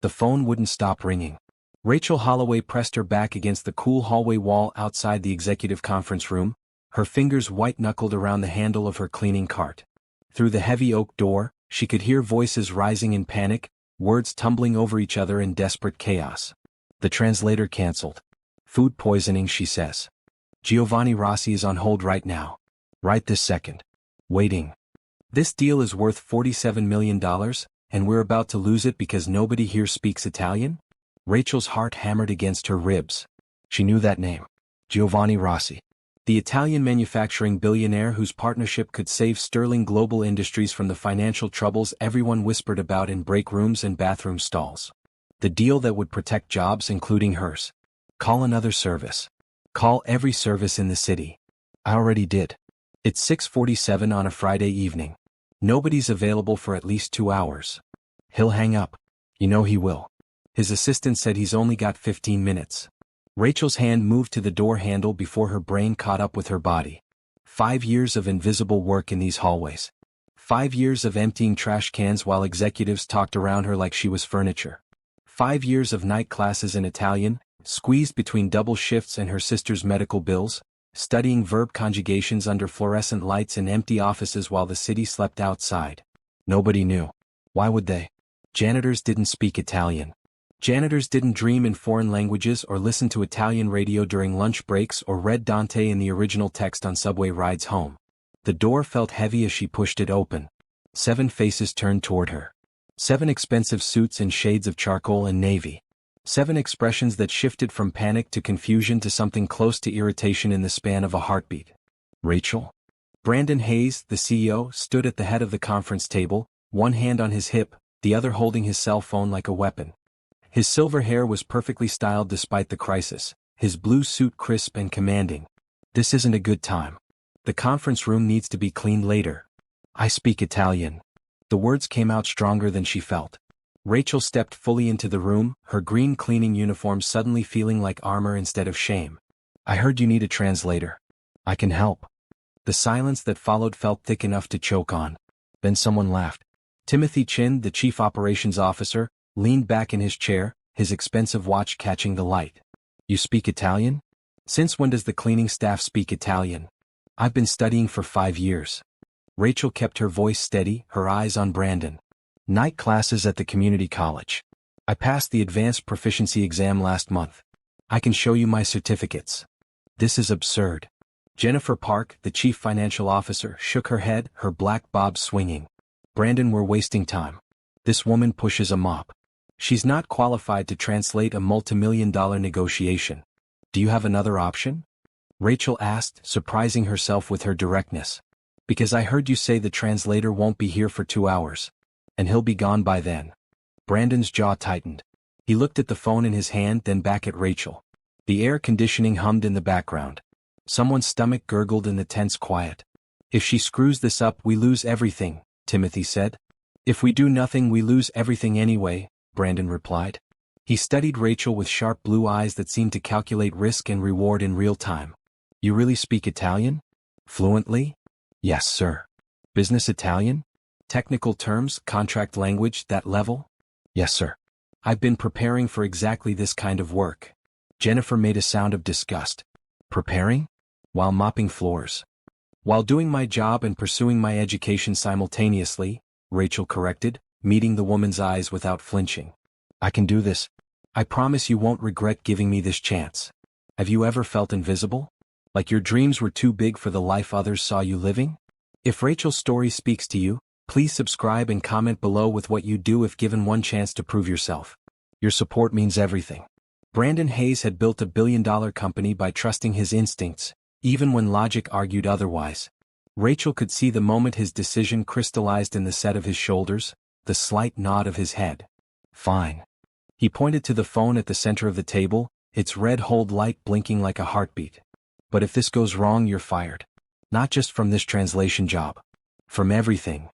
The phone wouldn't stop ringing. Rachel Holloway pressed her back against the cool hallway wall outside the executive conference room, her fingers white-knuckled around the handle of her cleaning cart. Through the heavy oak door, she could hear voices rising in panic, words tumbling over each other in desperate chaos. The translator canceled. Food poisoning, she says. Giovanni Rossi is on hold right now. Right this second. Waiting. This deal is worth $47 million, and we're about to lose it because nobody here speaks Italian? Rachel's heart hammered against her ribs. She knew that name. Giovanni Rossi. The Italian manufacturing billionaire whose partnership could save Sterling Global Industries from the financial troubles everyone whispered about in break rooms and bathroom stalls. The deal that would protect jobs, including hers. Call another service. Call every service in the city. I already did. It's 6:47 on a Friday evening. Nobody's available for at least 2 hours. He'll hang up. You know he will. His assistant said he's only got 15 minutes. Rachel's hand moved to the door handle before her brain caught up with her body. 5 years of invisible work in these hallways. 5 years of emptying trash cans while executives talked around her like she was furniture. 5 years of night classes in Italian, squeezed between double shifts and her sister's medical bills, studying verb conjugations under fluorescent lights in empty offices while the city slept outside. Nobody knew. Why would they? Janitors didn't speak Italian. Janitors didn't dream in foreign languages or listen to Italian radio during lunch breaks or read Dante in the original text on subway rides home. The door felt heavy as she pushed it open. 7 faces turned toward her. 7 expensive suits in shades of charcoal and navy. 7 expressions that shifted from panic to confusion to something close to irritation in the span of a heartbeat. Rachel? Brandon Hayes, the CEO, stood at the head of the conference table, one hand on his hip, the other holding his cell phone like a weapon. His silver hair was perfectly styled despite the crisis, his blue suit crisp and commanding. This isn't a good time. The conference room needs to be cleaned later. I speak Italian. The words came out stronger than she felt. Rachel stepped fully into the room, her green cleaning uniform suddenly feeling like armor instead of shame. I heard you need a translator. I can help. The silence that followed felt thick enough to choke on. Then someone laughed. Timothy Chin, the chief operations officer, leaned back in his chair, his expensive watch catching the light. You speak Italian? Since when does the cleaning staff speak Italian? I've been studying for 5 years. Rachel kept her voice steady, her eyes on Brandon. Night classes at the community college. I passed the advanced proficiency exam last month. I can show you my certificates. This is absurd. Jennifer Park, the chief financial officer, shook her head, her black bob swinging. Brandon, we're wasting time. This woman pushes a mop. She's not qualified to translate a multimillion-dollar negotiation. Do you have another option? Rachel asked, surprising herself with her directness. Because I heard you say the translator won't be here for 2 hours. And he'll be gone by then. Brandon's jaw tightened. He looked at the phone in his hand, then back at Rachel. The air conditioning hummed in the background. Someone's stomach gurgled in the tense quiet. If she screws this up, we lose everything, Timothy said. If we do nothing, we lose everything anyway, Brandon replied. He studied Rachel with sharp blue eyes that seemed to calculate risk and reward in real time. You really speak Italian? Fluently? Yes, sir. Business Italian? Technical terms, contract language, that level? Yes, sir. I've been preparing for exactly this kind of work. Jennifer made a sound of disgust. Preparing? While mopping floors. While doing my job and pursuing my education simultaneously, Rachel corrected, meeting the woman's eyes without flinching. I can do this. I promise you won't regret giving me this chance. Have you ever felt invisible? Like your dreams were too big for the life others saw you living? If Rachel's story speaks to you, please subscribe and comment below with what you'd do if given one chance to prove yourself. Your support means everything. Brandon Hayes had built a billion-dollar company by trusting his instincts, even when logic argued otherwise. Rachel could see the moment his decision crystallized in the set of his shoulders, the slight nod of his head. Fine. He pointed to the phone at the center of the table, its red hold light blinking like a heartbeat. But if this goes wrong, you're fired. Not just from this translation job. From everything.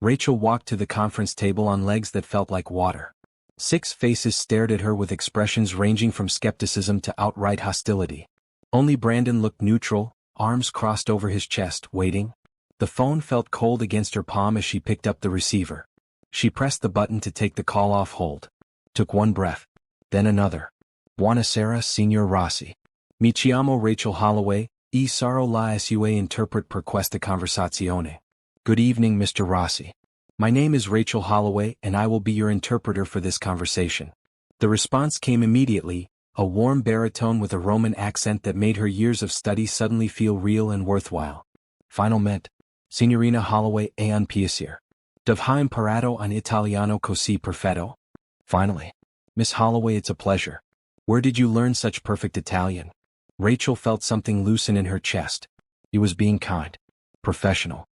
Rachel walked to the conference table on legs that felt like water. 6 faces stared at her with expressions ranging from skepticism to outright hostility. Only Brandon looked neutral, arms crossed over his chest, waiting. The phone felt cold against her palm as she picked up the receiver. She pressed the button to take the call off hold. took one breath. Then another. Buonasera, Signor Rossi. Mi chiamo Rachel Holloway, e sarò la sua interprete per questa conversazione. Good evening, Mr. Rossi. My name is Rachel Holloway and I will be your interpreter for this conversation. The response came immediately, a warm baritone with a Roman accent that made her years of study suddenly feel real and worthwhile. Finalmente, Signorina Holloway è un piacere. Dove imparato un italiano così perfetto? Finally. Miss Holloway, it's a pleasure. Where did you learn such perfect Italian? Rachel felt something loosen in her chest. He was being kind. Professional.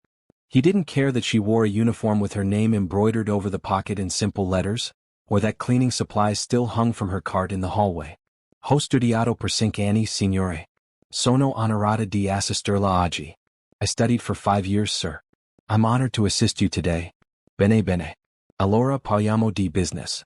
He didn't care that she wore a uniform with her name embroidered over the pocket in simple letters, or that cleaning supplies still hung from her cart in the hallway. Ho studiato per 5 anni, signore. Sono onorata di assisterla oggi. I studied for 5 years, sir. I'm honored to assist you today. Bene bene. Allora parliamo di business.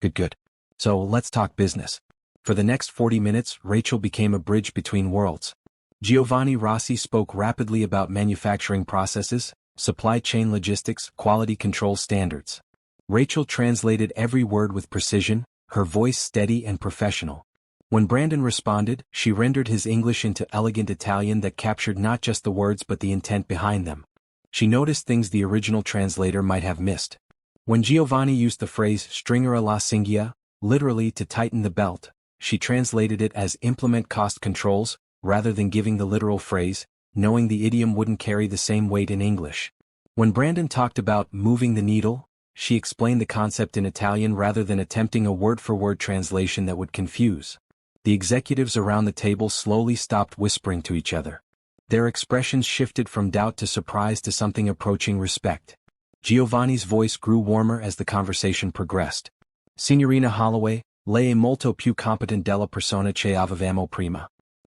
Good. So, let's talk business. For the next 40 minutes, Rachel became a bridge between worlds. Giovanni Rossi spoke rapidly about manufacturing processes, supply chain logistics, quality control standards. Rachel translated every word with precision, her voice steady and professional. When Brandon responded, she rendered his English into elegant Italian that captured not just the words but the intent behind them. She noticed things the original translator might have missed. When Giovanni used the phrase stringere la cinghia, literally to tighten the belt, she translated it as implement cost controls, rather than giving the literal phrase, knowing the idiom wouldn't carry the same weight in English. When Brandon talked about moving the needle, she explained the concept in Italian rather than attempting a word-for-word translation that would confuse. The executives around the table slowly stopped whispering to each other. Their expressions shifted from doubt to surprise to something approaching respect. Giovanni's voice grew warmer as the conversation progressed. Signorina Holloway, lei è molto più competent della persona che avevamo prima.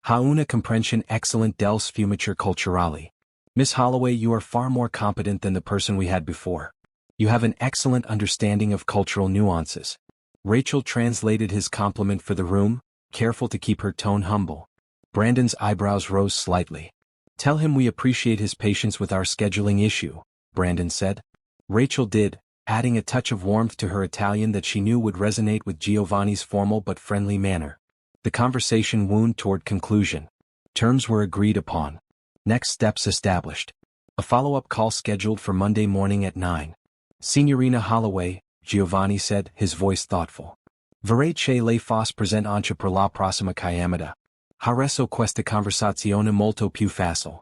Ha una comprensione excellente delle sfumature culturali. Miss Holloway, you are far more competent than the person we had before. You have an excellent understanding of cultural nuances. Rachel translated his compliment for the room, careful to keep her tone humble. Brandon's eyebrows rose slightly. Tell him we appreciate his patience with our scheduling issue, Brandon said. Rachel did, adding a touch of warmth to her Italian that she knew would resonate with Giovanni's formal but friendly manner. The conversation wound toward conclusion. Terms were agreed upon. Next steps established. A follow-up call scheduled for Monday morning at 9. Signorina Holloway, Giovanni said, his voice thoughtful. Vorrei che lei fosse presente anche per la prossima chiamata. Ha reso questa conversazione molto più facile.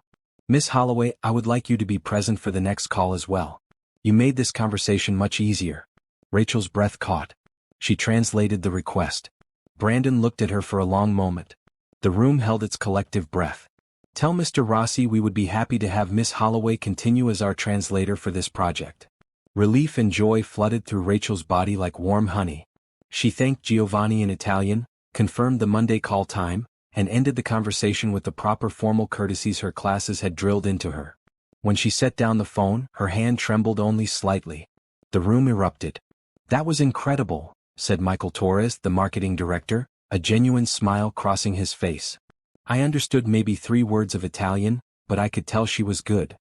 Miss Holloway, I would like you to be present for the next call as well. You made this conversation much easier. Rachel's breath caught. She translated the request. Brandon looked at her for a long moment. The room held its collective breath. Tell Mr. Rossi we would be happy to have Miss Holloway continue as our translator for this project. Relief and joy flooded through Rachel's body like warm honey. She thanked Giovanni in Italian, confirmed the Monday call time, and ended the conversation with the proper formal courtesies her classes had drilled into her. When she set down the phone, her hand trembled only slightly. The room erupted. That was incredible, said Michael Torres, the marketing director, a genuine smile crossing his face. I understood maybe 3 words of Italian, but I could tell she was good.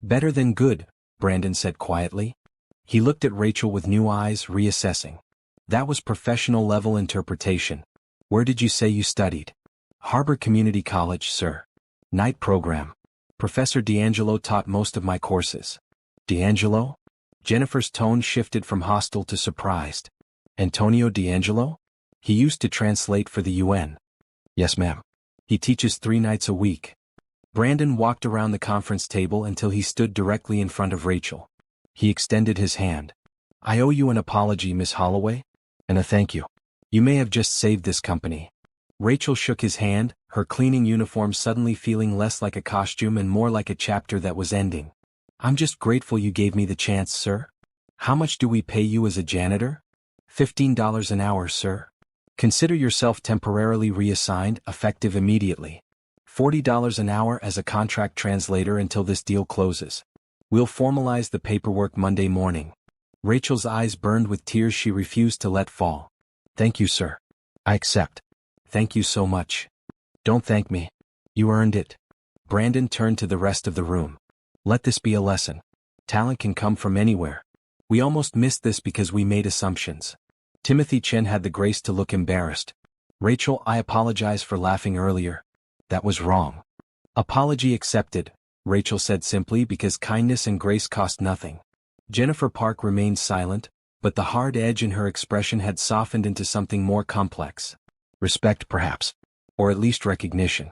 Better than good, Brandon said quietly. He looked at Rachel with new eyes, reassessing. That was professional-level interpretation. Where did you say you studied? Harbor Community College, sir. Night program. Professor D'Angelo taught most of my courses. D'Angelo? Jennifer's tone shifted from hostile to surprised. Antonio D'Angelo? He used to translate for the UN. Yes, ma'am. He teaches 3 nights a week. Brandon walked around the conference table until he stood directly in front of Rachel. He extended his hand. I owe you an apology, Miss Holloway. And a thank you. You may have just saved this company. Rachel shook his hand, her cleaning uniform suddenly feeling less like a costume and more like a chapter that was ending. I'm just grateful you gave me the chance, sir. How much do we pay you as a janitor? $15 an hour, sir. Consider yourself temporarily reassigned, effective immediately. $40 an hour as a contract translator until this deal closes. We'll formalize the paperwork Monday morning. Rachel's eyes burned with tears she refused to let fall. Thank you, sir. I accept. Thank you so much. Don't thank me. You earned it. Brandon turned to the rest of the room. Let this be a lesson. Talent can come from anywhere. We almost missed this because we made assumptions. Timothy Chen had the grace to look embarrassed. Rachel, I apologize for laughing earlier. That was wrong. Apology accepted, Rachel said simply because kindness and grace cost nothing. Jennifer Park remained silent, but the hard edge in her expression had softened into something more complex. Respect perhaps. Or at least recognition.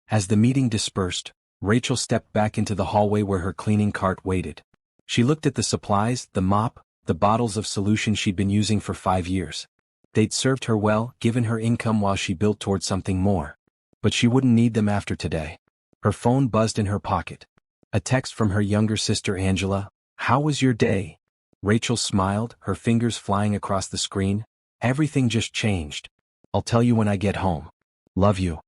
As the meeting dispersed, Rachel stepped back into the hallway where her cleaning cart waited. She looked at the supplies, the mop, the bottles of solution she'd been using for 5 years. They'd served her well, given her income while she built toward something more. But she wouldn't need them after today. Her phone buzzed in her pocket. A text from her younger sister Angela. How was your day? Rachel smiled, her fingers flying across the screen. Everything just changed. I'll tell you when I get home. Love you.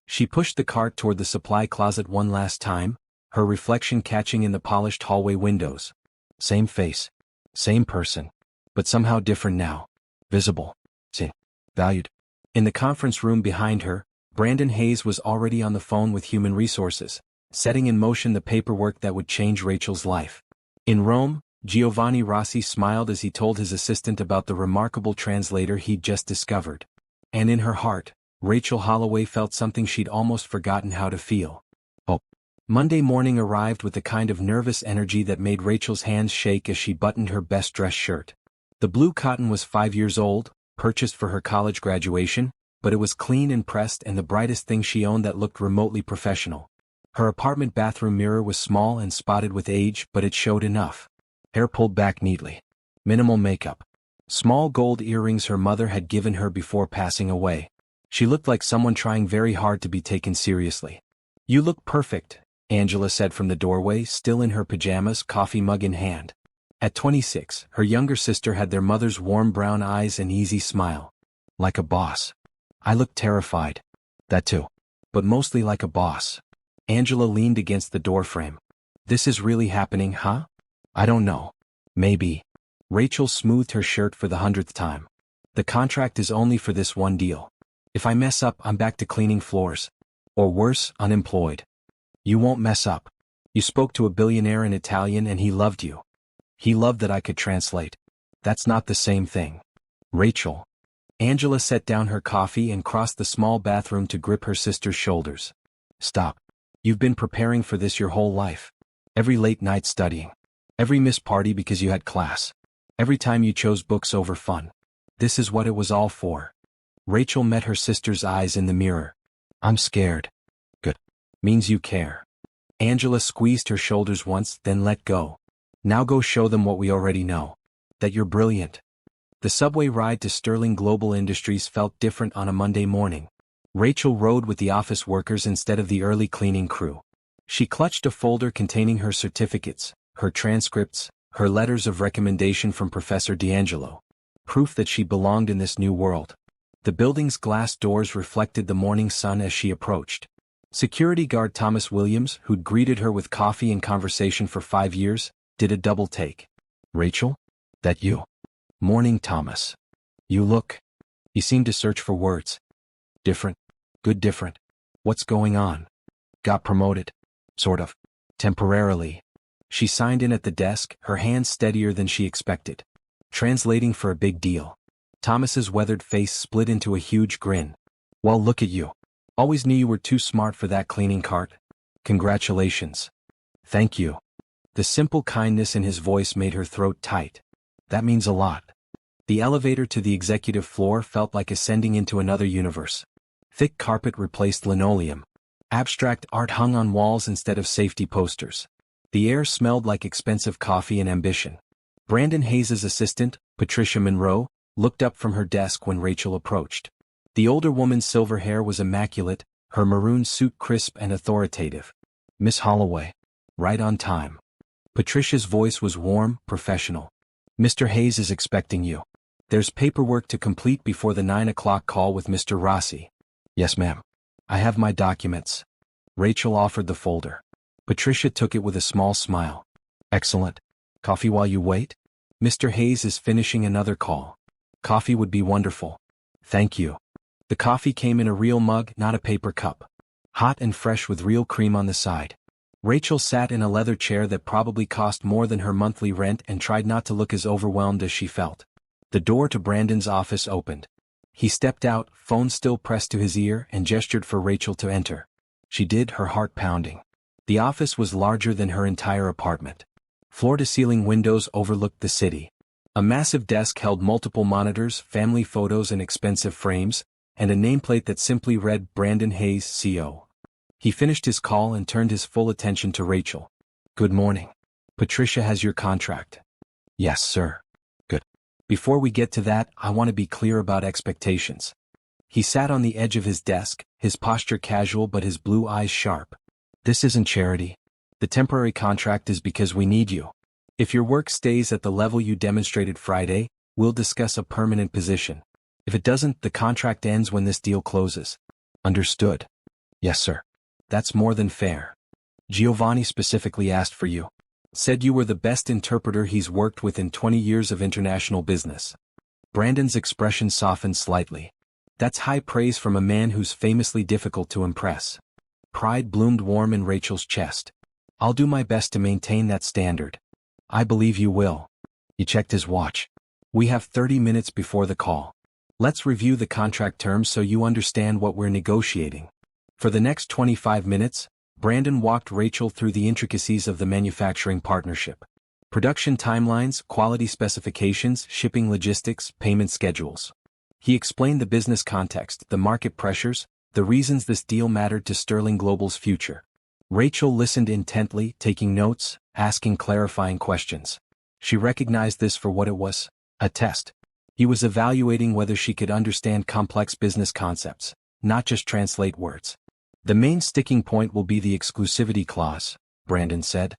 She pushed the cart toward the supply closet one last time, her reflection catching in the polished hallway windows. Same face. Same person. But somehow different now. Visible. See. Valued. In the conference room behind her, Brandon Hayes was already on the phone with Human Resources, setting in motion the paperwork that would change Rachel's life. In Rome, Giovanni Rossi smiled as he told his assistant about the remarkable translator he'd just discovered. And in her heart, Rachel Holloway felt something she'd almost forgotten how to feel. Hope. Monday morning arrived with the kind of nervous energy that made Rachel's hands shake as she buttoned her best-dressed shirt. The blue cotton was 5 years old, purchased for her college graduation, but it was clean and pressed and the brightest thing she owned that looked remotely professional. Her apartment bathroom mirror was small and spotted with age, but it showed enough. Hair pulled back neatly. Minimal makeup. Small gold earrings her mother had given her before passing away. She looked like someone trying very hard to be taken seriously. You look perfect, Angela said from the doorway, still in her pajamas, coffee mug in hand. At 26, her younger sister had their mother's warm brown eyes and easy smile. Like a boss. I looked terrified. That too. But mostly like a boss. Angela leaned against the doorframe. This is really happening, huh? I don't know. Maybe. Rachel smoothed her shirt for the 100th time. The contract is only for this one deal. If I mess up, I'm back to cleaning floors. Or worse, unemployed. You won't mess up. You spoke to a billionaire in Italian and he loved you. He loved that I could translate. That's not the same thing. Rachel. Angela set down her coffee and crossed the small bathroom to grip her sister's shoulders. Stop. You've been preparing for this your whole life. Every late night studying. Every missed party because you had class. Every time you chose books over fun. This is what it was all for. Rachel met her sister's eyes in the mirror. I'm scared. Good. Means you care. Angela squeezed her shoulders once, then let go. Now go show them what we already know. That you're brilliant. The subway ride to Sterling Global Industries felt different on a Monday morning. Rachel rode with the office workers instead of the early cleaning crew. She clutched a folder containing her certificates, her transcripts, her letters of recommendation from Professor D'Angelo. Proof that she belonged in this new world. The building's glass doors reflected the morning sun as she approached. Security guard Thomas Williams, who'd greeted her with coffee and conversation for 5 years, did a double take. Rachel? That you? Morning, Thomas. You look. He seemed to search for words. Different. Good different. What's going on? Got promoted. Sort of. Temporarily. She signed in at the desk, her hands steadier than she expected. Translating for a big deal. Thomas's weathered face split into a huge grin. Well, look at you. Always knew you were too smart for that cleaning cart. Congratulations. Thank you. The simple kindness in his voice made her throat tight. That means a lot. The elevator to the executive floor felt like ascending into another universe. Thick carpet replaced linoleum. Abstract art hung on walls instead of safety posters. The air smelled like expensive coffee and ambition. Brandon Hayes' assistant, Patricia Monroe, looked up from her desk when Rachel approached. The older woman's silver hair was immaculate, her maroon suit crisp and authoritative. Miss Holloway. Right on time. Patricia's voice was warm, professional. Mr. Hayes is expecting you. There's paperwork to complete before the 9 o'clock call with Mr. Rossi. Yes, ma'am. I have my documents. Rachel offered the folder. Patricia took it with a small smile. Excellent. Coffee while you wait? Mr. Hayes is finishing another call. Coffee would be wonderful. Thank you. The coffee came in a real mug, not a paper cup. Hot and fresh with real cream on the side. Rachel sat in a leather chair that probably cost more than her monthly rent and tried not to look as overwhelmed as she felt. The door to Brandon's office opened. He stepped out, phone still pressed to his ear, and gestured for Rachel to enter. She did, her heart pounding. The office was larger than her entire apartment. Floor-to-ceiling windows overlooked the city. A massive desk held multiple monitors, family photos in expensive frames, and a nameplate that simply read Brandon Hayes, CO. He finished his call and turned his full attention to Rachel. "Good morning. Patricia has your contract." "Yes, sir." "Good. Before we get to that, I want to be clear about expectations." He sat on the edge of his desk, his posture casual but his blue eyes sharp. "This isn't charity. The temporary contract is because we need you. If your work stays at the level you demonstrated Friday, we'll discuss a permanent position. If it doesn't, the contract ends when this deal closes." "Understood." "Yes, sir." "That's more than fair. Giovanni specifically asked for you. Said you were the best interpreter he's worked with in 20 years of international business." Brandon's expression softened slightly. That's high praise from a man who's famously difficult to impress. Pride bloomed warm in Rachel's chest. "I'll do my best to maintain that standard." "I believe you will." He checked his watch. "We have 30 minutes before the call. Let's review the contract terms so you understand what we're negotiating." For the next 25 minutes, Brandon walked Rachel through the intricacies of the manufacturing partnership. Production timelines, quality specifications, shipping logistics, payment schedules. He explained the business context, the market pressures, the reasons this deal mattered to Sterling Global's future. Rachel listened intently, taking notes, asking clarifying questions. She recognized this for what it was, a test. He was evaluating whether she could understand complex business concepts, not just translate words. "The main sticking point will be the exclusivity clause," Brandon said.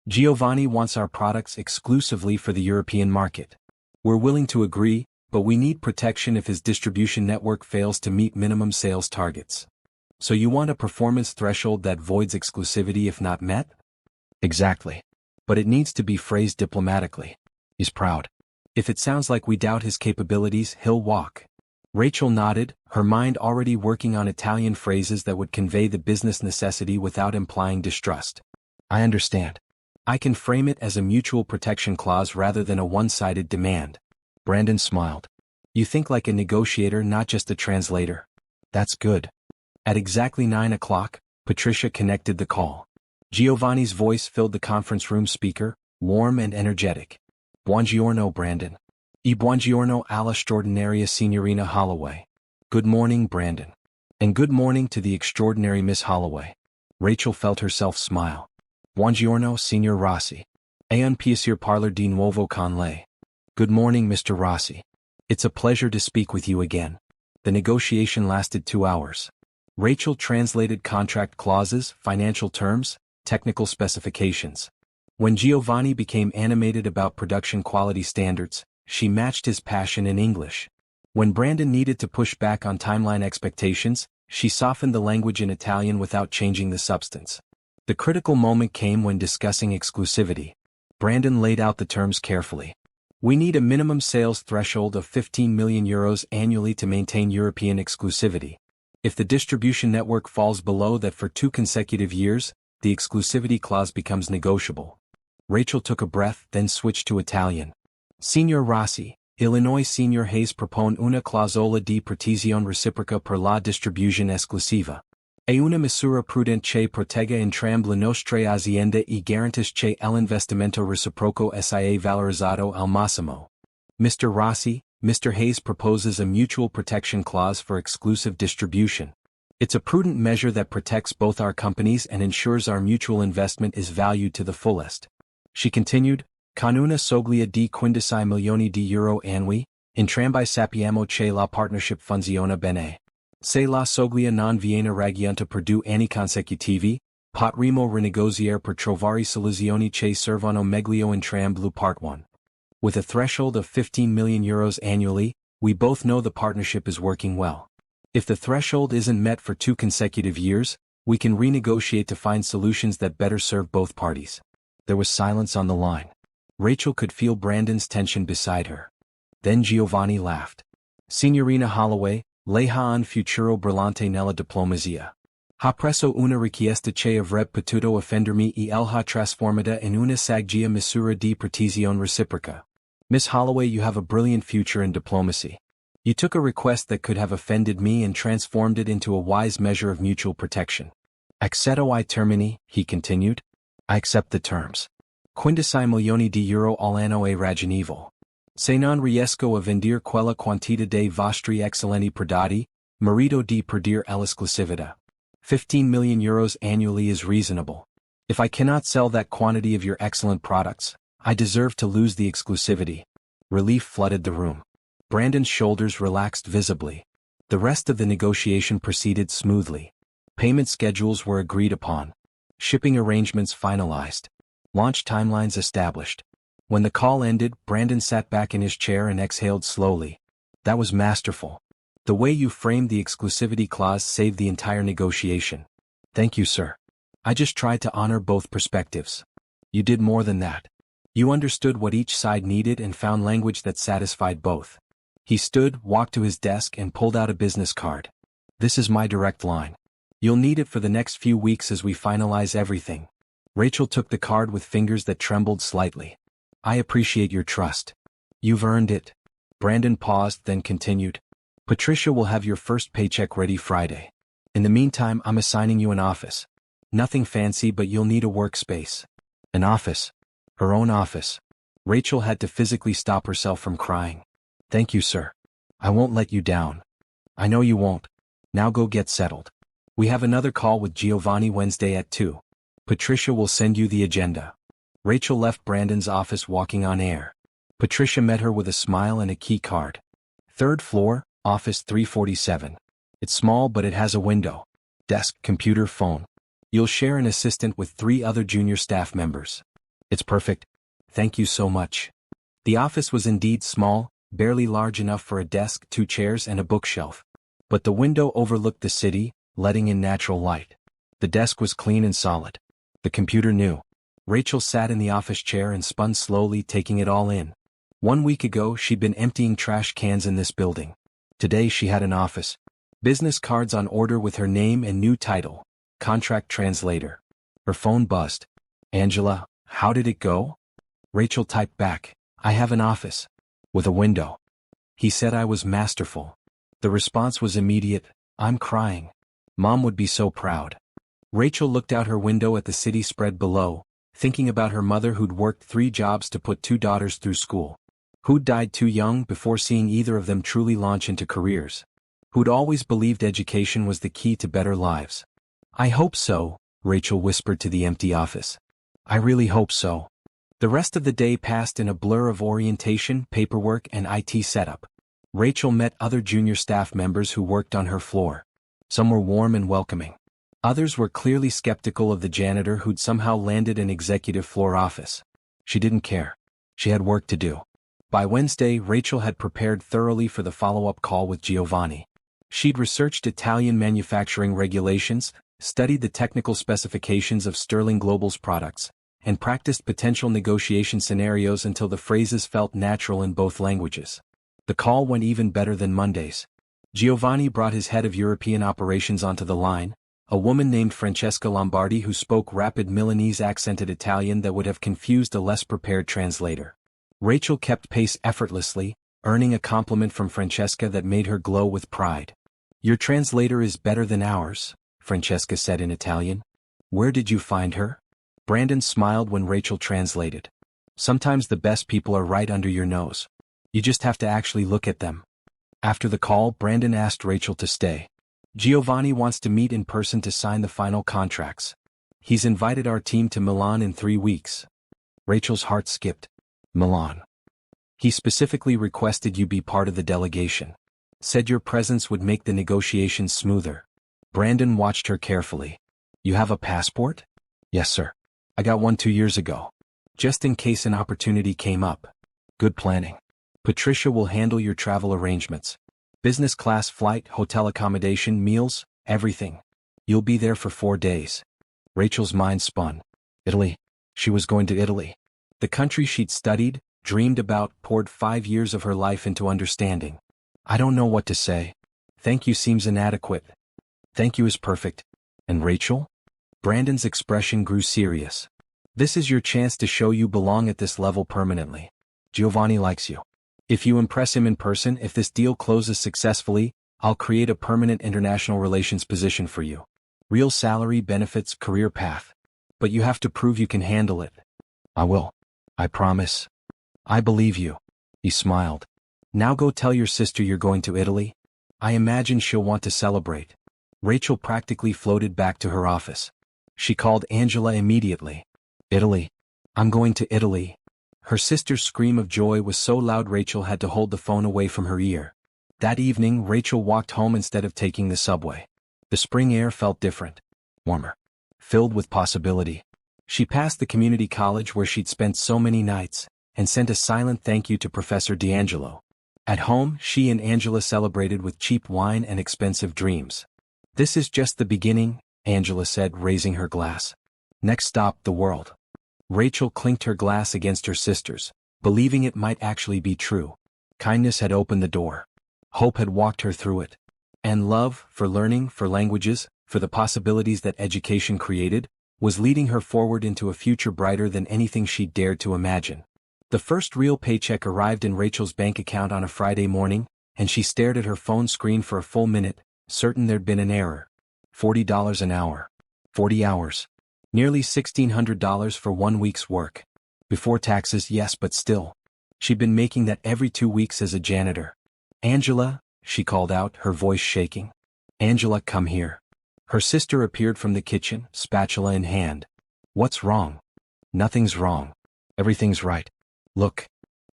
"Giovanni wants our products exclusively for the European market. We're willing to agree, but we need protection if his distribution network fails to meet minimum sales targets." "So you want a performance threshold that voids exclusivity if not met?" "Exactly. But it needs to be phrased diplomatically." He's proud. "If it sounds like we doubt his capabilities, he'll walk." Rachel nodded, her mind already working on Italian phrases that would convey the business necessity without implying distrust. "I understand. I can frame it as a mutual protection clause rather than a one-sided demand." Brandon smiled. "You think like a negotiator, not just a translator." "That's good." At exactly 9 o'clock, Patricia connected the call. Giovanni's voice filled the conference room speaker, warm and energetic. "Buongiorno, Brandon. E buongiorno alla straordinaria signorina Holloway." "Good morning, Brandon. And good morning to the extraordinary Miss Holloway." Rachel felt herself smile. "Buongiorno, Signor Rossi. E un piacere parlar di nuovo con lei." "Good morning, Mr. Rossi. It's a pleasure to speak with you again." The negotiation lasted 2 hours. Rachel translated contract clauses, financial terms, technical specifications. When Giovanni became animated about production quality standards, she matched his passion in English. When Brandon needed to push back on timeline expectations, she softened the language in Italian without changing the substance. The critical moment came when discussing exclusivity. Brandon laid out the terms carefully. "We need a minimum sales threshold of €15 million annually to maintain European exclusivity. If the distribution network falls below that for 2 consecutive years, the exclusivity clause becomes negotiable." Rachel took a breath, then switched to Italian. "Signor Rossi, Illinois Signor Hayes propone una clausola di protezione reciproca per la distribuzione esclusiva. È una misura prudente che protegga entrambe le nostre aziende e garantisce l'investimento reciproco sia valorizzato al massimo." Mr. Rossi, Mr. Hayes proposes a mutual protection clause for exclusive distribution. "It's a prudent measure that protects both our companies and ensures our mutual investment is valued to the fullest." She continued, "Con una soglia di 15 milioni di euro annui, entrambi sappiamo che la partnership funziona bene. Se la soglia non viene raggiunta per 2 anni consecutivi, potremo rinegoziare per trovare soluzioni che servono meglio entrambe le parti." With a threshold of €15 million annually, we both know the partnership is working well. If the threshold isn't met for 2 consecutive years, we can renegotiate to find solutions that better serve both parties. There was silence on the line. Rachel could feel Brandon's tension beside her. Then Giovanni laughed. "Signorina Holloway, lei ha un futuro brillante nella diplomazia. Ha preso una richiesta che avrebbe potuto offendermi e el ha trasformata in una saggia misura di protezione reciproca." Miss Holloway, you have a brilliant future in diplomacy. You took a request that could have offended me and transformed it into a wise measure of mutual protection. Accetto I termini, he continued. I accept the terms. 15 milioni di euro all'anno e ragionevo. Se non riesco a vendere quella quantità dei vostri eccellenti prodotti, merito di perdere l'esclusività. 15 million euros annually is reasonable. If I cannot sell that quantity of your excellent products, I deserve to lose the exclusivity. Relief flooded the room. Brandon's shoulders relaxed visibly. The rest of the negotiation proceeded smoothly. Payment schedules were agreed upon. Shipping arrangements finalized. Launch timelines established. When the call ended, Brandon sat back in his chair and exhaled slowly. That was masterful. The way you framed the exclusivity clause saved the entire negotiation. Thank you, sir. I just tried to honor both perspectives. You did more than that. You understood what each side needed and found language that satisfied both. He stood, walked to his desk and pulled out a business card. This is my direct line. You'll need it for the next few weeks as we finalize everything. Rachel took the card with fingers that trembled slightly. I appreciate your trust. You've earned it. Brandon paused, then continued. Patricia will have your first paycheck ready Friday. In the meantime, I'm assigning you an office. Nothing fancy, but you'll need a workspace. An office. Her own office. Rachel had to physically stop herself from crying. Thank you, sir. I won't let you down. I know you won't. Now go get settled. We have another call with Giovanni Wednesday at 2. Patricia will send you the agenda. Rachel left Brandon's office walking on air. Patricia met her with a smile and a key card. 3rd floor, office 347. It's small, but it has a window. Desk, computer, phone. You'll share an assistant with 3 other junior staff members. It's perfect. Thank you so much. The office was indeed small, barely large enough for a desk, 2 chairs and a bookshelf. But the window overlooked the city, letting in natural light. The desk was clean and solid. The computer new. Rachel sat in the office chair and spun slowly, taking it all in. 1 week ago, she'd been emptying trash cans in this building. Today she had an office. Business cards on order with her name and new title. Contract translator. Her phone buzzed. Angela, how did it go? Rachel typed back. I have an office. With a window. He said I was masterful. The response was immediate. I'm crying. Mom would be so proud. Rachel looked out her window at the city spread below, thinking about her mother who'd worked 3 jobs to put 2 daughters through school. Who'd died too young before seeing either of them truly launch into careers. Who'd always believed education was the key to better lives. I hope so, Rachel whispered to the empty office. I really hope so. The rest of the day passed in a blur of orientation, paperwork, and IT setup. Rachel met other junior staff members who worked on her floor. Some were warm and welcoming. Others were clearly skeptical of the janitor who'd somehow landed an executive floor office. She didn't care. She had work to do. By Wednesday, Rachel had prepared thoroughly for the follow-up call with Giovanni. She'd researched Italian manufacturing regulations, studied the technical specifications of Sterling Global's products, and practiced potential negotiation scenarios until the phrases felt natural in both languages. The call went even better than Monday's. Giovanni brought his head of European operations onto the line, a woman named Francesca Lombardi who spoke rapid Milanese-accented Italian that would have confused a less prepared translator. Rachel kept pace effortlessly, earning a compliment from Francesca that made her glow with pride. Your translator is better than ours, Francesca said in Italian. Where did you find her? Brandon smiled when Rachel translated. Sometimes the best people are right under your nose. You just have to actually look at them. After the call, Brandon asked Rachel to stay. Giovanni wants to meet in person to sign the final contracts. He's invited our team to Milan in 3 weeks. Rachel's heart skipped. Milan. He specifically requested you be part of the delegation. Said your presence would make the negotiations smoother. Brandon watched her carefully. You have a passport? Yes, sir. I got one 2 years ago. Just in case an opportunity came up. Good planning. Patricia will handle your travel arrangements. Business class flight, hotel accommodation, meals, everything. You'll be there for 4 days. Rachel's mind spun. Italy. She was going to Italy. The country she'd studied, dreamed about, poured 5 years of her life into understanding. I don't know what to say. Thank you seems inadequate. Thank you is perfect. And Rachel? Brandon's expression grew serious. This is your chance to show you belong at this level permanently. Giovanni likes you. If you impress him in person, if this deal closes successfully, I'll create a permanent international relations position for you. Real salary, benefits, career path. But you have to prove you can handle it. I will. I promise. I believe you. He smiled. Now go tell your sister you're going to Italy. I imagine she'll want to celebrate. Rachel practically floated back to her office. She called Angela immediately. Italy. I'm going to Italy. Her sister's scream of joy was so loud Rachel had to hold the phone away from her ear. That evening, Rachel walked home instead of taking the subway. The spring air felt different. Warmer. Filled with possibility. She passed the community college where she'd spent so many nights, and sent a silent thank you to Professor D'Angelo. At home, she and Angela celebrated with cheap wine and expensive dreams. This is just the beginning, Angela said, raising her glass. Next stop, the world. Rachel clinked her glass against her sister's, believing it might actually be true. Kindness had opened the door. Hope had walked her through it. And love, for learning, for languages, for the possibilities that education created, was leading her forward into a future brighter than anything she'd dared to imagine. The first real paycheck arrived in Rachel's bank account on a Friday morning, and she stared at her phone screen for a full minute, certain there'd been an error. $40 an hour. 40 hours. Nearly $1,600 for 1 week's work. Before taxes, yes, but still. She'd been making that every 2 weeks as a janitor. Angela, she called out, her voice shaking. Angela, come here. Her sister appeared from the kitchen, spatula in hand. What's wrong? Nothing's wrong. Everything's right. Look.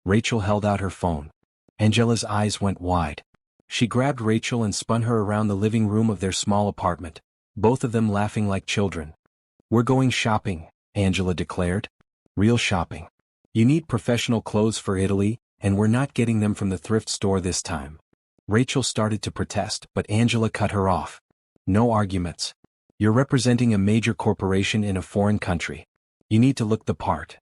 Rachel held out her phone. Angela's eyes went wide. She grabbed Rachel and spun her around the living room of their small apartment, both of them laughing like children. We're going shopping, Angela declared. Real shopping. You need professional clothes for Italy, and we're not getting them from the thrift store this time. Rachel started to protest, but Angela cut her off. No arguments. You're representing a major corporation in a foreign country. You need to look the part.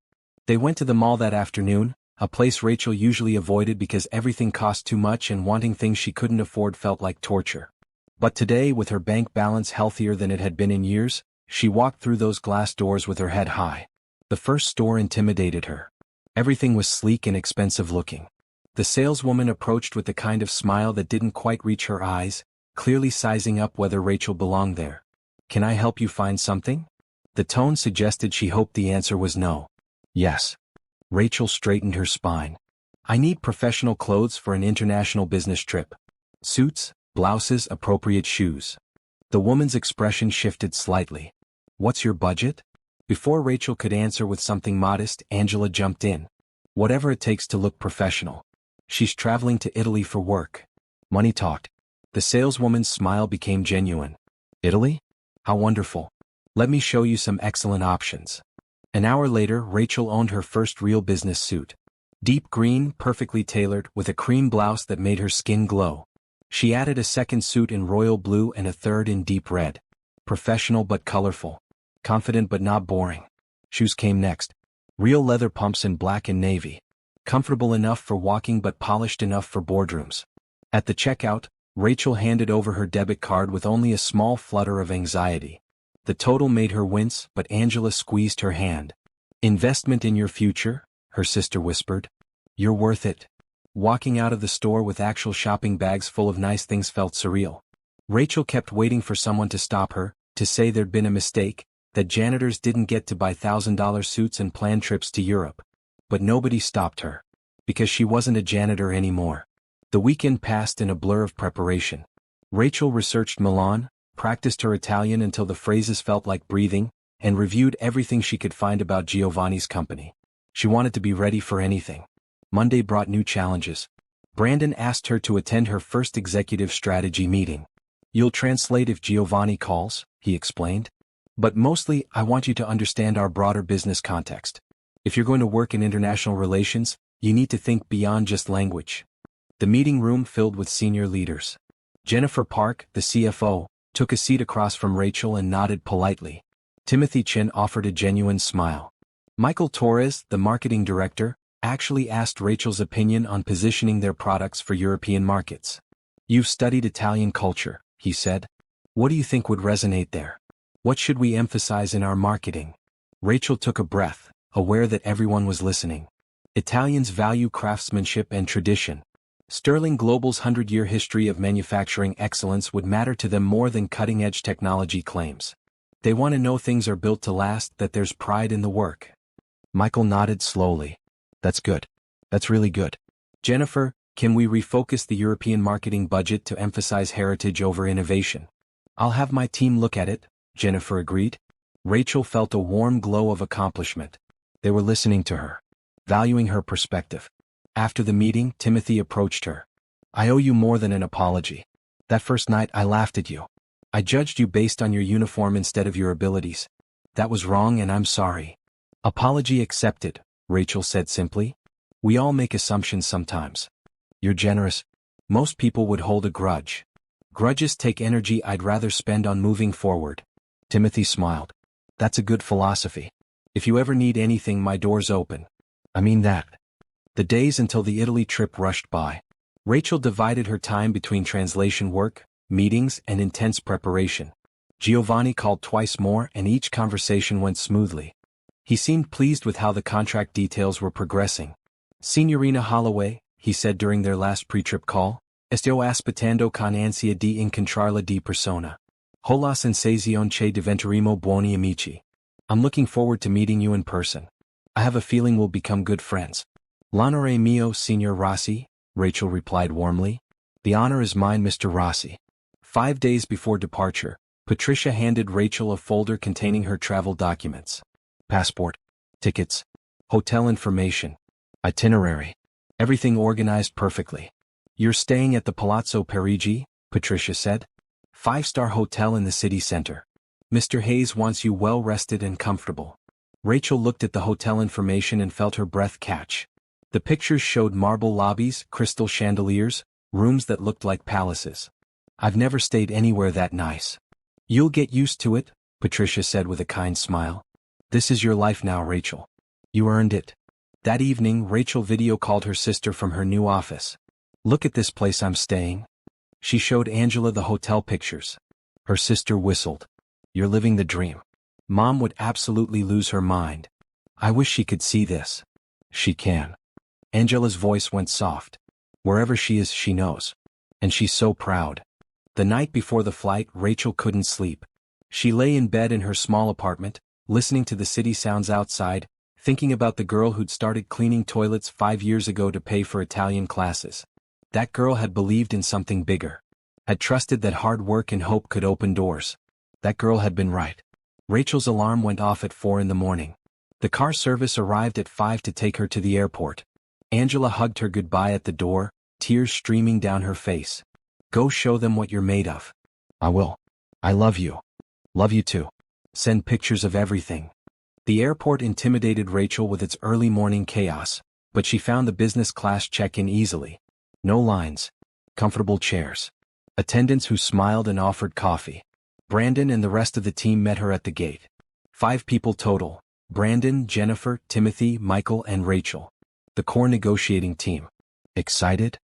They went to the mall that afternoon, a place Rachel usually avoided because everything cost too much and wanting things she couldn't afford felt like torture. But today, with her bank balance healthier than it had been in years, she walked through those glass doors with her head high. The first store intimidated her. Everything was sleek and expensive looking. The saleswoman approached with the kind of smile that didn't quite reach her eyes, clearly sizing up whether Rachel belonged there. Can I help you find something? The tone suggested she hoped the answer was no. Yes. Rachel straightened her spine. I need professional clothes for an international business trip. Suits, blouses, appropriate shoes. The woman's expression shifted slightly. What's your budget? Before Rachel could answer with something modest, Angela jumped in. Whatever it takes to look professional. She's traveling to Italy for work. Money talked. The saleswoman's smile became genuine. Italy? How wonderful. Let me show you some excellent options. An hour later, Rachel owned her first real business suit. Deep green, perfectly tailored, with a cream blouse that made her skin glow. She added a second suit in royal blue and a third in deep red. Professional but colorful. Confident but not boring. Shoes came next. Real leather pumps in black and navy. Comfortable enough for walking but polished enough for boardrooms. At the checkout, Rachel handed over her debit card with only a small flutter of anxiety. The total made her wince, but Angela squeezed her hand. Investment in your future, her sister whispered. You're worth it. Walking out of the store with actual shopping bags full of nice things felt surreal. Rachel kept waiting for someone to stop her, to say there'd been a mistake, that janitors didn't get to buy $1,000 suits and plan trips to Europe. But nobody stopped her. Because she wasn't a janitor anymore. The weekend passed in a blur of preparation. Rachel researched Milan, practiced her Italian until the phrases felt like breathing, and reviewed everything she could find about Giovanni's company. She wanted to be ready for anything. Monday brought new challenges. Brandon asked her to attend her first executive strategy meeting. You'll translate if Giovanni calls, he explained. But mostly, I want you to understand our broader business context. If you're going to work in international relations, you need to think beyond just language. The meeting room filled with senior leaders. Jennifer Park, the CFO, took a seat across from Rachel and nodded politely. Timothy Chin offered a genuine smile. Michael Torres, the marketing director, actually asked Rachel's opinion on positioning their products for European markets. You've studied Italian culture, he said. What do you think would resonate there? What should we emphasize in our marketing? Rachel took a breath, aware that everyone was listening. Italians value craftsmanship and tradition. Sterling Global's 100-year history of manufacturing excellence would matter to them more than cutting-edge technology claims. They want to know things are built to last, that there's pride in the work. Michael nodded slowly. That's good. That's really good. Jennifer, can we refocus the European marketing budget to emphasize heritage over innovation? I'll have my team look at it, Jennifer agreed. Rachel felt a warm glow of accomplishment. They were listening to her, valuing her perspective. After the meeting, Timothy approached her. I owe you more than an apology. That first night I laughed at you. I judged you based on your uniform instead of your abilities. That was wrong and I'm sorry. Apology accepted, Rachel said simply. We all make assumptions sometimes. You're generous. Most people would hold a grudge. Grudges take energy I'd rather spend on moving forward. Timothy smiled. That's a good philosophy. If you ever need anything, my door's open. I mean that. The days until the Italy trip rushed by. Rachel divided her time between translation work, meetings, and intense preparation. Giovanni called twice more and each conversation went smoothly. He seemed pleased with how the contract details were progressing. Signorina Holloway, he said during their last pre-trip call, Esto aspettando con ansia di incontrarla di persona. Ho la sensazione che diventeremo buoni amici. I'm looking forward to meeting you in person. I have a feeling we'll become good friends. L'onore mio, Signor Rossi, Rachel replied warmly. The honor is mine, Mr. Rossi. 5 days before departure, Patricia handed Rachel a folder containing her travel documents. Passport, tickets, hotel information, itinerary. Everything organized perfectly. You're staying at the Palazzo Parigi, Patricia said. 5-star hotel in the city center. Mr. Hayes wants you well rested and comfortable. Rachel looked at the hotel information and felt her breath catch. The pictures showed marble lobbies, crystal chandeliers, rooms that looked like palaces. I've never stayed anywhere that nice. You'll get used to it, Patricia said with a kind smile. This is your life now, Rachel. You earned it. That evening, Rachel video called her sister from her new office. Look at this place I'm staying. She showed Angela the hotel pictures. Her sister whistled. You're living the dream. Mom would absolutely lose her mind. I wish she could see this. She can. Angela's voice went soft. Wherever she is, she knows. And she's so proud. The night before the flight, Rachel couldn't sleep. She lay in bed in her small apartment, listening to the city sounds outside, thinking about the girl who'd started cleaning toilets 5 years ago to pay for Italian classes. That girl had believed in something bigger. Had trusted that hard work and hope could open doors. That girl had been right. Rachel's alarm went off at 4 in the morning. The car service arrived at 5 to take her to the airport. Angela hugged her goodbye at the door, tears streaming down her face. Go show them what you're made of. I will. I love you. Love you too. Send pictures of everything. The airport intimidated Rachel with its early morning chaos, but she found the business class check-in easily. No lines. Comfortable chairs. Attendants who smiled and offered coffee. Brandon and the rest of the team met her at the gate. 5 people total. Brandon, Jennifer, Timothy, Michael, and Rachel. The core negotiating team. Excited?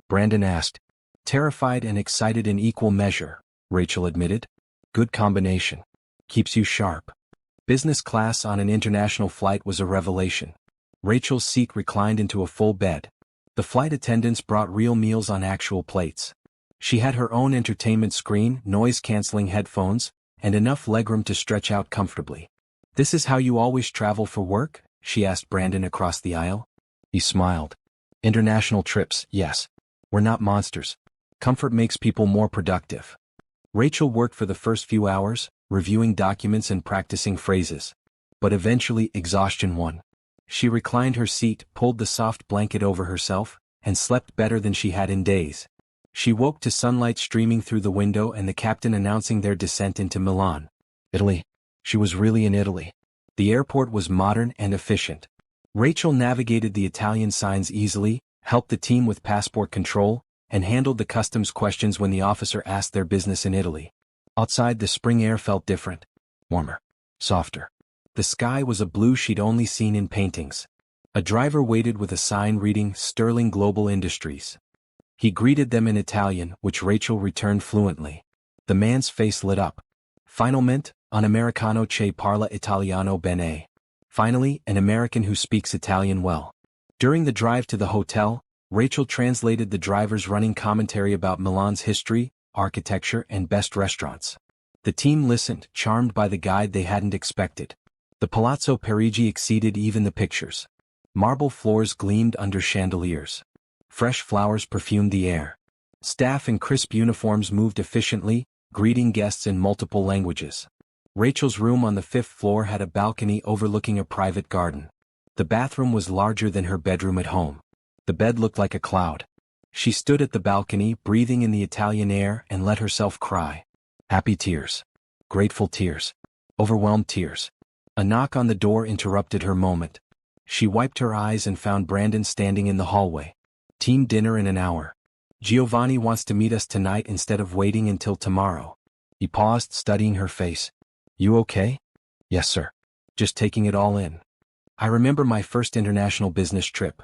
Brandon asked. Terrified and excited in equal measure, Rachel admitted. Good combination. Keeps you sharp. Business class on an international flight was a revelation. Rachel's seat reclined into a full bed. The flight attendants brought real meals on actual plates. She had her own entertainment screen, noise-canceling headphones, and enough legroom to stretch out comfortably. This is how you always travel for work? She asked Brandon across the aisle. He smiled. International trips, yes. We're not monsters. Comfort makes people more productive. Rachel worked for the first few hours, reviewing documents and practicing phrases. But eventually exhaustion won. She reclined her seat, pulled the soft blanket over herself, and slept better than she had in days. She woke to sunlight streaming through the window and the captain announcing their descent into Milan. Italy. She was really in Italy. The airport was modern and efficient. Rachel navigated the Italian signs easily, helped the team with passport control, and handled the customs questions when the officer asked their business in Italy. Outside, the spring air felt different. Warmer. Softer. The sky was a blue she'd only seen in paintings. A driver waited with a sign reading Sterling Global Industries. He greeted them in Italian, which Rachel returned fluently. The man's face lit up. Finalmente, un americano che parla italiano bene. Finally, an American who speaks Italian well. During the drive to the hotel, Rachel translated the driver's running commentary about Milan's history, architecture, and best restaurants. The team listened, charmed by the guide they hadn't expected. The Palazzo Parigi exceeded even the pictures. Marble floors gleamed under chandeliers. Fresh flowers perfumed the air. Staff in crisp uniforms moved efficiently, greeting guests in multiple languages. Rachel's room on the 5th floor had a balcony overlooking a private garden. The bathroom was larger than her bedroom at home. The bed looked like a cloud. She stood at the balcony, breathing in the Italian air, and let herself cry. Happy tears. Grateful tears. Overwhelmed tears. A knock on the door interrupted her moment. She wiped her eyes and found Brandon standing in the hallway. Team dinner in an hour. Giovanni wants to meet us tonight instead of waiting until tomorrow. He paused, studying her face. You okay? Yes, sir. Just taking it all in. I remember my first international business trip.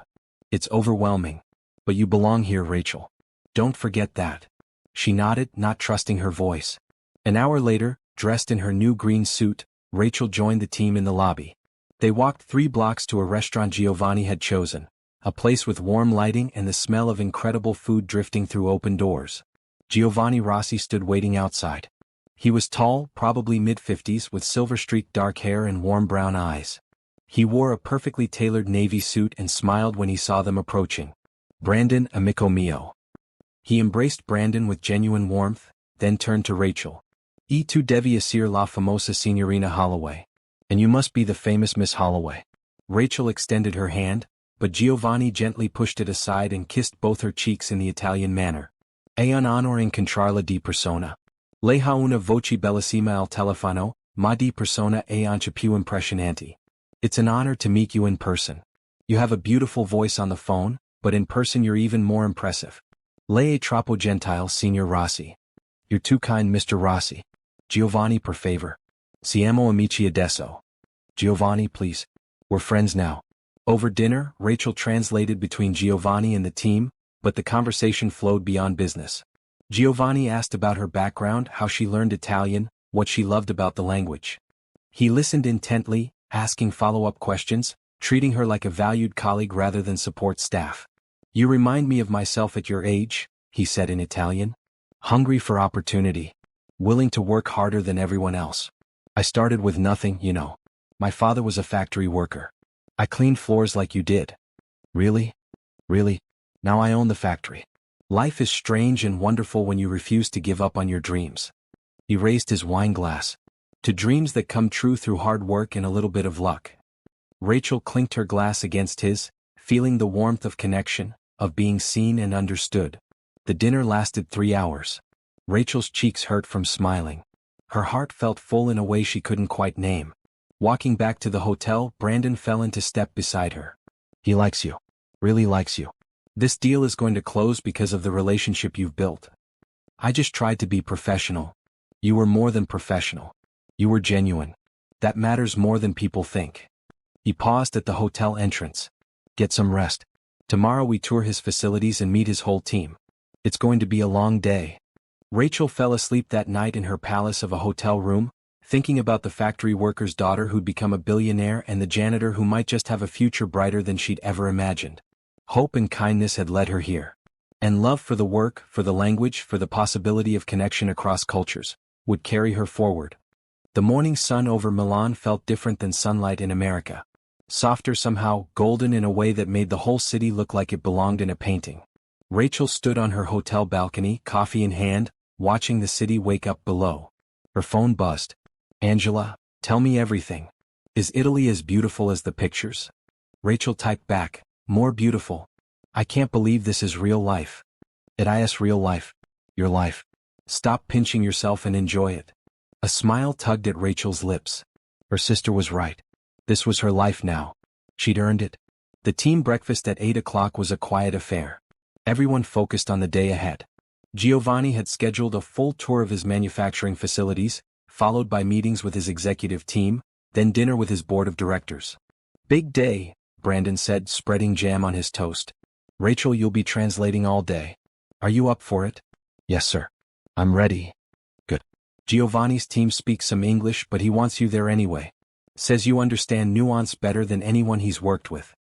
It's overwhelming. But you belong here, Rachel. Don't forget that. She nodded, not trusting her voice. An hour later, dressed in her new green suit, Rachel joined the team in the lobby. They walked 3 blocks to a restaurant Giovanni had chosen, a place with warm lighting and the smell of incredible food drifting through open doors. Giovanni Rossi stood waiting outside. He was tall, probably mid-50s, with silver-streaked dark hair and warm brown eyes. He wore a perfectly tailored navy suit and smiled when he saw them approaching. Brandon, amico mio. He embraced Brandon with genuine warmth, then turned to Rachel. E tu devi essere la famosa signorina Holloway. And you must be the famous Miss Holloway. Rachel extended her hand, but Giovanni gently pushed it aside and kissed both her cheeks in the Italian manner. È un onore incontrarla di persona. Lei ha una voce bellissima al telefono, ma di persona è anche più impressionante. It's an honor to meet you in person. You have a beautiful voice on the phone, but in person you're even more impressive. Lei è troppo gentile, Signor Rossi. You're too kind, Mr. Rossi. Giovanni, per favor. Siamo amici adesso. Giovanni, please. We're friends now. Over dinner, Rachel translated between Giovanni and the team, but the conversation flowed beyond business. Giovanni asked about her background, how she learned Italian, what she loved about the language. He listened intently, asking follow-up questions, treating her like a valued colleague rather than support staff. You remind me of myself at your age, he said in Italian. Hungry for opportunity. Willing to work harder than everyone else. I started with nothing, you know. My father was a factory worker. I cleaned floors like you did. Really? Really? Now I own the factory. Life is strange and wonderful when you refuse to give up on your dreams. He raised his wine glass. To dreams that come true through hard work and a little bit of luck. Rachel clinked her glass against his, feeling the warmth of connection, of being seen and understood. The dinner lasted 3 hours. Rachel's cheeks hurt from smiling. Her heart felt full in a way she couldn't quite name. Walking back to the hotel, Brandon fell into step beside her. He likes you. Really likes you. This deal is going to close because of the relationship you've built. I just tried to be professional. You were more than professional. You were genuine. That matters more than people think. He paused at the hotel entrance. Get some rest. Tomorrow we tour his facilities and meet his whole team. It's going to be a long day. Rachel fell asleep that night in her palace of a hotel room, thinking about the factory worker's daughter who'd become a billionaire and the janitor who might just have a future brighter than she'd ever imagined. Hope and kindness had led her here. And love for the work, for the language, for the possibility of connection across cultures, would carry her forward. The morning sun over Milan felt different than sunlight in America. Softer somehow, golden in a way that made the whole city look like it belonged in a painting. Rachel stood on her hotel balcony, coffee in hand, watching the city wake up below. Her phone buzzed. Angela, tell me everything. Is Italy as beautiful as the pictures? Rachel typed back, more beautiful. I can't believe this is real life. It is real life. Your life. Stop pinching yourself and enjoy it. A smile tugged at Rachel's lips. Her sister was right. This was her life now. She'd earned it. The team breakfast at 8 o'clock was a quiet affair. Everyone focused on the day ahead. Giovanni had scheduled a full tour of his manufacturing facilities, followed by meetings with his executive team, then dinner with his board of directors. Big day, Brandon said, spreading jam on his toast. Rachel, you'll be translating all day. Are you up for it? Yes, sir. I'm ready. Good. Giovanni's team speaks some English, but he wants you there anyway. Says you understand nuance better than anyone he's worked with.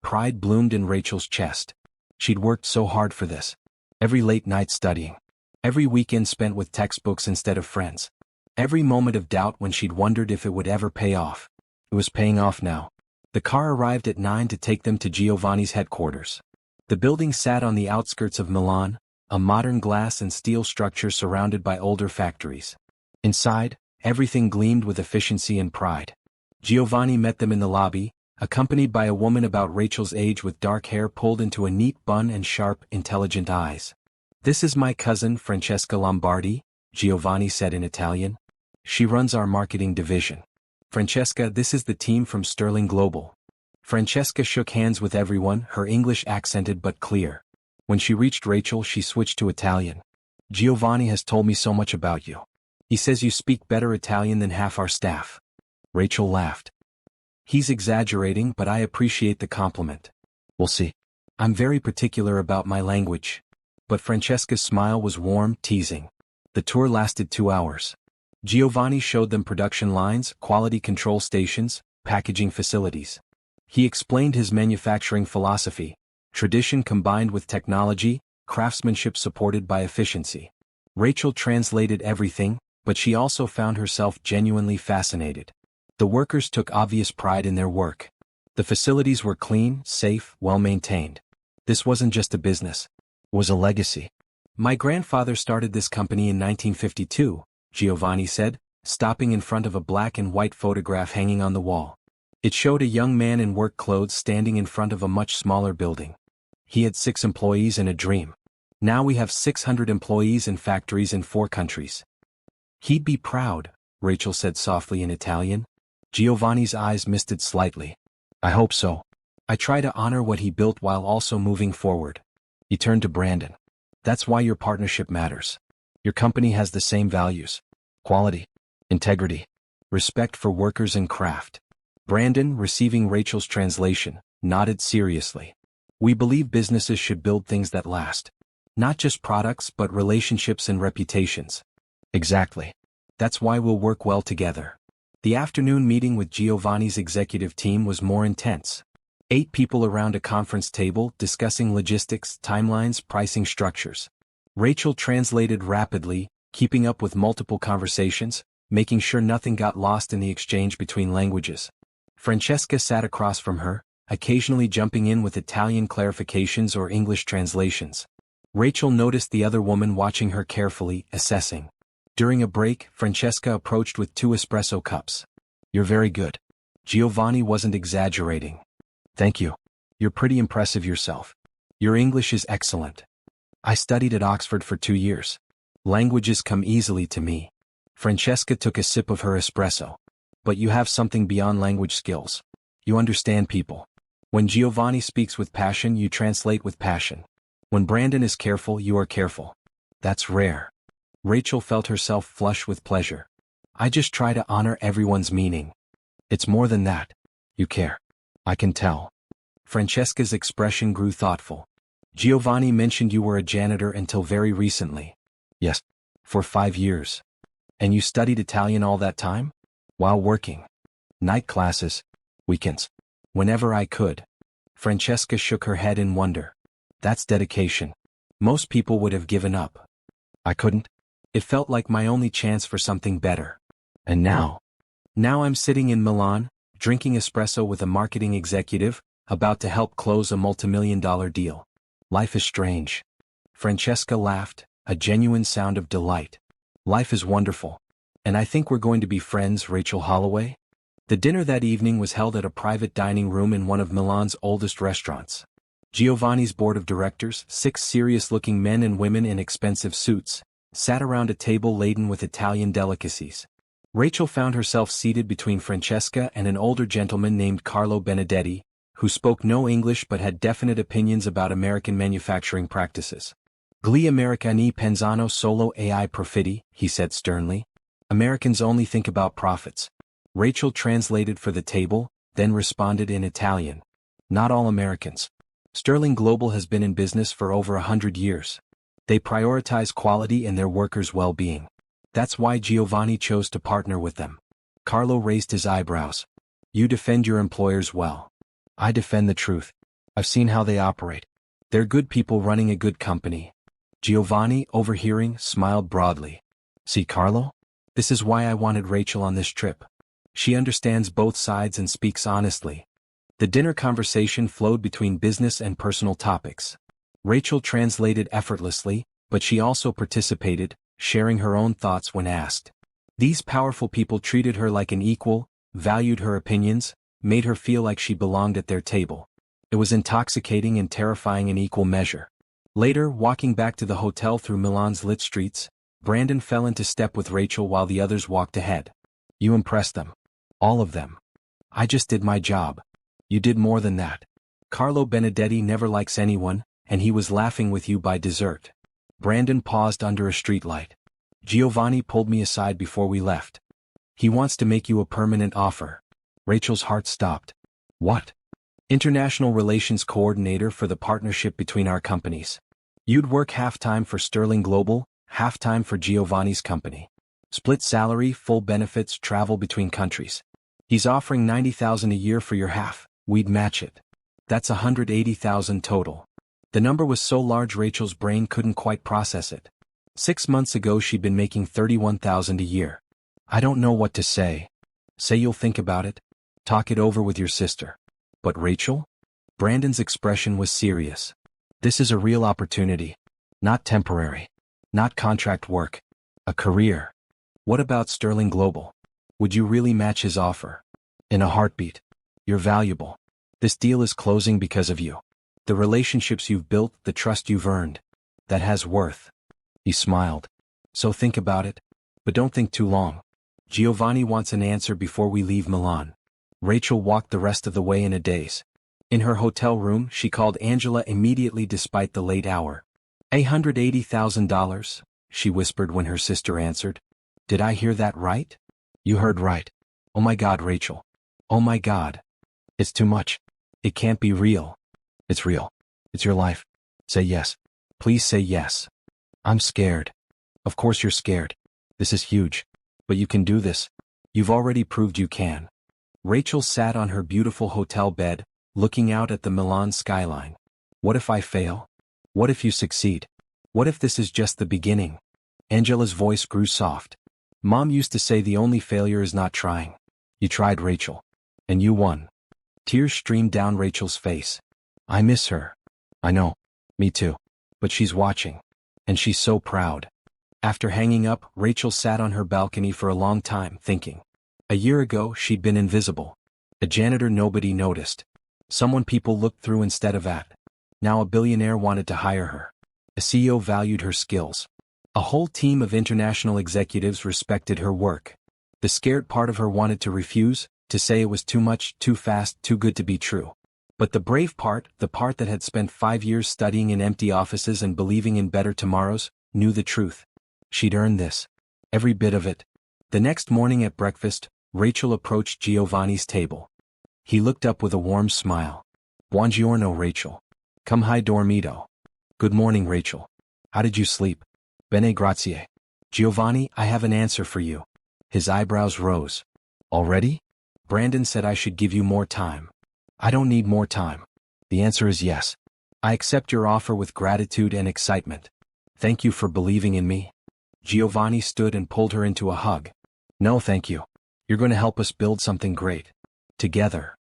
Pride bloomed in Rachel's chest. She'd worked so hard for this. Every late night studying. Every weekend spent with textbooks instead of friends. Every moment of doubt when she'd wondered if it would ever pay off. It was paying off now. The car arrived at 9 to take them to Giovanni's headquarters. The building sat on the outskirts of Milan, a modern glass and steel structure surrounded by older factories. Inside, everything gleamed with efficiency and pride. Giovanni met them in the lobby, accompanied by a woman about Rachel's age with dark hair pulled into a neat bun and sharp, intelligent eyes. "This is my cousin Francesca Lombardi," Giovanni said in Italian. "She runs our marketing division. Francesca, this is the team from Sterling Global." Francesca shook hands with everyone, her English accented but clear. When she reached Rachel, she switched to Italian. "Giovanni has told me so much about you. He says you speak better Italian than half our staff." Rachel laughed. "He's exaggerating, but I appreciate the compliment. We'll see. I'm very particular about my language." But Francesca's smile was warm, teasing. The tour lasted 2 hours. Giovanni showed them production lines, quality control stations, packaging facilities. He explained his manufacturing philosophy: tradition combined with technology, craftsmanship supported by efficiency. Rachel translated everything, but she also found herself genuinely fascinated. The workers took obvious pride in their work. The facilities were clean, safe, well-maintained. This wasn't just a business. It was a legacy. "My grandfather started this company in 1952, Giovanni said, stopping in front of a black and white photograph hanging on the wall. It showed a young man in work clothes standing in front of a much smaller building. He had 6 employees and a dream. Now we have 600 employees and factories in 4 countries. He'd be proud," Rachel said softly in Italian. Giovanni's eyes misted slightly. "I hope so. I try to honor what he built while also moving forward." He turned to Brandon. "That's why your partnership matters. Your company has the same values: quality, integrity, respect for workers and craft." Brandon, receiving Rachel's translation, nodded seriously. "We believe businesses should build things that last. Not just products but relationships and reputations." "Exactly. That's why we'll work well together." The afternoon meeting with Giovanni's executive team was more intense. 8 people around a conference table discussing logistics, timelines, pricing structures. Rachel translated rapidly, keeping up with multiple conversations, making sure nothing got lost in the exchange between languages. Francesca sat across from her, occasionally jumping in with Italian clarifications or English translations. Rachel noticed the other woman watching her carefully, assessing. During a break, Francesca approached with 2 espresso cups. "You're very good." Giovanni wasn't exaggerating. "Thank you. You're pretty impressive yourself. Your English is excellent." "I studied at Oxford for 2 years. Languages come easily to me." Francesca took a sip of her espresso. "But you have something beyond language skills. You understand people. When Giovanni speaks with passion, you translate with passion. When Brandon is careful, you are careful. That's rare." Rachel felt herself flush with pleasure. "I just try to honor everyone's meaning." "It's more than that. You care. I can tell." Francesca's expression grew thoughtful. "Giovanni mentioned you were a janitor until very recently." "Yes. For 5 years." "And you studied Italian all that time?" "While working. Night classes. Weekends. Whenever I could." Francesca shook her head in wonder. "That's dedication. Most people would have given up." "I couldn't. It felt like my only chance for something better. And now I'm sitting in Milan, drinking espresso with a marketing executive, about to help close a multimillion-dollar deal. Life is strange." Francesca laughed, a genuine sound of delight. "Life is wonderful. And I think we're going to be friends, Rachel Holloway." The dinner that evening was held at a private dining room in one of Milan's oldest restaurants. Giovanni's board of directors, 6 serious-looking men and women in expensive suits, sat around a table laden with Italian delicacies. Rachel found herself seated between Francesca and an older gentleman named Carlo Benedetti, who spoke no English but had definite opinions about American manufacturing practices. "Gli Americani pensano solo ai profitti," he said sternly. "Americans only think about profits." Rachel translated for the table, then responded in Italian. "Not all Americans. Sterling Global has been in business for over 100 years. They prioritize quality and their workers' well-being. That's why Giovanni chose to partner with them." Carlo raised his eyebrows. "You defend your employers well." "I defend the truth. I've seen how they operate. They're good people running a good company. Giovanni, overhearing, smiled broadly. See, Carlo? This is why I wanted Rachel on this trip. She understands both sides and speaks honestly. The dinner conversation flowed between business and personal topics. Rachel translated effortlessly, but she also participated, sharing her own thoughts when asked. These powerful people treated her like an equal, valued her opinions, made her feel like she belonged at their table. It was intoxicating and terrifying in equal measure. Later, walking back to the hotel through Milan's lit streets, Brandon fell into step with Rachel while the others walked ahead. You impressed them. All of them. I just did my job. You did more than that. Carlo Benedetti never likes anyone, and he was laughing with you by dessert. Brandon paused under a streetlight. Giovanni pulled me aside before we left. He wants to make you a permanent offer. Rachel's heart stopped. What? International Relations Coordinator for the partnership between our companies. You'd work half-time for Sterling Global, half-time for Giovanni's company. Split salary, full benefits, travel between countries. He's offering $90,000 a year for your half. We'd match it. That's $180,000 total. The number was so large Rachel's brain couldn't quite process it. 6 months ago she'd been making $31,000 a year. I don't know what to say. Say you'll think about it. Talk it over with your sister. But Rachel? Brandon's expression was serious. This is a real opportunity. Not temporary. Not contract work. A career. What about Sterling Global? Would you really match his offer? In a heartbeat. You're valuable. This deal is closing because of you. The relationships you've built, the trust you've earned. That has worth. He smiled. So think about it. But don't think too long. Giovanni wants an answer before we leave Milan. Rachel walked the rest of the way in a daze. In her hotel room, she called Angela immediately despite the late hour. $180,000, she whispered when her sister answered. Did I hear that right? You heard right. Oh my God, Rachel. Oh my God. It's too much. It can't be real. It's real. It's your life. Say yes. Please say yes. I'm scared. Of course you're scared. This is huge. But you can do this. You've already proved you can. Rachel sat on her beautiful hotel bed, looking out at the Milan skyline. What if I fail? What if you succeed? What if this is just the beginning? Angela's voice grew soft. Mom used to say the only failure is not trying. You tried, Rachel. And you won. Tears streamed down Rachel's face. I miss her. I know. Me too. But she's watching. And she's so proud. After hanging up, Rachel sat on her balcony for a long time, thinking. A year ago, she'd been invisible. A janitor nobody noticed. Someone people looked through instead of at. Now a billionaire wanted to hire her. A CEO valued her skills. A whole team of international executives respected her work. The scared part of her wanted to refuse, to say it was too much, too fast, too good to be true. But the brave part, the part that had spent 5 years studying in empty offices and believing in better tomorrows, knew the truth. She'd earned this. Every bit of it. The next morning at breakfast, Rachel approached Giovanni's table. He looked up with a warm smile. Buongiorno, Rachel. Come hai dormito. Good morning, Rachel. How did you sleep? Bene grazie. Giovanni, I have an answer for you. His eyebrows rose. Already? Brandon said I should give you more time. I don't need more time. The answer is yes. I accept your offer with gratitude and excitement. Thank you for believing in me. Giovanni stood and pulled her into a hug. No, thank you. You're going to help us build something great. Together.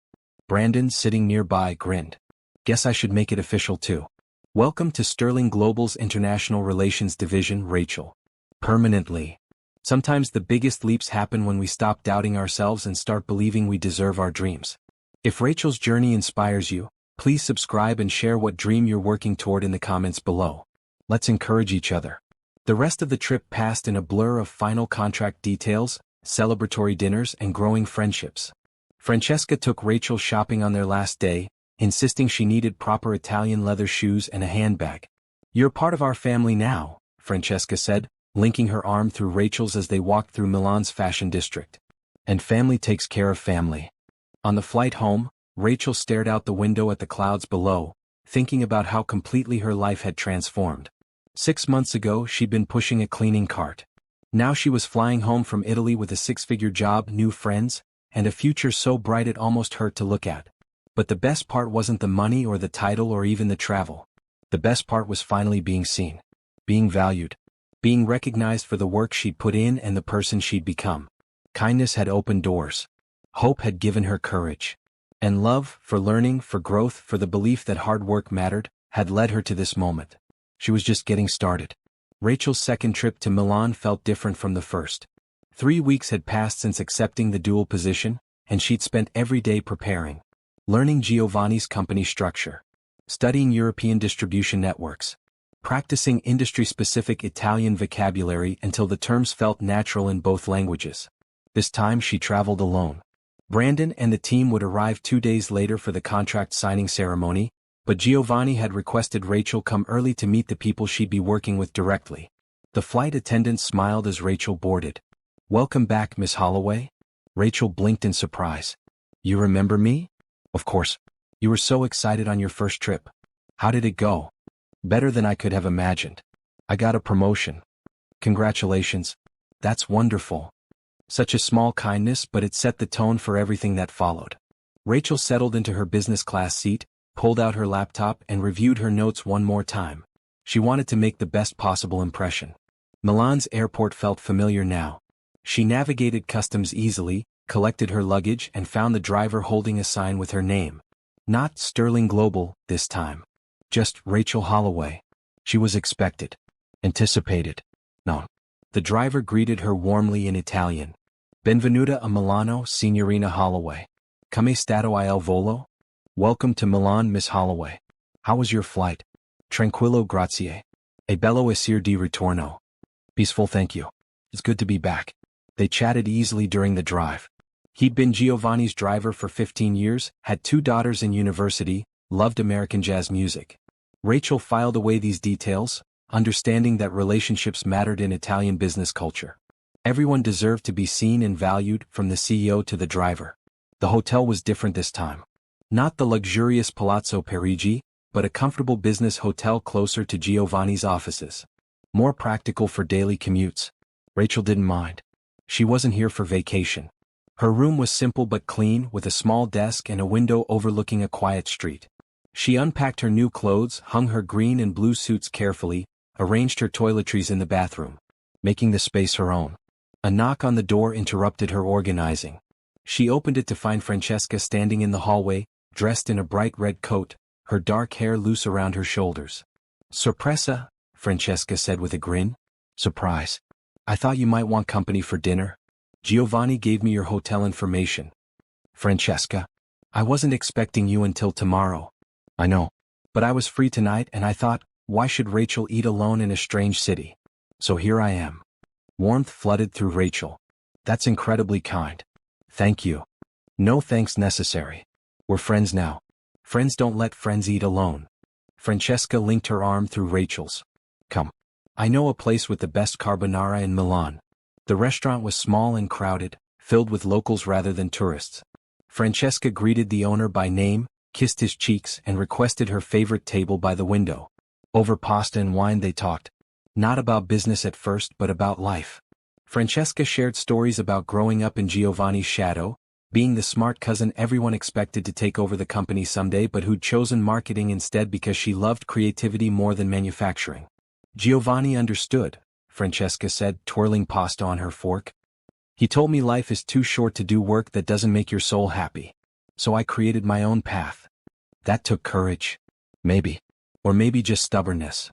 Brandon, sitting nearby, grinned. Guess I should make it official too. Welcome to Sterling Global's International Relations Division, Rachel. Permanently. Sometimes the biggest leaps happen when we stop doubting ourselves and start believing we deserve our dreams. If Rachel's journey inspires you, please subscribe and share what dream you're working toward in the comments below. Let's encourage each other. The rest of the trip passed in a blur of final contract details, celebratory dinners, and growing friendships. Francesca took Rachel shopping on their last day, insisting she needed proper Italian leather shoes and a handbag. You're part of our family now, Francesca said, linking her arm through Rachel's as they walked through Milan's fashion district. And family takes care of family. On the flight home, Rachel stared out the window at the clouds below, thinking about how completely her life had transformed. 6 months ago, she'd been pushing a cleaning cart. Now she was flying home from Italy with a 6-figure job, new friends, and a future so bright it almost hurt to look at. But the best part wasn't the money or the title or even the travel. The best part was finally being seen, being valued, being recognized for the work she'd put in and the person she'd become. Kindness had opened doors. Hope had given her courage. And love, for learning, for growth, for the belief that hard work mattered, had led her to this moment. She was just getting started. Rachel's second trip to Milan felt different from the first. 3 weeks had passed since accepting the dual position, and she'd spent every day preparing. Learning Giovanni's company structure. Studying European distribution networks. Practicing industry-specific Italian vocabulary until the terms felt natural in both languages. This time she traveled alone. Brandon and the team would arrive 2 days later for the contract signing ceremony, but Giovanni had requested Rachel come early to meet the people she'd be working with directly. The flight attendant smiled as Rachel boarded. "Welcome back, Miss Holloway." Rachel blinked in surprise. "You remember me?" "Of course. You were so excited on your first trip. How did it go?" "Better than I could have imagined. I got a promotion." "Congratulations. That's wonderful." Such a small kindness, but it set the tone for everything that followed. Rachel settled into her business class seat, pulled out her laptop and reviewed her notes one more time. She wanted to make the best possible impression. Milan's airport felt familiar now. She navigated customs easily, collected her luggage and found the driver holding a sign with her name. Not Sterling Global, this time. Just Rachel Holloway. She was expected. Anticipated. No. The driver greeted her warmly in Italian. "Benvenuta a Milano, Signorina Holloway. Come stato al volo?" "Welcome to Milan, Miss Holloway. How was your flight?" "Tranquillo grazie. E bello essere di ritorno." "Peaceful, thank you. It's good to be back." They chatted easily during the drive. He'd been Giovanni's driver for 15 years, had 2 daughters in university, loved American jazz music. Rachel filed away these details, understanding that relationships mattered in Italian business culture. Everyone deserved to be seen and valued, from the CEO to the driver. The hotel was different this time. Not the luxurious Palazzo Parigi, but a comfortable business hotel closer to Giovanni's offices. More practical for daily commutes. Rachel didn't mind. She wasn't here for vacation. Her room was simple but clean, with a small desk and a window overlooking a quiet street. She unpacked her new clothes, hung her green and blue suits carefully, arranged her toiletries in the bathroom, making the space her own. A knock on the door interrupted her organizing. She opened it to find Francesca standing in the hallway, dressed in a bright red coat, her dark hair loose around her shoulders. "Sorpresa," Francesca said with a grin. "Surprise. I thought you might want company for dinner. Giovanni gave me your hotel information." "Francesca, I wasn't expecting you until tomorrow." "I know. But I was free tonight and I thought, why should Rachel eat alone in a strange city? So here I am." Warmth flooded through Rachel. "That's incredibly kind. Thank you." "No thanks necessary. We're friends now. Friends don't let friends eat alone." Francesca linked her arm through Rachel's. "Come. I know a place with the best carbonara in Milan." The restaurant was small and crowded, filled with locals rather than tourists. Francesca greeted the owner by name, kissed his cheeks and requested her favorite table by the window. Over pasta and wine they talked. Not about business at first but about life. Francesca shared stories about growing up in Giovanni's shadow, being the smart cousin everyone expected to take over the company someday but who'd chosen marketing instead because she loved creativity more than manufacturing. "Giovanni understood," Francesca said, twirling pasta on her fork. "He told me life is too short to do work that doesn't make your soul happy. So I created my own path." "That took courage." "Maybe. Or maybe just stubbornness."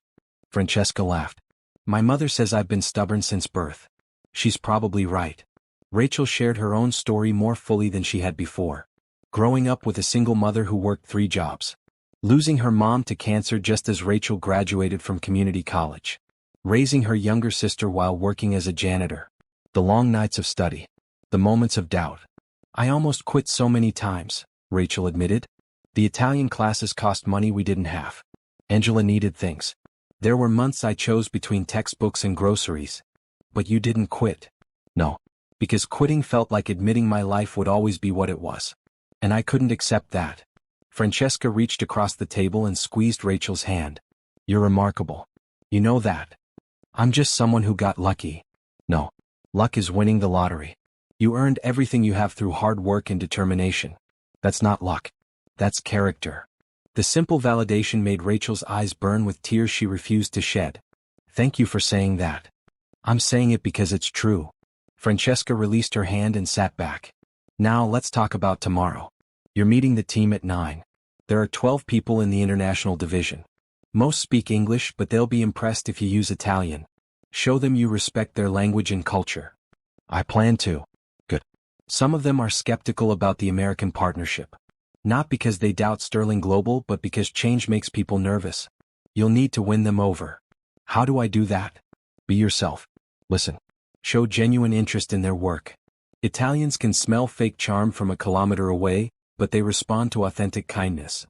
Francesca laughed. "My mother says I've been stubborn since birth." She's probably right. Rachel shared her own story more fully than she had before. Growing up with a single mother who worked 3 jobs. Losing her mom to cancer just as Rachel graduated from community college. Raising her younger sister while working as a janitor. The long nights of study. The moments of doubt. "I almost quit so many times," Rachel admitted. "The Italian classes cost money we didn't have. Angela needed things. There were months I chose between textbooks and groceries." "But you didn't quit." "No. Because quitting felt like admitting my life would always be what it was. And I couldn't accept that." Francesca reached across the table and squeezed Rachel's hand. "You're remarkable. You know that. I'm just someone who got lucky." "No. Luck is winning the lottery. You earned everything you have through hard work and determination. That's not luck. That's character. The simple validation made Rachel's eyes burn with tears she refused to shed. Thank you for saying that. I'm saying it because it's true. Francesca released her hand and sat back. Now let's talk about tomorrow. You're meeting the team at 9. There are 12 people in the international division. Most speak English, but they'll be impressed if you use Italian. Show them you respect their language and culture. I plan to. Good. Some of them are skeptical about the American partnership. Not because they doubt Sterling Global, but because change makes people nervous. You'll need to win them over. How do I do that? Be yourself. Listen. Show genuine interest in their work. Italians can smell fake charm from a kilometer away, but they respond to authentic kindness.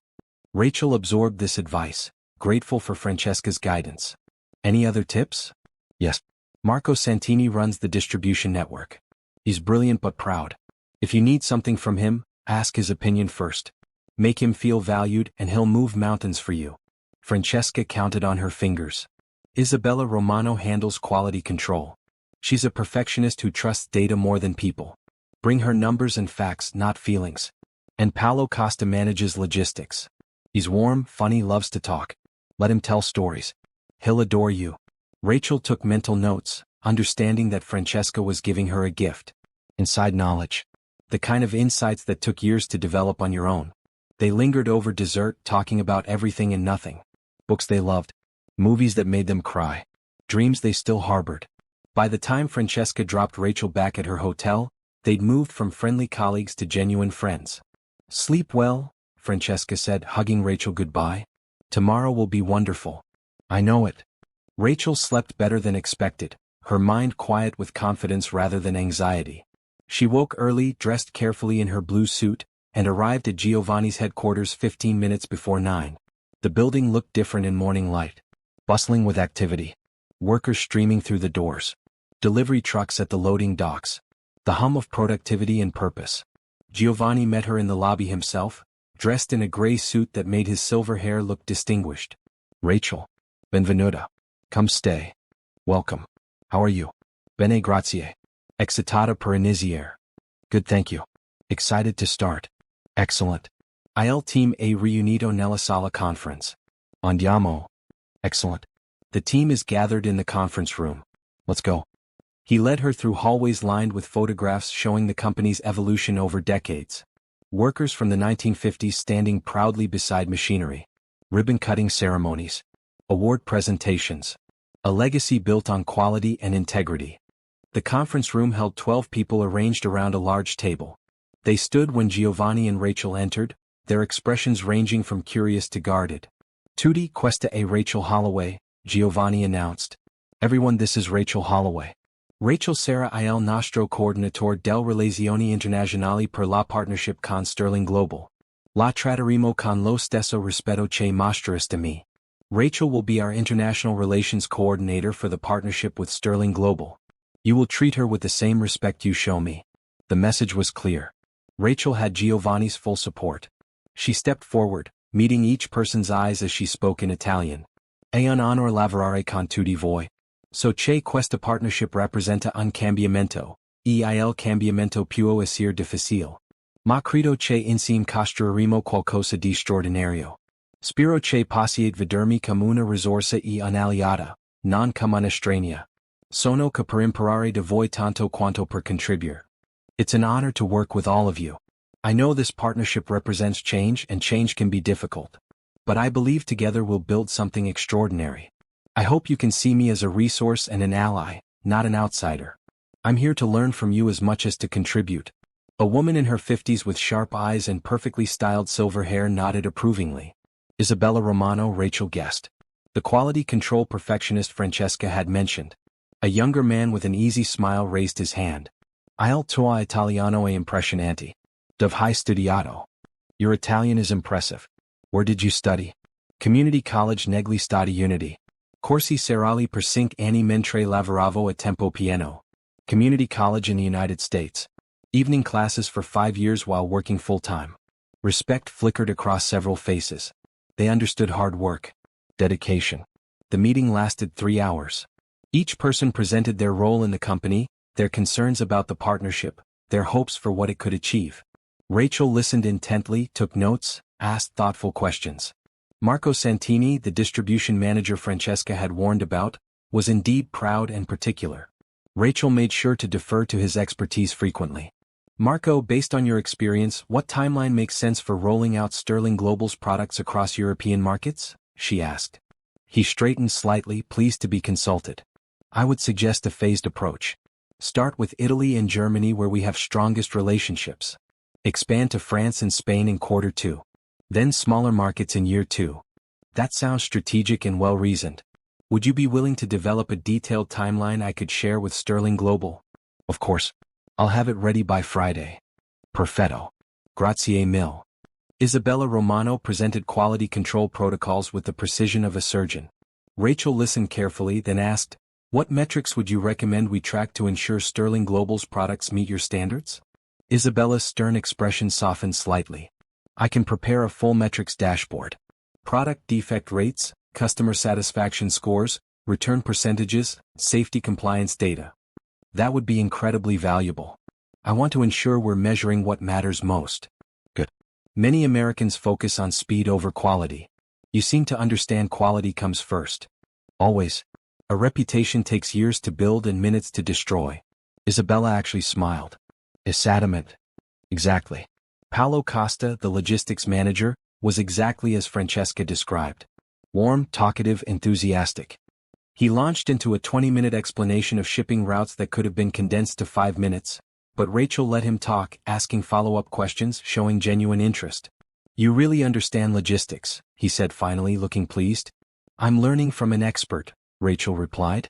Rachel absorbed this advice, grateful for Francesca's guidance. Any other tips? Yes. Marco Santini runs the distribution network. He's brilliant but proud. If you need something from him, ask his opinion first. Make him feel valued and he'll move mountains for you. Francesca counted on her fingers. Isabella Romano handles quality control. She's a perfectionist who trusts data more than people. Bring her numbers and facts, not feelings. And Paolo Costa manages logistics. He's warm, funny, loves to talk. Let him tell stories. He'll adore you. Rachel took mental notes, understanding that Francesca was giving her a gift. Inside knowledge. The kind of insights that took years to develop on your own. They lingered over dessert, talking about everything and nothing. Books they loved. Movies that made them cry. Dreams they still harbored. By the time Francesca dropped Rachel back at her hotel, they'd moved from friendly colleagues to genuine friends. Sleep well, Francesca said, hugging Rachel goodbye. Tomorrow will be wonderful. I know it. Rachel slept better than expected, her mind quiet with confidence rather than anxiety. She woke early, dressed carefully in her blue suit, and arrived at Giovanni's headquarters 15 minutes before 9. The building looked different in morning light. Bustling with activity. Workers streaming through the doors. Delivery trucks at the loading docks. The hum of productivity and purpose. Giovanni met her in the lobby himself, dressed in a gray suit that made his silver hair look distinguished. Rachel. Benvenuta. Come stay. Welcome. How are you? Bene grazie. Excitata per iniziare. Good, thank you. Excited to start. Excellent. Il team è riunito nella sala conference. Andiamo. Excellent. The team is gathered in the conference room. Let's go. He led her through hallways lined with photographs showing the company's evolution over decades. Workers from the 1950s standing proudly beside machinery. Ribbon-cutting ceremonies. Award presentations. A legacy built on quality and integrity. The conference room held 12 people arranged around a large table. They stood when Giovanni and Rachel entered, their expressions ranging from curious to guarded. Tutti questa è Rachel Holloway, Giovanni announced. Everyone, this is Rachel Holloway. Rachel sarà il nostro coordinatore delle relazioni internazionali per la partnership con Sterling Global. La tratteremo con lo stesso rispetto che mostrereste me. Rachel will be our international relations coordinator for the partnership with Sterling Global. You will treat her with the same respect you show me. The message was clear. Rachel had Giovanni's full support. She stepped forward, meeting each person's eyes as she spoke in Italian. È un onore lavorare con tutti voi. So che questa partnership rappresenta un cambiamento, il cambiamento può essere difficile. Ma credo che insieme costruiremo qualcosa di straordinario. Spero che possiate vedermi come una risorsa e un'alliata, non come una straniera. Sono qui per imparare da voi tanto quanto per contribuire. It's an honor to work with all of you. I know this partnership represents change and change can be difficult. But I believe together we'll build something extraordinary. I hope you can see me as a resource and an ally, not an outsider. I'm here to learn from you as much as to contribute. A woman in her 50s with sharp eyes and perfectly styled silver hair nodded approvingly. Isabella Romano, Rachel guessed. The quality control perfectionist Francesca had mentioned. A younger man with an easy smile raised his hand. Il tuo italiano è impressionante. Dove hai studiato? Your Italian is impressive. Where did you study? Community College negli Stati Uniti. Corsi serali per 5 anni mentre lavoravo a tempo pieno. Community College in the United States. Evening classes for 5 years while working full-time. Respect flickered across several faces. They understood hard work. Dedication. The meeting lasted 3 hours. Each person presented their role in the company, their concerns about the partnership, their hopes for what it could achieve. Rachel listened intently, took notes, asked thoughtful questions. Marco Santini, the distribution manager Francesca had warned about, was indeed proud and particular. Rachel made sure to defer to his expertise frequently. Marco, based on your experience, what timeline makes sense for rolling out Sterling Global's products across European markets? She asked. He straightened slightly, pleased to be consulted. I would suggest a phased approach. Start with Italy and Germany where we have strongest relationships. Expand to France and Spain in quarter 2. Then smaller markets in year 2. That sounds strategic and well-reasoned. Would you be willing to develop a detailed timeline I could share with Sterling Global? Of course. I'll have it ready by Friday. Perfetto. Grazie mille. Isabella Romano presented quality control protocols with the precision of a surgeon. Rachel listened carefully, then asked, what metrics would you recommend we track to ensure Sterling Global's products meet your standards? Isabella's stern expression softened slightly. I can prepare a full metrics dashboard. Product defect rates, customer satisfaction scores, return percentages, safety compliance data. That would be incredibly valuable. I want to ensure we're measuring what matters most. Good. Many Americans focus on speed over quality. You seem to understand quality comes first. Always. A reputation takes years to build and minutes to destroy. Isabella actually smiled. Is adamant. Exactly. Paolo Costa, the logistics manager, was exactly as Francesca described. Warm, talkative, enthusiastic. He launched into a 20-minute explanation of shipping routes that could have been condensed to 5 minutes, but Rachel let him talk, asking follow-up questions, showing genuine interest. You really understand logistics, he said finally, looking pleased. I'm learning from an expert, Rachel replied.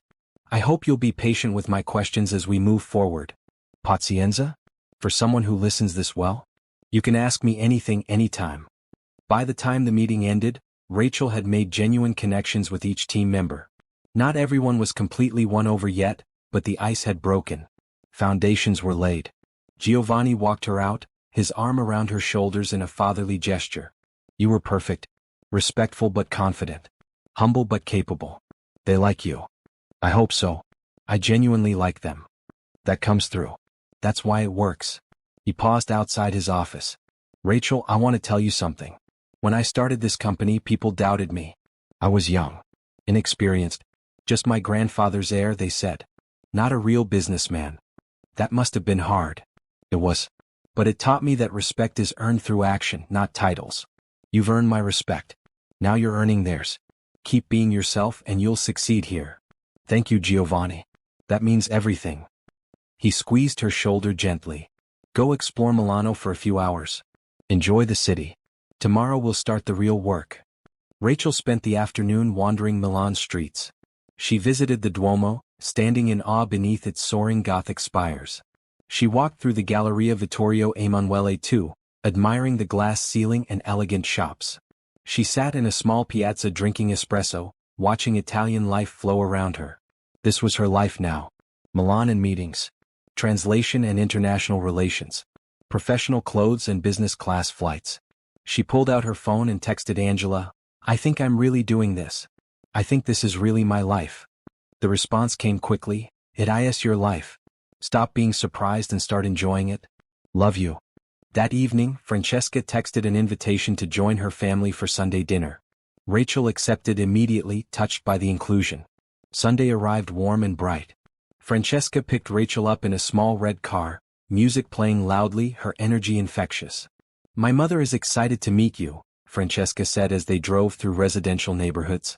I hope you'll be patient with my questions as we move forward. Pazienza? For someone who listens this well? You can ask me anything anytime. By the time the meeting ended, Rachel had made genuine connections with each team member. Not everyone was completely won over yet, but the ice had broken. Foundations were laid. Giovanni walked her out, his arm around her shoulders in a fatherly gesture. You were perfect. Respectful but confident. Humble but capable. They like you. I hope so. I genuinely like them. That comes through. That's why it works. He paused outside his office. Rachel, I want to tell you something. When I started this company, people doubted me. I was young. Inexperienced. Just my grandfather's heir, they said. Not a real businessman. That must have been hard. It was. But it taught me that respect is earned through action, not titles. You've earned my respect. Now you're earning theirs. Keep being yourself and you'll succeed here. Thank you, Giovanni. That means everything. He squeezed her shoulder gently. Go explore Milano for a few hours. Enjoy the city. Tomorrow we'll start the real work. Rachel spent the afternoon wandering Milan's streets. She visited the Duomo, standing in awe beneath its soaring Gothic spires. She walked through the Galleria Vittorio Emanuele II, admiring the glass ceiling and elegant shops. She sat in a small piazza drinking espresso, watching Italian life flow around her. This was her life now. Milan and meetings. Translation and international relations. Professional clothes and business class flights. She pulled out her phone and texted Angela, I think I'm really doing this. I think this is really my life. The response came quickly, it is your life. Stop being surprised and start enjoying it. Love you. That evening, Francesca texted an invitation to join her family for Sunday dinner. Rachel accepted immediately, touched by the inclusion. Sunday arrived warm and bright. Francesca picked Rachel up in a small red car, music playing loudly, her energy infectious. My mother is excited to meet you, Francesca said as they drove through residential neighborhoods.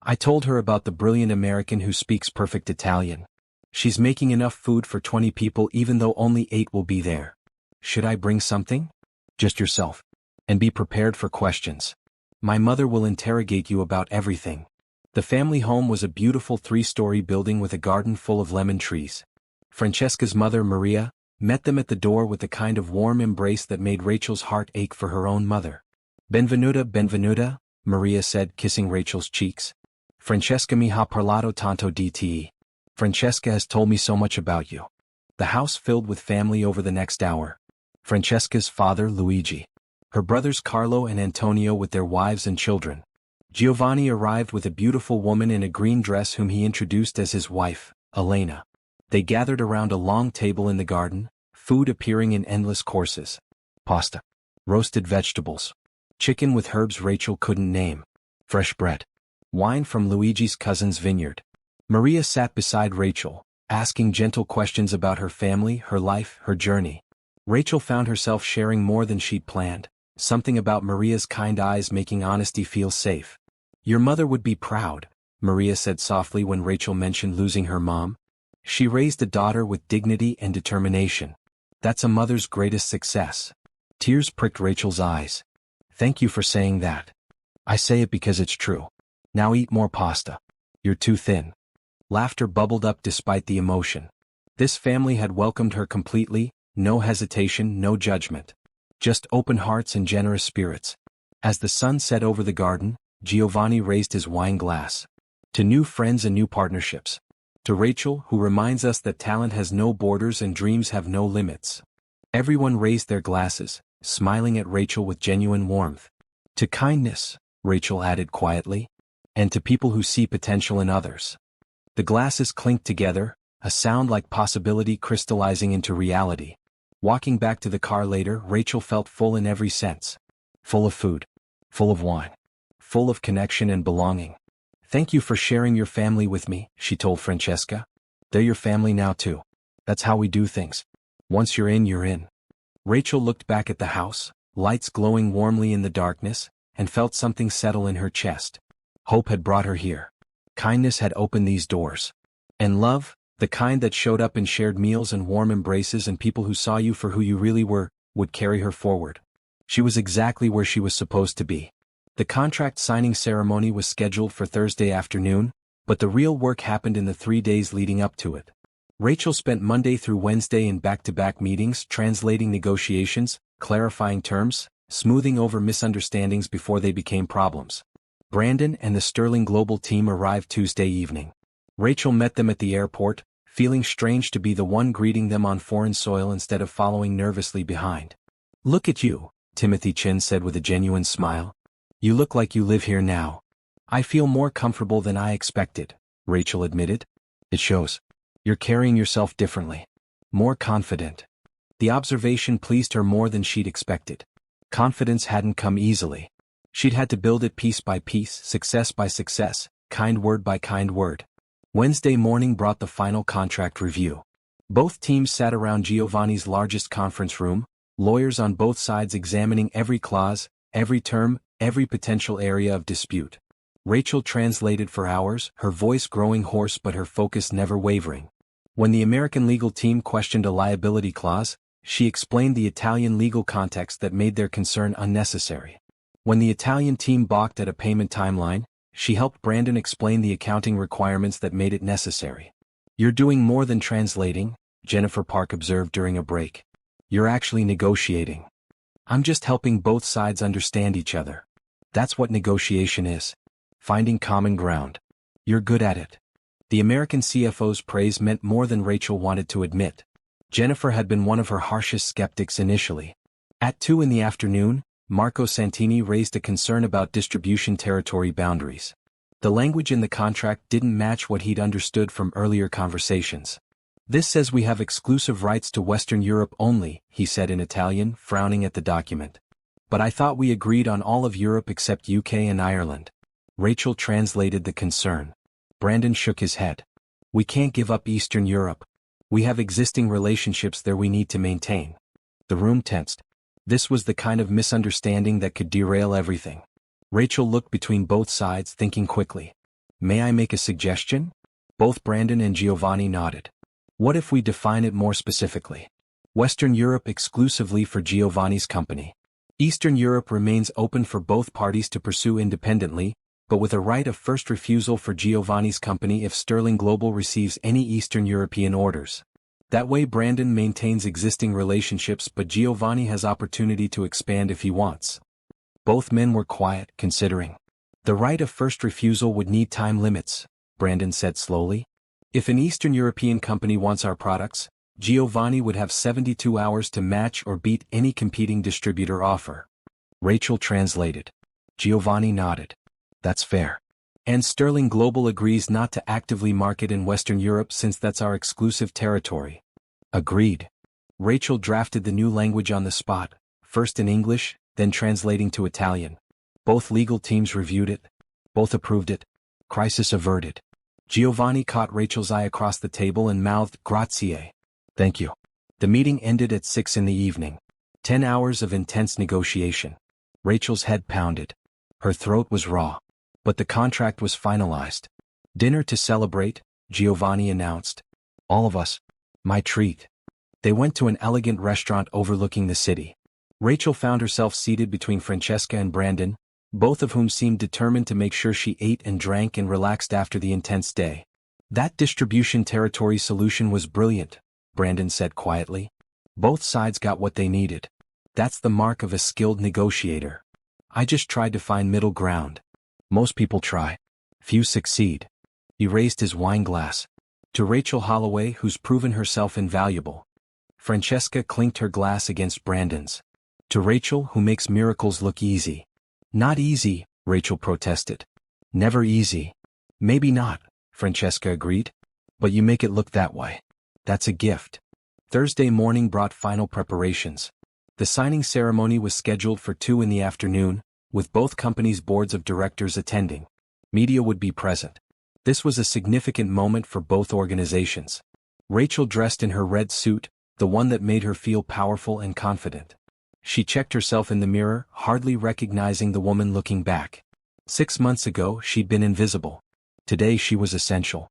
I told her about the brilliant American who speaks perfect Italian. She's making enough food for 20 people even though only 8 will be there. Should I bring something? Just yourself. And be prepared for questions. My mother will interrogate you about everything. The family home was a beautiful 3-story building with a garden full of lemon trees. Francesca's mother, Maria, met them at the door with the kind of warm embrace that made Rachel's heart ache for her own mother. Benvenuta, benvenuta, Maria said, kissing Rachel's cheeks. Francesca mi ha parlato tanto di te. Francesca has told me so much about you. The house filled with family over the next hour. Francesca's father, Luigi. Her brothers Carlo and Antonio with their wives and children. Giovanni arrived with a beautiful woman in a green dress whom he introduced as his wife, Elena. They gathered around a long table in the garden, food appearing in endless courses. Pasta. Roasted vegetables. Chicken with herbs Rachel couldn't name. Fresh bread. Wine from Luigi's cousin's vineyard. Maria sat beside Rachel, asking gentle questions about her family, her life, her journey. Rachel found herself sharing more than she'd planned, something about Maria's kind eyes making honesty feel safe. Your mother would be proud, Maria said softly when Rachel mentioned losing her mom. She raised a daughter with dignity and determination. That's a mother's greatest success. Tears pricked Rachel's eyes. Thank you for saying that. I say it because it's true. Now eat more pasta. You're too thin. Laughter bubbled up despite the emotion. This family had welcomed her completely, no hesitation, no judgment. Just open hearts and generous spirits. As the sun set over the garden, Giovanni raised his wine glass. To new friends and new partnerships. To Rachel, who reminds us that talent has no borders and dreams have no limits. Everyone raised their glasses, smiling at Rachel with genuine warmth. To kindness, Rachel added quietly. And to people who see potential in others. The glasses clinked together, a sound like possibility crystallizing into reality. Walking back to the car later, Rachel felt full in every sense. Full of food. Full of wine. Full of connection and belonging. Thank you for sharing your family with me, she told Francesca. They're your family now too. That's how we do things. Once you're in, you're in. Rachel looked back at the house, lights glowing warmly in the darkness, and felt something settle in her chest. Hope had brought her here. Kindness had opened these doors. And love, the kind that showed up in shared meals and warm embraces and people who saw you for who you really were, would carry her forward. She was exactly where she was supposed to be. The contract signing ceremony was scheduled for Thursday afternoon, but the real work happened in the 3 days leading up to it. Rachel spent Monday through Wednesday in back-to-back meetings translating negotiations, clarifying terms, smoothing over misunderstandings before they became problems. Brandon and the Sterling Global team arrived Tuesday evening. Rachel met them at the airport, feeling strange to be the one greeting them on foreign soil instead of following nervously behind. Look at you, Timothy Chin said with a genuine smile. You look like you live here now. I feel more comfortable than I expected, Rachel admitted. It shows. You're carrying yourself differently. More confident. The observation pleased her more than she'd expected. Confidence hadn't come easily. She'd had to build it piece by piece, success by success, kind word by kind word. Wednesday morning brought the final contract review. Both teams sat around Giovanni's largest conference room, lawyers on both sides examining every clause, every term, every potential area of dispute. Rachel translated for hours, her voice growing hoarse but her focus never wavering. When the American legal team questioned a liability clause, she explained the Italian legal context that made their concern unnecessary. When the Italian team balked at a payment timeline, she helped Brandon explain the accounting requirements that made it necessary. You're doing more than translating, Jennifer Park observed during a break. You're actually negotiating. I'm just helping both sides understand each other. That's what negotiation is. Finding common ground. You're good at it. The American CFO's praise meant more than Rachel wanted to admit. Jennifer had been one of her harshest skeptics initially. At 2 p.m, Marco Santini raised a concern about distribution territory boundaries. The language in the contract didn't match what he'd understood from earlier conversations. This says we have exclusive rights to Western Europe only, he said in Italian, frowning at the document. But I thought we agreed on all of Europe except UK and Ireland. Rachel translated the concern. Brandon shook his head. We can't give up Eastern Europe. We have existing relationships there we need to maintain. The room tensed. This was the kind of misunderstanding that could derail everything. Rachel looked between both sides, thinking quickly. May I make a suggestion? Both Brandon and Giovanni nodded. What if we define it more specifically? Western Europe exclusively for Giovanni's company. Eastern Europe remains open for both parties to pursue independently, but with a right of first refusal for Giovanni's company if Sterling Global receives any Eastern European orders. That way Brandon maintains existing relationships but Giovanni has opportunity to expand if he wants. Both men were quiet, considering. The right of first refusal would need time limits, Brandon said slowly. If an Eastern European company wants our products, Giovanni would have 72 hours to match or beat any competing distributor offer. Rachel translated. Giovanni nodded. That's fair. And Sterling Global agrees not to actively market in Western Europe since that's our exclusive territory. Agreed. Rachel drafted the new language on the spot, first in English, then translating to Italian. Both legal teams reviewed it. Both approved it. Crisis averted. Giovanni caught Rachel's eye across the table and mouthed, "Grazie. Thank you." The meeting ended at 6 in the evening. 10 hours of intense negotiation. Rachel's head pounded. Her throat was raw. But the contract was finalized. "Dinner to celebrate," Giovanni announced. "All of us. My treat." They went to an elegant restaurant overlooking the city. Rachel found herself seated between Francesca and Brandon, both of whom seemed determined to make sure she ate and drank and relaxed after the intense day. "That distribution territory solution was brilliant," Brandon said quietly. "Both sides got what they needed. That's the mark of a skilled negotiator. I just tried to find middle ground. Most people try. Few succeed." He raised his wine glass. "To Rachel Holloway, who's proven herself invaluable." Francesca clinked her glass against Brandon's. "To Rachel, who makes miracles look easy." "Not easy," Rachel protested. "Never easy." "Maybe not," Francesca agreed. "But you make it look that way. That's a gift." Thursday morning brought final preparations. The signing ceremony was scheduled for 2 in the afternoon, with both companies' boards of directors attending. Media would be present. This was a significant moment for both organizations. Rachel dressed in her red suit, the one that made her feel powerful and confident. She checked herself in the mirror, hardly recognizing the woman looking back. 6 months ago, she'd been invisible. Today she was essential.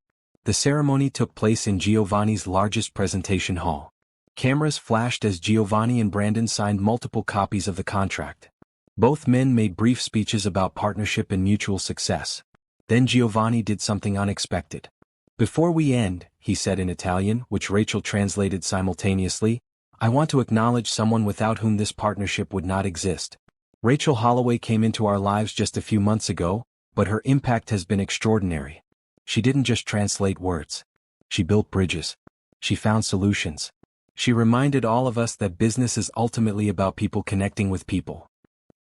The ceremony took place in Giovanni's largest presentation hall. Cameras flashed as Giovanni and Brandon signed multiple copies of the contract. Both men made brief speeches about partnership and mutual success. Then Giovanni did something unexpected. "Before we end," he said in Italian, which Rachel translated simultaneously, "I want to acknowledge someone without whom this partnership would not exist. Rachel Holloway came into our lives just a few months ago, but her impact has been extraordinary. She didn't just translate words. She built bridges. She found solutions. She reminded all of us that business is ultimately about people connecting with people."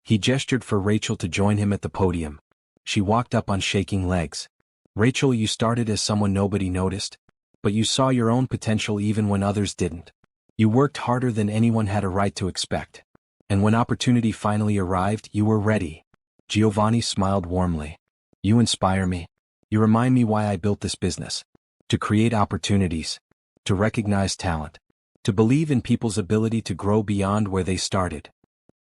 He gestured for Rachel to join him at the podium. She walked up on shaking legs. "Rachel, you started as someone nobody noticed, but you saw your own potential even when others didn't. You worked harder than anyone had a right to expect. And when opportunity finally arrived, you were ready." Giovanni smiled warmly. "You inspire me. You remind me why I built this business. To create opportunities. To recognize talent. To believe in people's ability to grow beyond where they started."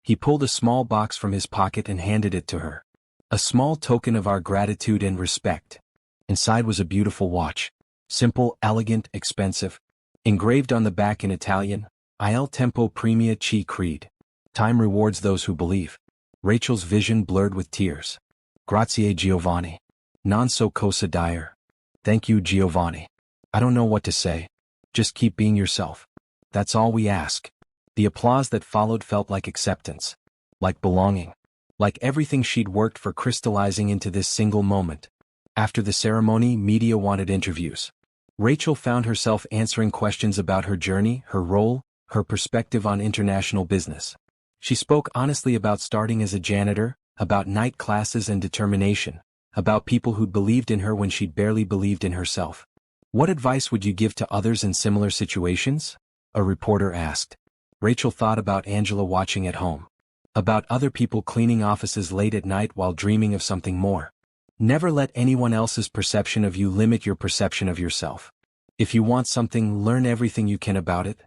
He pulled a small box from his pocket and handed it to her. "A small token of our gratitude and respect." Inside was a beautiful watch. Simple, elegant, expensive. Engraved on the back in Italian, "Il tempo premia chi crede." Time rewards those who believe. Rachel's vision blurred with tears. "Grazie Giovanni. Non so cosa dire." "Thank you Giovanni. I don't know what to say. Just keep being yourself. That's all we ask." The applause that followed felt like acceptance. Like belonging. Like everything she'd worked for crystallizing into this single moment. After the ceremony, media wanted interviews. Rachel found herself answering questions about her journey, her role, her perspective on international business. She spoke honestly about starting as a janitor, about night classes and determination, about people who'd believed in her when she'd barely believed in herself. "What advice would you give to others in similar situations?" a reporter asked. Rachel thought about Angela watching at home. About other people cleaning offices late at night while dreaming of something more. Never let anyone else's perception of you limit your perception of yourself. If you want something, learn everything you can about it.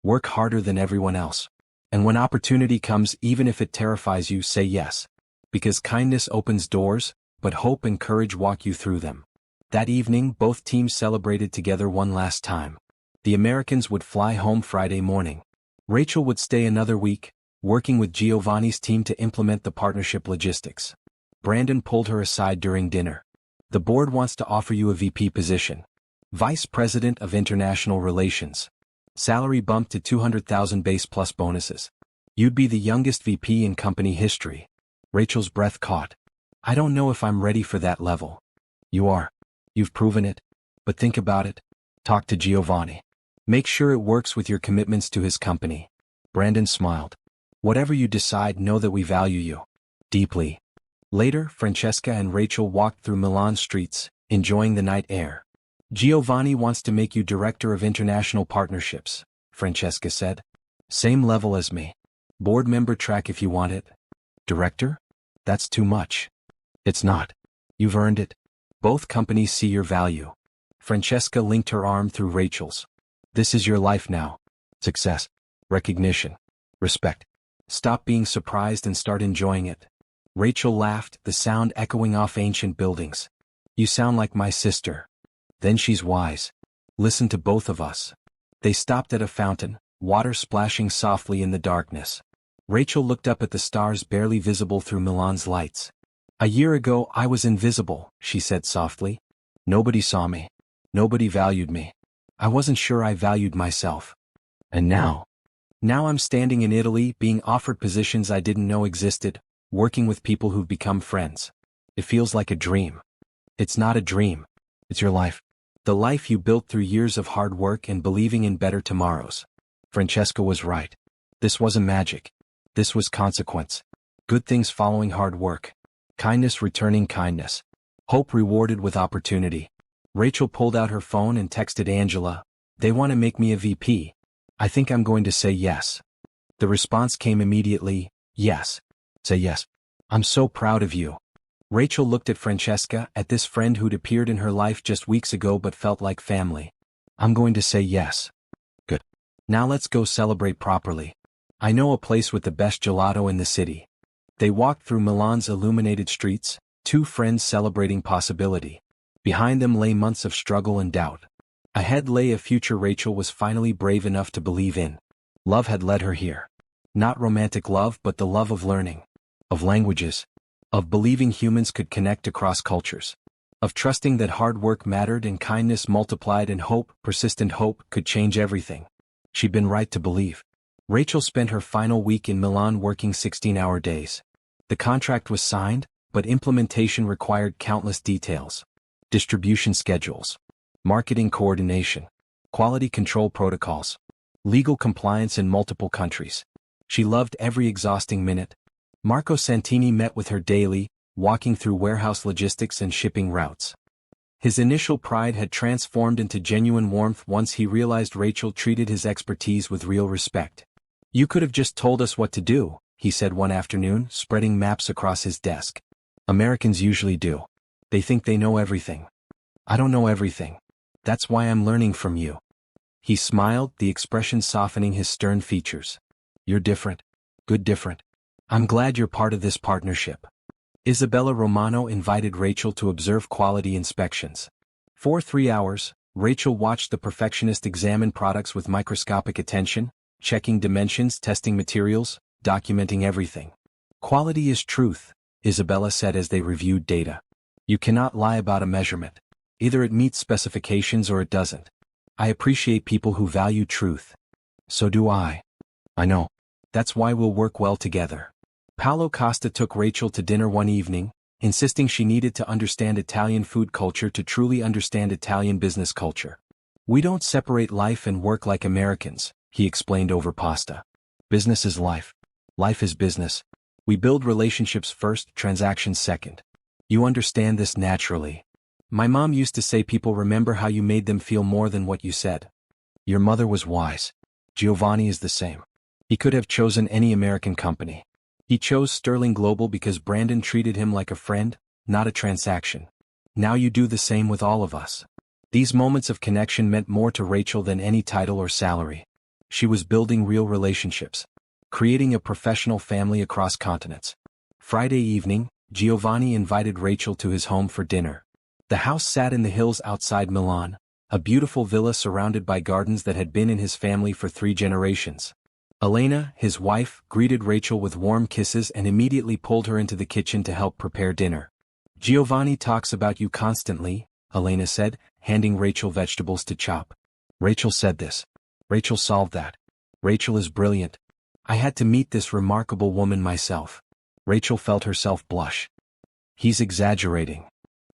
Work harder than everyone else. And when opportunity comes, even if it terrifies you, say yes. Because kindness opens doors, but hope and courage walk you through them. That evening, both teams celebrated together one last time. The Americans would fly home Friday morning. Rachel would stay another week, working with Giovanni's team to implement the partnership logistics. Brandon pulled her aside during dinner. "The board wants to offer you a VP position. Vice President of International Relations. Salary bumped to 200,000 base plus bonuses. You'd be the youngest VP in company history." Rachel's breath caught. "I don't know if I'm ready for that level." "You are. You've proven it. But think about it. Talk to Giovanni. Make sure it works with your commitments to his company." Brandon smiled. "Whatever you decide, know that we value you. Deeply." Later, Francesca and Rachel walked through Milan streets, enjoying the night air. "Giovanni wants to make you Director of International Partnerships," Francesca said. "Same level as me. Board member track if you want it." "Director?" That's too much. It's not. You've earned it. Both companies see your value. Francesca linked her arm through Rachel's. This is your life now. Success. Recognition. Respect. Stop being surprised and start enjoying it. Rachel laughed, the sound echoing off ancient buildings. You sound like my sister. Then she's wise. Listen to both of us. They stopped at a fountain, water splashing softly in the darkness. Rachel looked up at the stars barely visible through Milan's lights. A year ago I was invisible, she said softly. Nobody saw me. Nobody valued me. I wasn't sure I valued myself. And now I'm standing in Italy, being offered positions I didn't know existed, working with people who've become friends. It feels like a dream. It's not a dream. It's your life. The life you built through years of hard work and believing in better tomorrows. Francesca was right. This wasn't magic. This was consequence. Good things following hard work. Kindness returning kindness. Hope rewarded with opportunity. Rachel pulled out her phone and texted Angela. They want to make me a VP. I think I'm going to say yes. The response came immediately. Yes. Say yes. I'm so proud of you. Rachel looked at Francesca, at this friend who'd appeared in her life just weeks ago but felt like family. I'm going to say yes. Good. Now let's go celebrate properly. I know a place with the best gelato in the city. They walked through Milan's illuminated streets, two friends celebrating possibility. Behind them lay months of struggle and doubt. Ahead lay a future Rachel was finally brave enough to believe in. Love had led her here. Not romantic love but the love of learning. Of languages. Of believing humans could connect across cultures. Of trusting that hard work mattered and kindness multiplied and hope, persistent hope, could change everything. She'd been right to believe. Rachel spent her final week in Milan working 16-hour days. The contract was signed, but implementation required countless details. Distribution schedules. Marketing coordination. Quality control protocols. Legal compliance in multiple countries. She loved every exhausting minute. Marco Santini met with her daily, walking through warehouse logistics and shipping routes. His initial pride had transformed into genuine warmth once he realized Rachel treated his expertise with real respect. You could have just told us what to do, he said one afternoon, spreading maps across his desk. Americans usually do. They think they know everything. I don't know everything. That's why I'm learning from you. He smiled, the expression softening his stern features. You're different. Good different. I'm glad you're part of this partnership. Isabella Romano invited Rachel to observe quality inspections. For 3 hours, Rachel watched the perfectionist examine products with microscopic attention, checking dimensions, testing materials, documenting everything. Quality is truth, Isabella said as they reviewed data. You cannot lie about a measurement. Either it meets specifications or it doesn't. I appreciate people who value truth. So do I. I know. That's why we'll work well together. Paolo Costa took Rachel to dinner one evening, insisting she needed to understand Italian food culture to truly understand Italian business culture. We don't separate life and work like Americans, he explained over pasta. Business is life. Life is business. We build relationships first, transactions second. You understand this naturally. My mom used to say people remember how you made them feel more than what you said. Your mother was wise. Giovanni is the same. He could have chosen any American company. He chose Sterling Global because Brandon treated him like a friend, not a transaction. Now you do the same with all of us. These moments of connection meant more to Rachel than any title or salary. She was building real relationships. Creating a professional family across continents. Friday evening, Giovanni invited Rachel to his home for dinner. The house sat in the hills outside Milan, a beautiful villa surrounded by gardens that had been in his family for 3 generations. Elena, his wife, greeted Rachel with warm kisses and immediately pulled her into the kitchen to help prepare dinner. Giovanni talks about you constantly, Elena said, handing Rachel vegetables to chop. Rachel said this. Rachel solved that. Rachel is brilliant. I had to meet this remarkable woman myself. Rachel felt herself blush. He's exaggerating.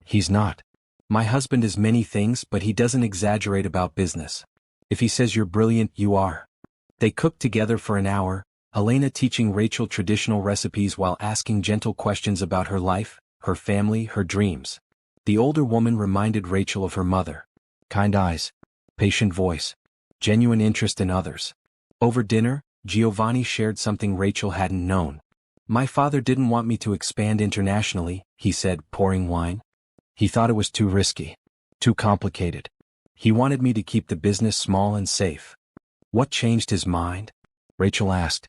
He's not. My husband is many things, but he doesn't exaggerate about business. If he says you're brilliant, you are. They cooked together for an hour, Elena teaching Rachel traditional recipes while asking gentle questions about her life, her family, her dreams. The older woman reminded Rachel of her mother. Kind eyes. Patient voice. Genuine interest in others. Over dinner, Giovanni shared something Rachel hadn't known. My father didn't want me to expand internationally, he said, pouring wine. He thought it was too risky. Too complicated. He wanted me to keep the business small and safe. What changed his mind? Rachel asked.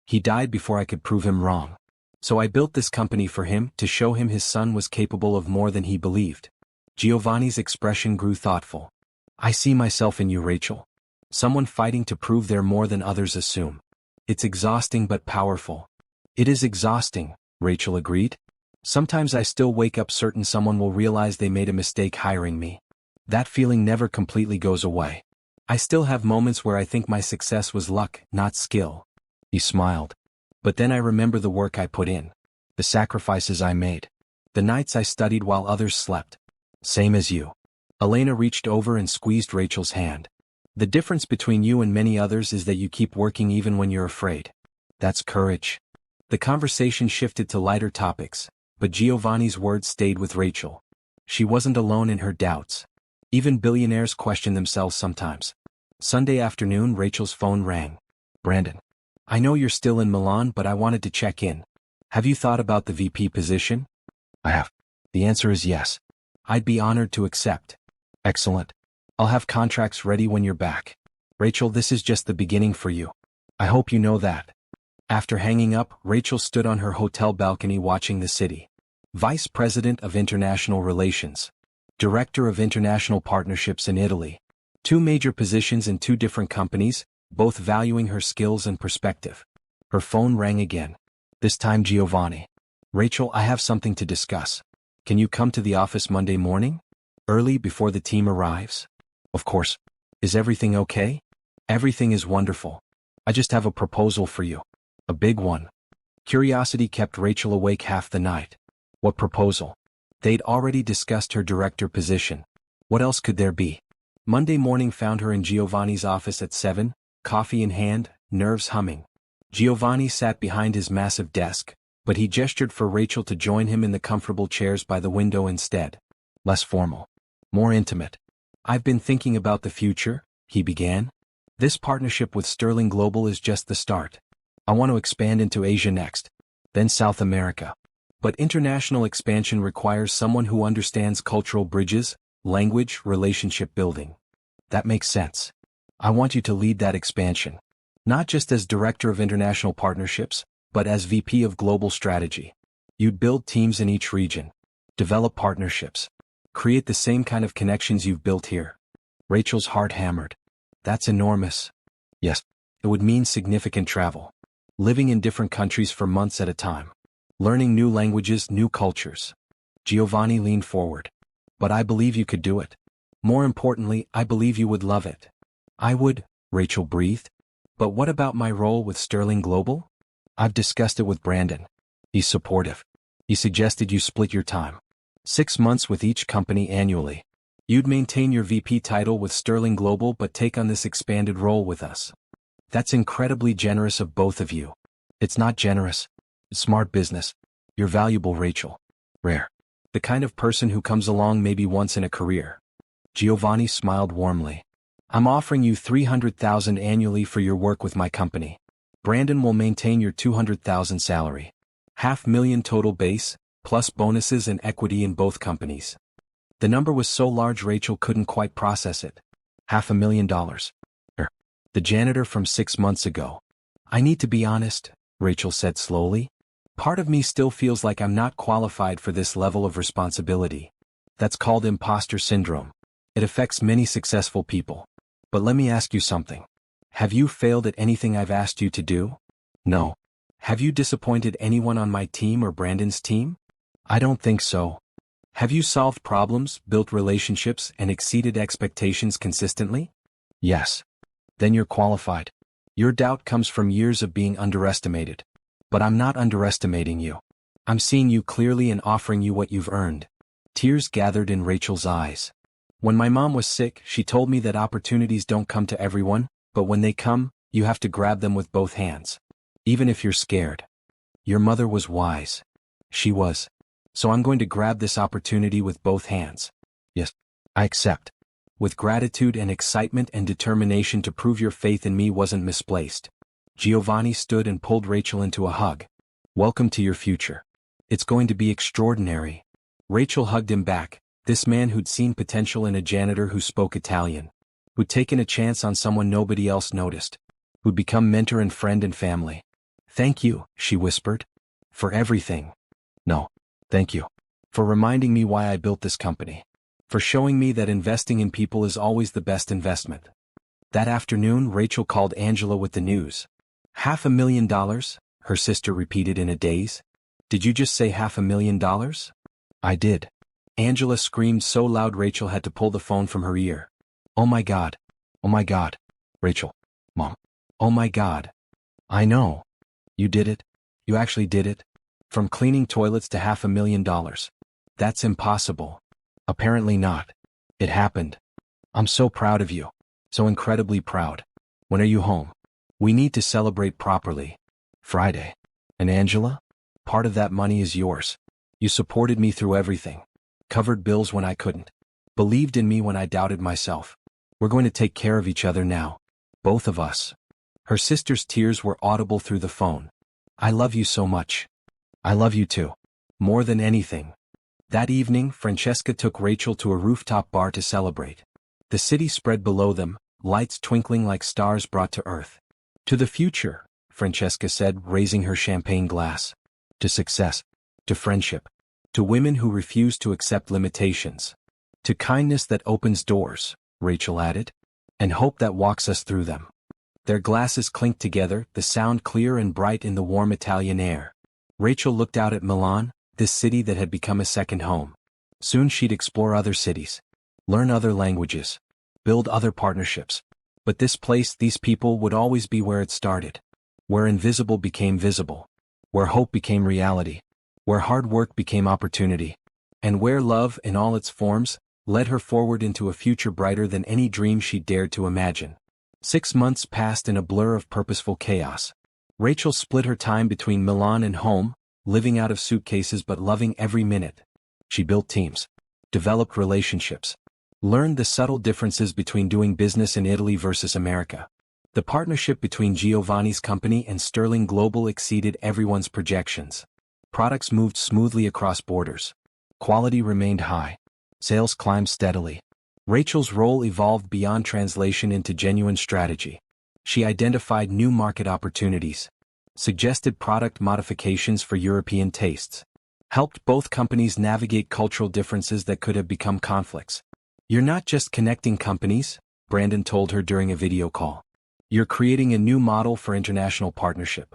He died before I could prove him wrong. So I built this company for him to show him his son was capable of more than he believed. Giovanni's expression grew thoughtful. I see myself in you, Rachel. Someone fighting to prove they're more than others assume. It's exhausting but powerful. It is exhausting, Rachel agreed. Sometimes I still wake up certain someone will realize they made a mistake hiring me. That feeling never completely goes away. I still have moments where I think my success was luck, not skill. He smiled. But then I remember the work I put in. The sacrifices I made. The nights I studied while others slept. Same as you. Elena reached over and squeezed Rachel's hand. The difference between you and many others is that you keep working even when you're afraid. That's courage. The conversation shifted to lighter topics, but Giovanni's words stayed with Rachel. She wasn't alone in her doubts. Even billionaires question themselves sometimes. Sunday afternoon, Rachel's phone rang. Brandon. I know you're still in Milan, but I wanted to check in. Have you thought about the VP position? I have. The answer is yes. I'd be honored to accept. Excellent. I'll have contracts ready when you're back. Rachel, this is just the beginning for you. I hope you know that. After hanging up, Rachel stood on her hotel balcony watching the city. Vice President of International Relations. Director of International Partnerships in Italy. 2 major positions in 2 different companies, both valuing her skills and perspective. Her phone rang again. This time Giovanni. Rachel, I have something to discuss. Can you come to the office Monday morning? Early before the team arrives? Of course. Is everything okay? Everything is wonderful. I just have a proposal for you. A big one. Curiosity kept Rachel awake half the night. What proposal? They'd already discussed her director position. What else could there be? Monday morning found her in Giovanni's office at 7, coffee in hand, nerves humming. Giovanni sat behind his massive desk, but he gestured for Rachel to join him in the comfortable chairs by the window instead. Less formal. More intimate. I've been thinking about the future, he began. This partnership with Sterling Global is just the start. I want to expand into Asia next, then South America. But international expansion requires someone who understands cultural bridges, language, relationship building. That makes sense. I want you to lead that expansion. Not just as Director of International Partnerships, but as VP of Global Strategy. You'd build teams in each region. Develop partnerships. Create the same kind of connections you've built here. Rachel's heart hammered. That's enormous. Yes, it would mean significant travel. Living in different countries for months at a time. Learning new languages, new cultures. Giovanni leaned forward. But I believe you could do it. More importantly, I believe you would love it. I would, Rachel breathed. But what about my role with Sterling Global? I've discussed it with Brandon. He's supportive. He suggested you split your time. 6 months with each company annually. You'd maintain your VP title with Sterling Global but take on this expanded role with us. That's incredibly generous of both of you. It's not generous. It's smart business. You're valuable, Rachel. Rare. The kind of person who comes along maybe once in a career. Giovanni smiled warmly. I'm offering you $300,000 annually for your work with my company. Brandon will maintain your $200,000 salary. $500,000 total base, plus bonuses and equity in both companies. The number was so large Rachel couldn't quite process it. $500,000. The janitor from 6 months ago. I need to be honest, Rachel said slowly. Part of me still feels like I'm not qualified for this level of responsibility. That's called imposter syndrome. It affects many successful people. But let me ask you something. Have you failed at anything I've asked you to do? No. Have you disappointed anyone on my team or Brandon's team? I don't think so. Have you solved problems, built relationships, and exceeded expectations consistently? Yes. Then you're qualified. Your doubt comes from years of being underestimated. But I'm not underestimating you. I'm seeing you clearly and offering you what you've earned. Tears gathered in Rachel's eyes. When my mom was sick, she told me that opportunities don't come to everyone, but when they come, you have to grab them with both hands. Even if you're scared. Your mother was wise. She was. So I'm going to grab this opportunity with both hands. Yes, I accept. With gratitude and excitement and determination to prove your faith in me wasn't misplaced. Giovanni stood and pulled Rachel into a hug. Welcome to your future. It's going to be extraordinary. Rachel hugged him back, this man who'd seen potential in a janitor who spoke Italian, who'd taken a chance on someone nobody else noticed, who'd become mentor and friend and family. Thank you, she whispered. For everything. No. Thank you. For reminding me why I built this company. For showing me that investing in people is always the best investment. That afternoon, Rachel called Angela with the news. $500,000? Her sister repeated in a daze. Did you just say $500,000? I did. Angela screamed so loud Rachel had to pull the phone from her ear. Oh my God. Oh my God. Rachel. Mom. Oh my God. I know. You did it? You actually did it? From cleaning toilets to $500,000. That's impossible. Apparently not. It happened. I'm so proud of you. So incredibly proud. When are you home? We need to celebrate properly. Friday. And Angela? Part of that money is yours. You supported me through everything. Covered bills when I couldn't. Believed in me when I doubted myself. We're going to take care of each other now. Both of us. Her sister's tears were audible through the phone. I love you so much. I love you too. More than anything. That evening, Francesca took Rachel to a rooftop bar to celebrate. The city spread below them, lights twinkling like stars brought to earth. To the future, Francesca said, raising her champagne glass. To success. To friendship. To women who refuse to accept limitations. To kindness that opens doors, Rachel added. And hope that walks us through them. Their glasses clinked together, the sound clear and bright in the warm Italian air. Rachel looked out at Milan, this city that had become a second home. Soon she'd explore other cities. Learn other languages. Build other partnerships. But this place, these people would always be where it started. Where invisible became visible. Where hope became reality. Where hard work became opportunity. And where love, in all its forms, led her forward into a future brighter than any dream she'd dared to imagine. 6 months passed in a blur of purposeful chaos. Rachel split her time between Milan and home, living out of suitcases but loving every minute. She built teams. Developed relationships. Learned the subtle differences between doing business in Italy versus America. The partnership between Giovanni's company and Sterling Global exceeded everyone's projections. Products moved smoothly across borders. Quality remained high. Sales climbed steadily. Rachel's role evolved beyond translation into genuine strategy. She identified new market opportunities. Suggested product modifications for European tastes. Helped both companies navigate cultural differences that could have become conflicts. You're not just connecting companies, Brandon told her during a video call. You're creating a new model for international partnership.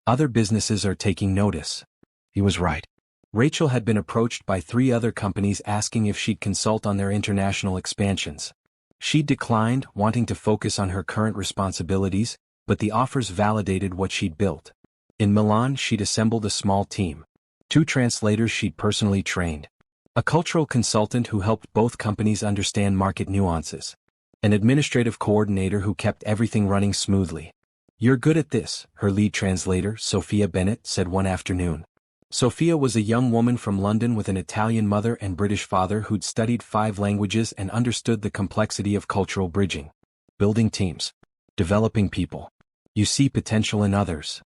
Other businesses are taking notice. He was right. Rachel had been approached by 3 other companies asking if she'd consult on their international expansions. She declined, wanting to focus on her current responsibilities, but the offers validated what she'd built. In Milan, she'd assembled a small team. 2 translators she'd personally trained. A cultural consultant who helped both companies understand market nuances. An administrative coordinator who kept everything running smoothly. You're good at this, her lead translator, Sophia Bennett, said one afternoon. Sophia was a young woman from London with an Italian mother and British father who'd studied 5 languages and understood the complexity of cultural bridging. Building teams. Developing people. You see potential in others.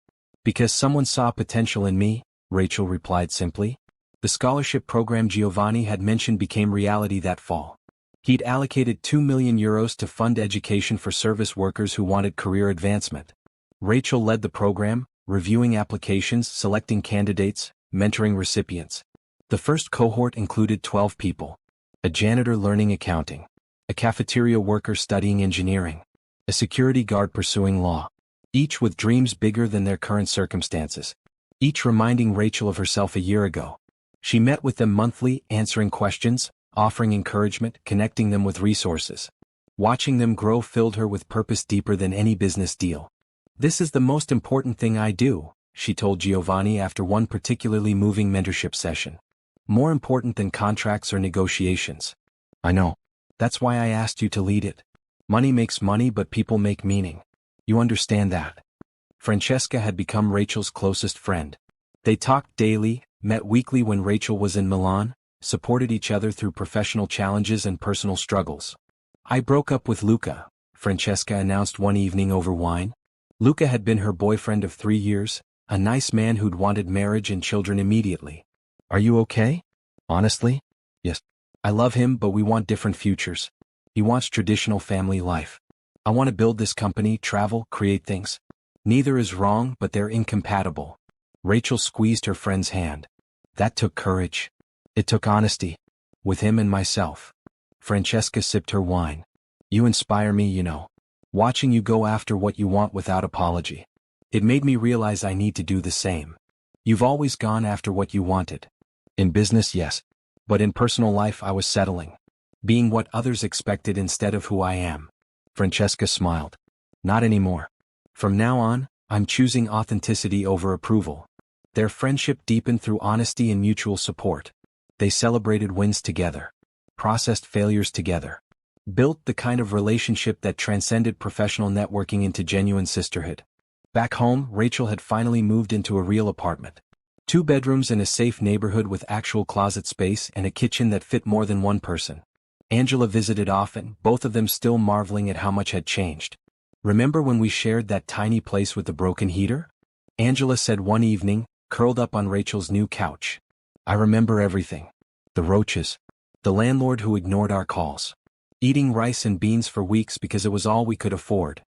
Because someone saw potential in me, Rachel replied simply. The scholarship program Giovanni had mentioned became reality that fall. He'd allocated €2 million to fund education for service workers who wanted career advancement. Rachel led the program, reviewing applications, selecting candidates, mentoring recipients. The first cohort included 12 people. A janitor learning accounting. A cafeteria worker studying engineering. A security guard pursuing law. Each with dreams bigger than their current circumstances. Each reminding Rachel of herself a year ago. She met with them monthly, answering questions, offering encouragement, connecting them with resources. Watching them grow filled her with purpose deeper than any business deal. This is the most important thing I do, she told Giovanni after one particularly moving mentorship session. More important than contracts or negotiations. I know. That's why I asked you to lead it. Money makes money, but people make meaning. You understand that. Francesca had become Rachel's closest friend. They talked daily, met weekly when Rachel was in Milan, supported each other through professional challenges and personal struggles. I broke up with Luca, Francesca announced one evening over wine. Luca had been her boyfriend of 3 years, a nice man who'd wanted marriage and children immediately. Are you okay? Honestly? Yes. I love him, but we want different futures. He wants traditional family life. I want to build this company, travel, create things. Neither is wrong, but they're incompatible. Rachel squeezed her friend's hand. That took courage. It took honesty. With him and myself. Francesca sipped her wine. You inspire me, you know. Watching you go after what you want without apology. It made me realize I need to do the same. You've always gone after what you wanted. In business, yes. But in personal life I was settling. Being what others expected instead of who I am. Francesca smiled. Not anymore. From now on, I'm choosing authenticity over approval. Their friendship deepened through honesty and mutual support. They celebrated wins together. Processed failures together. Built the kind of relationship that transcended professional networking into genuine sisterhood. Back home, Rachel had finally moved into a real apartment. 2 bedrooms in a safe neighborhood with actual closet space and a kitchen that fit more than one person. Angela visited often, both of them still marveling at how much had changed. Remember when we shared that tiny place with the broken heater? Angela said one evening, curled up on Rachel's new couch. I remember everything. The roaches. The landlord who ignored our calls. Eating rice and beans for weeks because it was all we could afford.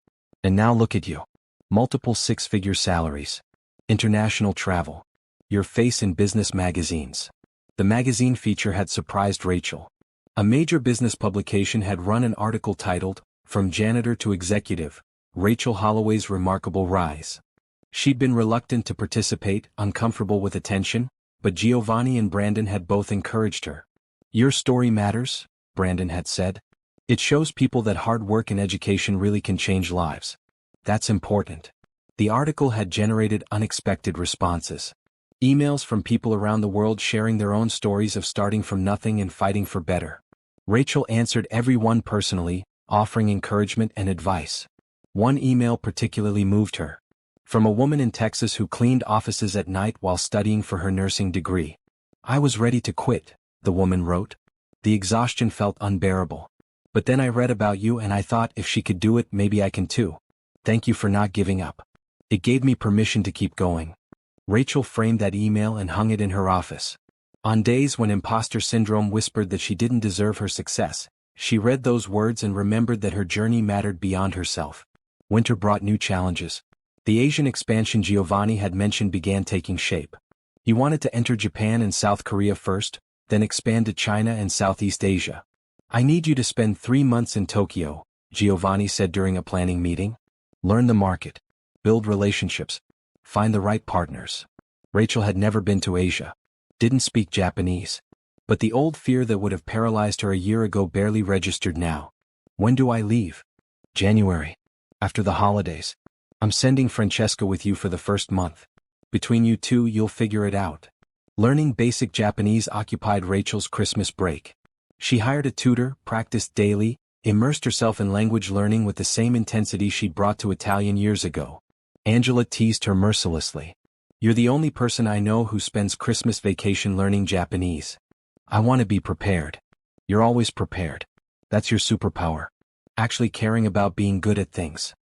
And now look at you. Multiple 6-figure salaries. International travel. Your face in business magazines. The magazine feature had surprised Rachel. A major business publication had run an article titled, From Janitor to Executive, Rachel Holloway's Remarkable Rise. She'd been reluctant to participate, uncomfortable with attention, but Giovanni and Brandon had both encouraged her. Your story matters, Brandon had said. It shows people that hard work and education really can change lives. That's important. The article had generated unexpected responses. Emails from people around the world sharing their own stories of starting from nothing and fighting for better. Rachel answered every one personally, offering encouragement and advice. One email particularly moved her. From a woman in Texas who cleaned offices at night while studying for her nursing degree. I was ready to quit, the woman wrote. The exhaustion felt unbearable. But then I read about you and I thought if she could do it, maybe I can too. Thank you for not giving up. It gave me permission to keep going. Rachel framed that email and hung it in her office. On days when imposter syndrome whispered that she didn't deserve her success, she read those words and remembered that her journey mattered beyond herself. Winter brought new challenges. The Asian expansion Giovanni had mentioned began taking shape. He wanted to enter Japan and South Korea first, then expand to China and Southeast Asia. I need you to spend 3 months in Tokyo, Giovanni said during a planning meeting. Learn the market. Build relationships. Find the right partners. Rachel had never been to Asia. Didn't speak Japanese. But the old fear that would have paralyzed her a year ago barely registered now. When do I leave? January. After the holidays. I'm sending Francesca with you for the first month. Between you two you'll figure it out. Learning basic Japanese occupied Rachel's Christmas break. She hired a tutor, practiced daily, immersed herself in language learning with the same intensity she'd brought to Italian years ago. Angela teased her mercilessly. You're the only person I know who spends Christmas vacation learning Japanese. I want to be prepared. You're always prepared. That's your superpower. Actually caring about being good at things.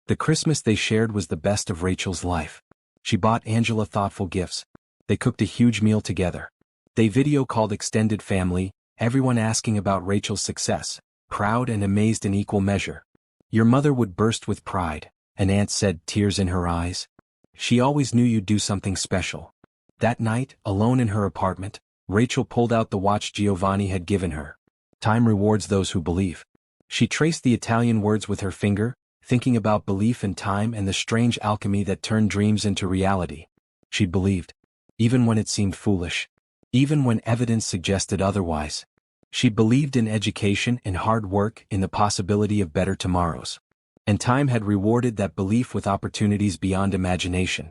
The Christmas they shared was the best of Rachel's life. She bought Angela thoughtful gifts. They cooked a huge meal together. They video-called extended family, everyone asking about Rachel's success, proud and amazed in equal measure. Your mother would burst with pride, an aunt said, tears in her eyes. She always knew you'd do something special. That night, alone in her apartment, Rachel pulled out the watch Giovanni had given her. Time rewards those who believe. She traced the Italian words with her finger, thinking about belief and time and the strange alchemy that turned dreams into reality. She believed. Even when it seemed foolish. Even when evidence suggested otherwise. She believed in education and hard work, in the possibility of better tomorrows. And time had rewarded that belief with opportunities beyond imagination.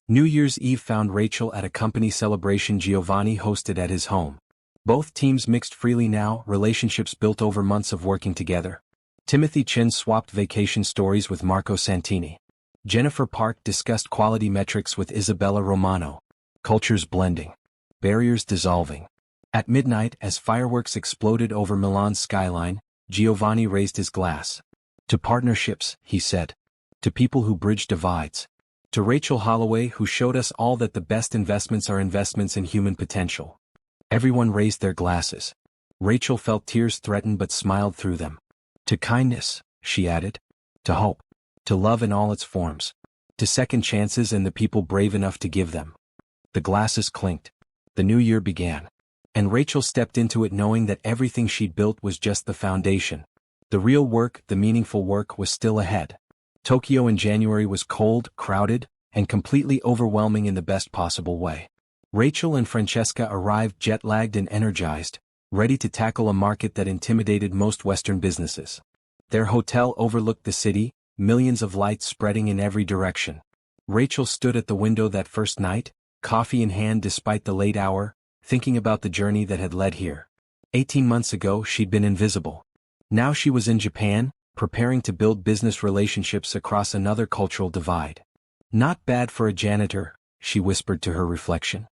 New Year's Eve found Rachel at a company celebration Giovanni hosted at his home. Both teams mixed freely now, relationships built over months of working together. Timothy Chin swapped vacation stories with Marco Santini. Jennifer Park discussed quality metrics with Isabella Romano. Cultures blending. Barriers dissolving. At midnight, as fireworks exploded over Milan's skyline, Giovanni raised his glass. To partnerships, he said. To people who bridge divides. To Rachel Holloway, who showed us all that the best investments are investments in human potential. Everyone raised their glasses. Rachel felt tears threaten but smiled through them. To kindness, she added. To hope. To love in all its forms. To second chances and the people brave enough to give them. The glasses clinked. The new year began. And Rachel stepped into it knowing that everything she'd built was just the foundation. The real work, the meaningful work, was still ahead. Tokyo in January was cold, crowded, and completely overwhelming in the best possible way. Rachel and Francesca arrived jet-lagged and energized, ready to tackle a market that intimidated most Western businesses. Their hotel overlooked the city, millions of lights spreading in every direction. Rachel stood at the window that first night, coffee in hand despite the late hour, thinking about the journey that had led here. 18 months ago, she'd been invisible. Now she was in Japan, preparing to build business relationships across another cultural divide. Not bad for a janitor, she whispered to her reflection.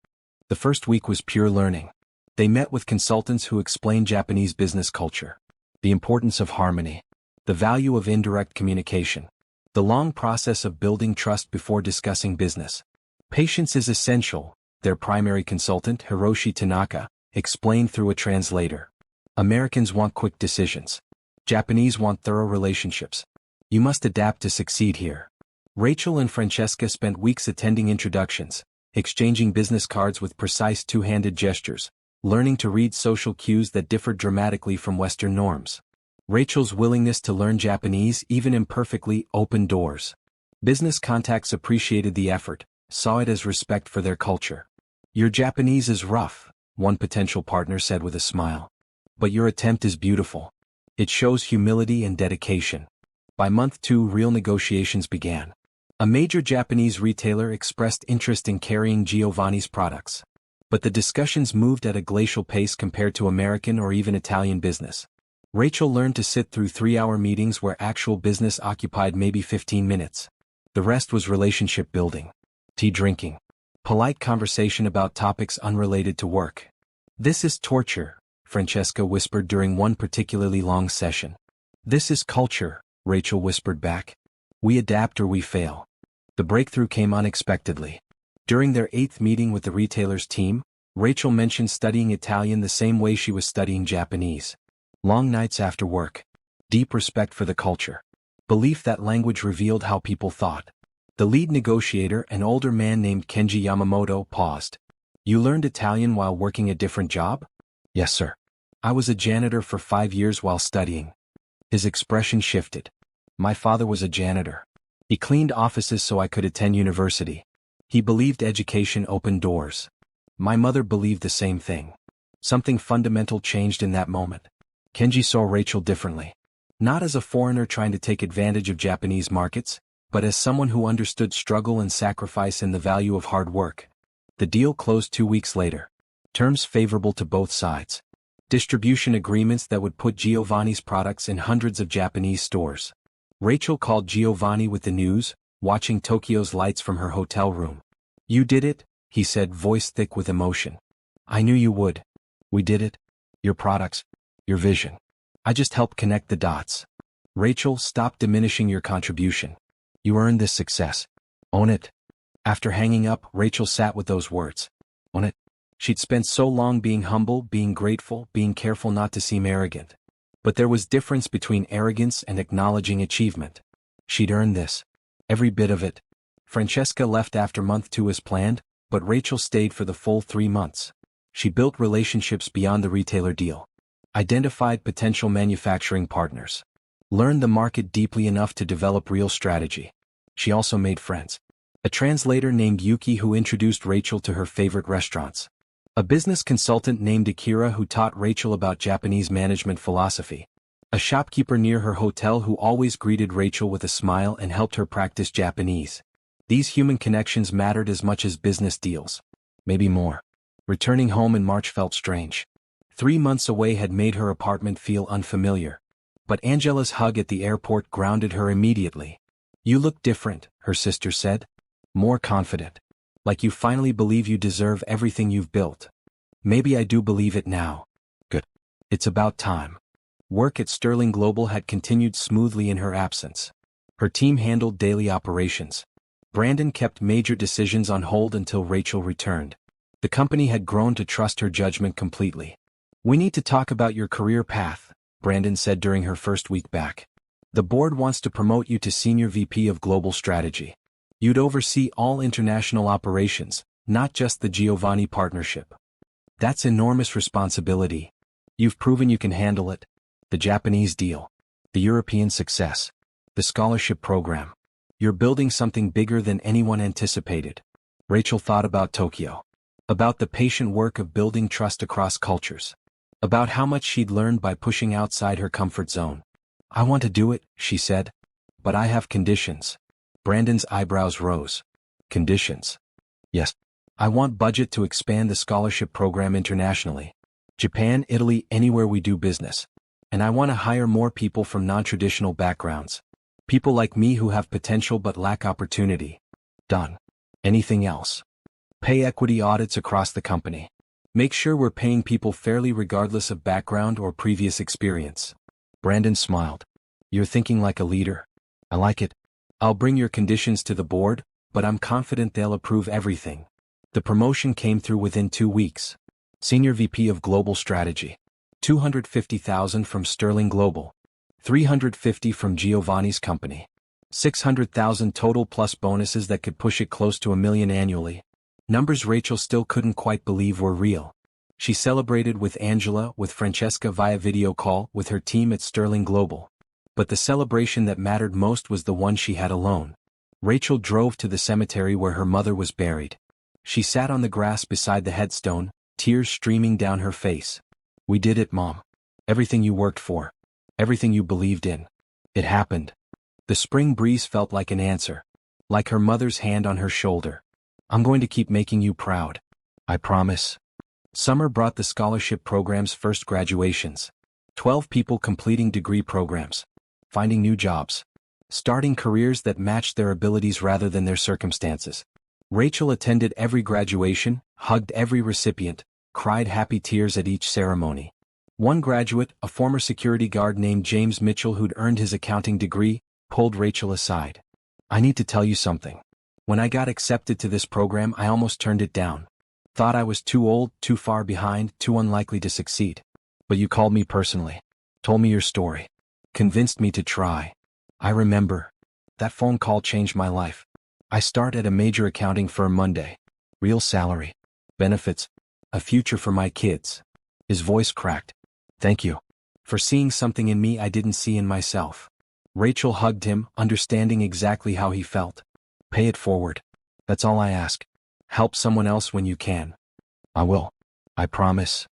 The first week was pure learning. They met with consultants who explained Japanese business culture, the importance of harmony, the value of indirect communication, the long process of building trust before discussing business. Patience is essential, their primary consultant, Hiroshi Tanaka, explained through a translator. Americans want quick decisions. Japanese want thorough relationships. You must adapt to succeed here. Rachel and Francesca spent weeks attending introductions, exchanging business cards with precise two-handed gestures, learning to read social cues that differed dramatically from Western norms. Rachel's willingness to learn Japanese, even imperfectly, opened doors. Business contacts appreciated the effort, saw it as respect for their culture. Your Japanese is rough, one potential partner said with a smile. But your attempt is beautiful. It shows humility and dedication. By month 2, real negotiations began. A major Japanese retailer expressed interest in carrying Giovanni's products. But the discussions moved at a glacial pace compared to American or even Italian business. Rachel learned to sit through 3-hour meetings where actual business occupied maybe 15 minutes. The rest was relationship building, tea drinking, polite conversation about topics unrelated to work. This is torture, Francesca whispered during one particularly long session. This is culture, Rachel whispered back. We adapt or we fail. The breakthrough came unexpectedly. During their 8th meeting with the retailer's team, Rachel mentioned studying Italian the same way she was studying Japanese. Long nights after work. Deep respect for the culture. Belief that language revealed how people thought. The lead negotiator, an older man named Kenji Yamamoto, paused. You learned Italian while working a different job? Yes, sir. I was a janitor for 5 years while studying. His expression shifted. My father was a janitor. He cleaned offices so I could attend university. He believed education opened doors. My mother believed the same thing. Something fundamental changed in that moment. Kenji saw Rachel differently. Not as a foreigner trying to take advantage of Japanese markets, but as someone who understood struggle and sacrifice and the value of hard work. The deal closed 2 weeks later. Terms favorable to both sides. Distribution agreements that would put Giovanni's products in hundreds of Japanese stores. Rachel called Giovanni with the news, watching Tokyo's lights from her hotel room. You did it, he said, voice thick with emotion. I knew you would. We did it. Your products. Your vision. I just helped connect the dots. Rachel, stop diminishing your contribution. You earned this success. Own it. After hanging up, Rachel sat with those words. Own it. She'd spent so long being humble, being grateful, being careful not to seem arrogant. But there was difference between arrogance and acknowledging achievement. She'd earned this. Every bit of it. Francesca left after month 2 as planned, but Rachel stayed for the full 3 months. She built relationships beyond the retailer deal. Identified potential manufacturing partners. Learned the market deeply enough to develop real strategy. She also made friends. A translator named Yuki who introduced Rachel to her favorite restaurants. A business consultant named Akira who taught Rachel about Japanese management philosophy. A shopkeeper near her hotel who always greeted Rachel with a smile and helped her practice Japanese. These human connections mattered as much as business deals. Maybe more. Returning home in March felt strange. 3 months away had made her apartment feel unfamiliar. But Angela's hug at the airport grounded her immediately. You look different, her sister said. More confident. Like you finally believe you deserve everything you've built. Maybe I do believe it now. Good. It's about time. Work at Sterling Global had continued smoothly in her absence. Her team handled daily operations. Brandon kept major decisions on hold until Rachel returned. The company had grown to trust her judgment completely. "We need to talk about your career path," Brandon said during her first week back. "The board wants to promote you to Senior VP of Global Strategy. You'd oversee all international operations, not just the Giovanni partnership. That's enormous responsibility. You've proven you can handle it. The Japanese deal. The European success. The scholarship program. You're building something bigger than anyone anticipated." Rachel thought about Tokyo. About the patient work of building trust across cultures. About how much she'd learned by pushing outside her comfort zone. "I want to do it," she said. "But I have conditions." Brandon's eyebrows rose. "Conditions?" "Yes. I want budget to expand the scholarship program internationally. Japan, Italy, anywhere we do business. And I want to hire more people from non-traditional backgrounds. People like me who have potential but lack opportunity." "Done. Anything else?" "Pay equity audits across the company. Make sure we're paying people fairly regardless of background or previous experience." Brandon smiled. "You're thinking like a leader. I like it. I'll bring your conditions to the board, but I'm confident they'll approve everything." The promotion came through within 2 weeks. Senior VP of Global Strategy. $250,000 from Sterling Global. $350,000 from Giovanni's company. $600,000 total plus bonuses that could push it close to $1 million annually. Numbers Rachel still couldn't quite believe were real. She celebrated with Angela, with Francesca via video call, with her team at Sterling Global. But the celebration that mattered most was the one she had alone. Rachel drove to the cemetery where her mother was buried. She sat on the grass beside the headstone, tears streaming down her face. "We did it, Mom. Everything you worked for. Everything you believed in. It happened." The spring breeze felt like an answer. Like her mother's hand on her shoulder. "I'm going to keep making you proud. I promise." Summer brought the scholarship program's first graduations. 12 people completing degree programs. Finding new jobs. Starting careers that matched their abilities rather than their circumstances. Rachel attended every graduation, hugged every recipient, cried happy tears at each ceremony. One graduate, a former security guard named James Mitchell who'd earned his accounting degree, pulled Rachel aside. "I need to tell you something. When I got accepted to this program, I almost turned it down. Thought I was too old, too far behind, too unlikely to succeed. But you called me personally. Told me your story. Convinced me to try. I remember. That phone call changed my life. I start at a major accounting firm Monday. Real salary. Benefits. A future for my kids." His voice cracked. "Thank you. For seeing something in me I didn't see in myself." Rachel hugged him, understanding exactly how he felt. "Pay it forward. That's all I ask. Help someone else when you can." "I will. I promise."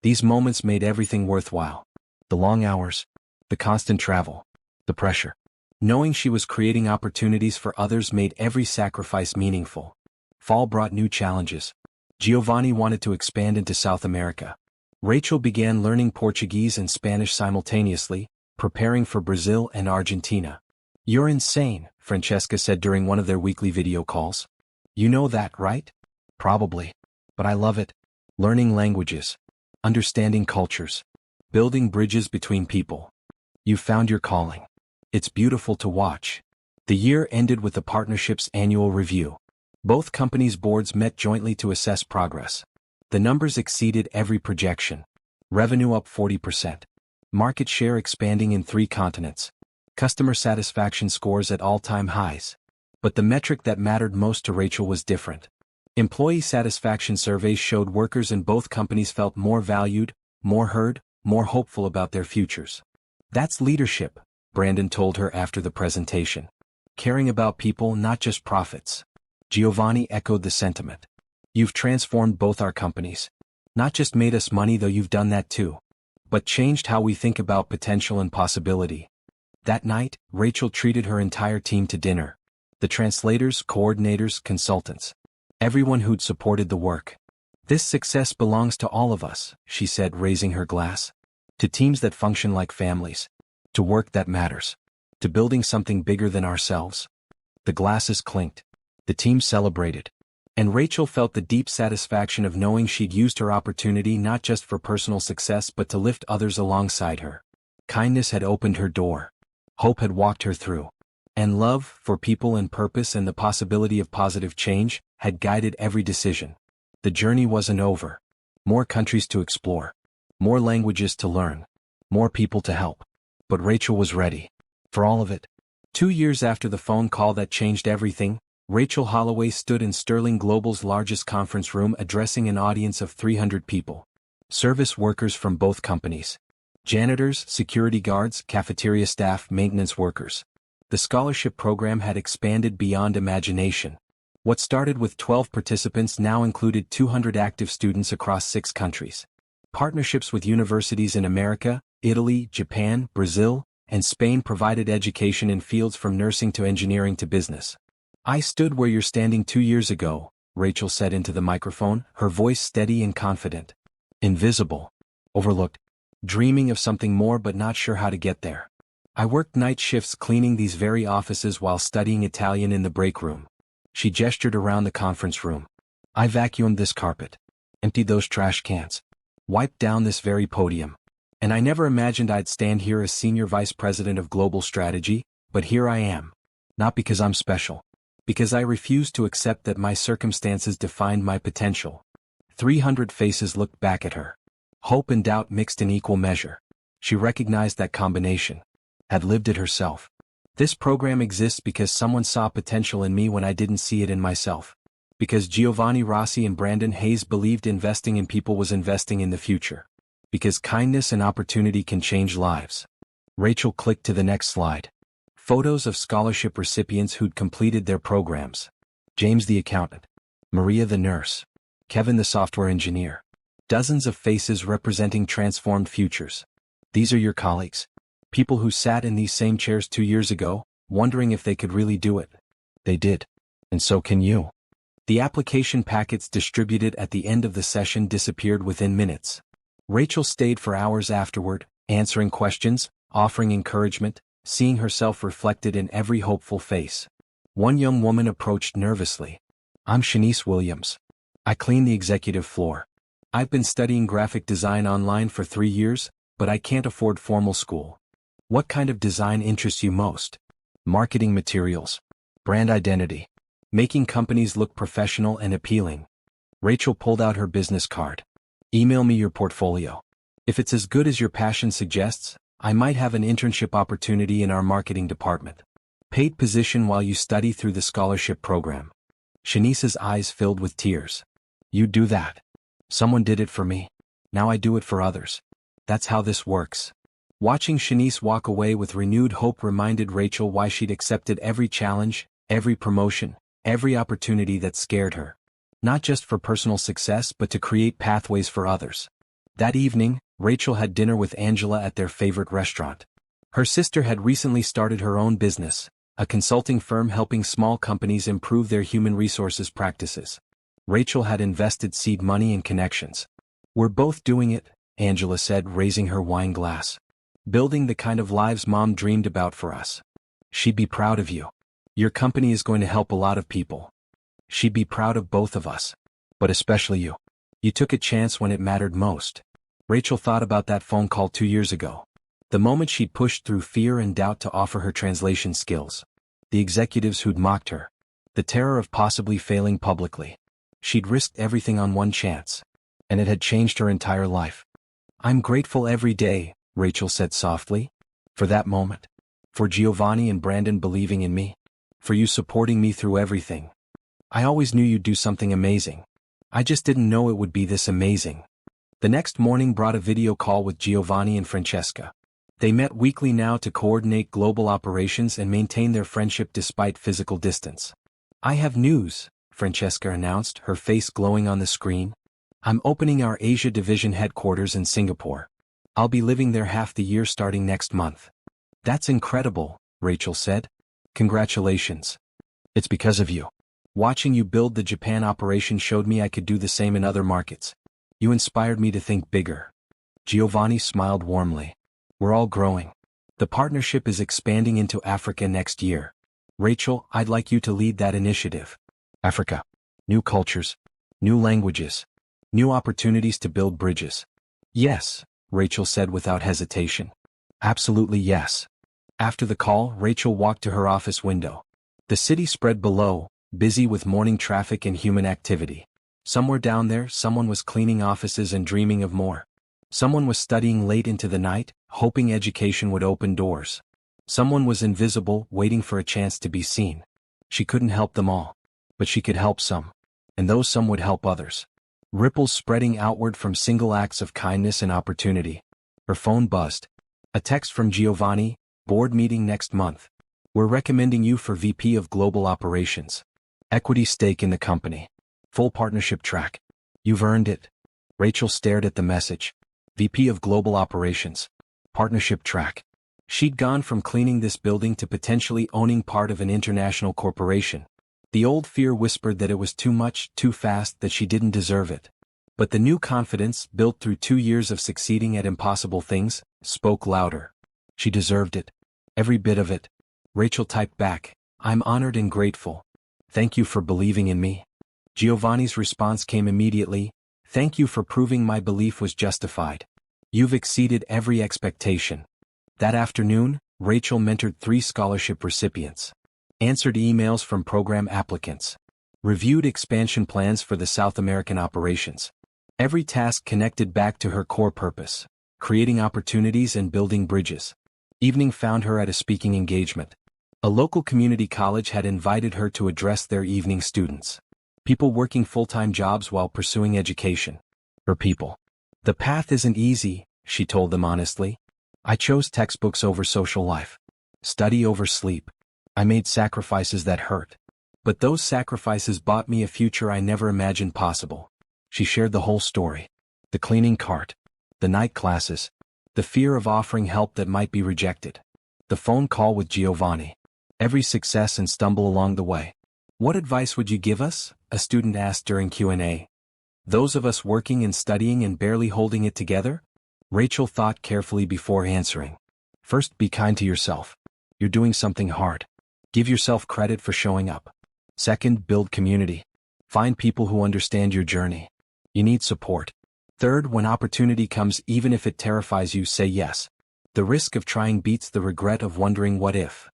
These moments made everything worthwhile. The long hours. The constant travel. The pressure. Knowing she was creating opportunities for others made every sacrifice meaningful. Fall brought new challenges. Giovanni wanted to expand into South America. Rachel began learning Portuguese and Spanish simultaneously, preparing for Brazil and Argentina. "You're insane," Francesca said during one of their weekly video calls. "You know that, right?" "Probably. But I love it. Learning languages. Understanding cultures. Building bridges between people. You found your calling. It's beautiful to watch." The year ended with the partnership's annual review. Both companies' boards met jointly to assess progress. The numbers exceeded every projection. Revenue up 40%. Market share expanding in 3 continents. Customer satisfaction scores at all-time highs. But the metric that mattered most to Rachel was different. Employee satisfaction surveys showed workers in both companies felt more valued, more heard, more hopeful about their futures. "That's leadership," Brandon told her after the presentation. "Caring about people, not just profits." Giovanni echoed the sentiment. "You've transformed both our companies. Not just made us money, though you've done that too. But changed how we think about potential and possibility." That night, Rachel treated her entire team to dinner. The translators, coordinators, consultants. Everyone who'd supported the work. "This success belongs to all of us," she said, raising her glass. "To teams that function like families. To work that matters. To building something bigger than ourselves." The glasses clinked. The team celebrated. And Rachel felt the deep satisfaction of knowing she'd used her opportunity not just for personal success but to lift others alongside her. Kindness had opened her door. Hope had walked her through. And love, for people and purpose and the possibility of positive change, had guided every decision. The journey wasn't over. More countries to explore. More languages to learn. More people to help. But Rachel was ready. For all of it. 2 years after the phone call that changed everything, Rachel Holloway stood in Sterling Global's largest conference room addressing an audience of 300 people. Service workers from both companies. Janitors, security guards, cafeteria staff, maintenance workers. The scholarship program had expanded beyond imagination. What started with 12 participants now included 200 active students across 6 countries. Partnerships with universities in America, Italy, Japan, Brazil, and Spain provided education in fields from nursing to engineering to business. I stood where you're standing 2 years ago, Rachel said into the microphone, her voice steady and confident. Invisible. Overlooked. Dreaming of something more but not sure how to get there. I worked night shifts cleaning these very offices while studying Italian in the break room. She gestured around the conference room. I vacuumed this carpet. Emptied those trash cans. Wiped down this very podium. And I never imagined I'd stand here as Senior Vice President of Global Strategy, but here I am. Not because I'm special. Because I refused to accept that my circumstances defined my potential. 300 faces looked back at her. Hope and doubt mixed in equal measure. She recognized that combination. Had lived it herself. This program exists because someone saw potential in me when I didn't see it in myself. Because Giovanni Rossi and Brandon Hayes believed investing in people was investing in the future. Because kindness and opportunity can change lives. Rachel clicked to the next slide. Photos of scholarship recipients who'd completed their programs. James the accountant. Maria the nurse. Kevin the software engineer. Dozens of faces representing transformed futures. These are your colleagues. People who sat in these same chairs 2 years ago, wondering if they could really do it. They did. And so can you. The application packets distributed at the end of the session disappeared within minutes. Rachel stayed for hours afterward, answering questions, offering encouragement, seeing herself reflected in every hopeful face. One young woman approached nervously. I'm Shanice Williams. I clean the executive floor. I've been studying graphic design online for 3 years, but I can't afford formal school. What kind of design interests you most? Marketing materials. Brand identity. Making companies look professional and appealing. Rachel pulled out her business card. Email me your portfolio. If it's as good as your passion suggests, I might have an internship opportunity in our marketing department. Paid position while you study through the scholarship program. Shanice's eyes filled with tears. You do that. Someone did it for me. Now I do it for others. That's how this works. Watching Shanice walk away with renewed hope reminded Rachel why she'd accepted every challenge, every promotion, every opportunity that scared her. Not just for personal success but to create pathways for others. That evening, Rachel had dinner with Angela at their favorite restaurant. Her sister had recently started her own business, a consulting firm helping small companies improve their human resources practices. Rachel had invested seed money and connections. We're both doing it, Angela said, raising her wine glass. Building the kind of lives Mom dreamed about for us. She'd be proud of you. Your company is going to help a lot of people. She'd be proud of both of us. But especially you. You took a chance when it mattered most. Rachel thought about that phone call 2 years ago. The moment she'd pushed through fear and doubt to offer her translation skills. The executives who'd mocked her. The terror of possibly failing publicly. She'd risked everything on one chance. And it had changed her entire life. I'm grateful every day, Rachel said softly. For that moment. For Giovanni and Brandon believing in me. For you supporting me through everything. I always knew you'd do something amazing. I just didn't know it would be this amazing. The next morning brought a video call with Giovanni and Francesca. They met weekly now to coordinate global operations and maintain their friendship despite physical distance. I have news, Francesca announced, her face glowing on the screen. I'm opening our Asia Division headquarters in Singapore. I'll be living there half the year starting next month. That's incredible, Rachel said. Congratulations. It's because of you. Watching you build the Japan operation showed me I could do the same in other markets. You inspired me to think bigger. Giovanni smiled warmly. We're all growing. The partnership is expanding into Africa next year. Rachel, I'd like you to lead that initiative. Africa. New cultures. New languages. New opportunities to build bridges. Yes, Rachel said without hesitation. Absolutely yes. After the call, Rachel walked to her office window. The city spread below, busy with morning traffic and human activity. Somewhere down there, someone was cleaning offices and dreaming of more. Someone was studying late into the night, hoping education would open doors. Someone was invisible, waiting for a chance to be seen. She couldn't help them all, but she could help some. And those some would help others. Ripples spreading outward from single acts of kindness and opportunity. Her phone buzzed. A text from Giovanni, board meeting next month. We're recommending you for VP of Global Operations. Equity stake in the company. Full partnership track. You've earned it. Rachel stared at the message. VP of Global Operations. Partnership track. She'd gone from cleaning this building to potentially owning part of an international corporation. The old fear whispered that it was too much, too fast, that she didn't deserve it. But the new confidence, built through 2 years of succeeding at impossible things, spoke louder. She deserved it. Every bit of it. Rachel typed back, I'm honored and grateful. Thank you for believing in me. Giovanni's response came immediately, thank you for proving my belief was justified. You've exceeded every expectation. That afternoon, Rachel mentored 3 scholarship recipients. Answered emails from program applicants. Reviewed expansion plans for the South American operations. Every task connected back to her core purpose, creating opportunities and building bridges. Evening found her at a speaking engagement. A local community college had invited her to address their evening students. People working full-time jobs while pursuing education. Her people. The path isn't easy, she told them honestly. I chose textbooks over social life. Study over sleep. I made sacrifices that hurt. But those sacrifices bought me a future I never imagined possible. She shared the whole story. The cleaning cart. The night classes. The fear of offering help that might be rejected. The phone call with Giovanni. Every success and stumble along the way. What advice would you give us? A student asked during Q&A. Those of us working and studying and barely holding it together? Rachel thought carefully before answering. First, be kind to yourself. You're doing something hard. Give yourself credit for showing up. Second, build community. Find people who understand your journey. You need support. Third, when opportunity comes, even if it terrifies you, say yes. The risk of trying beats the regret of wondering what if.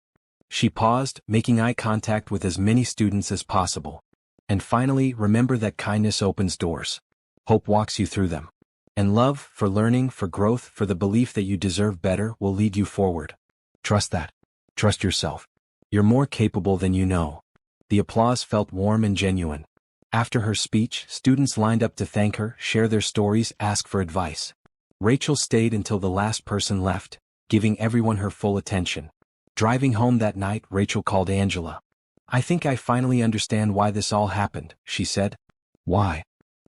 She paused, making eye contact with as many students as possible. And finally, remember that kindness opens doors. Hope walks you through them. And love, for learning, for growth, for the belief that you deserve better, will lead you forward. Trust that. Trust yourself. You're more capable than you know. The applause felt warm and genuine. After her speech, students lined up to thank her, share their stories, ask for advice. Rachel stayed until the last person left, giving everyone her full attention. Driving home that night, Rachel called Angela. I think I finally understand why this all happened, she said. Why?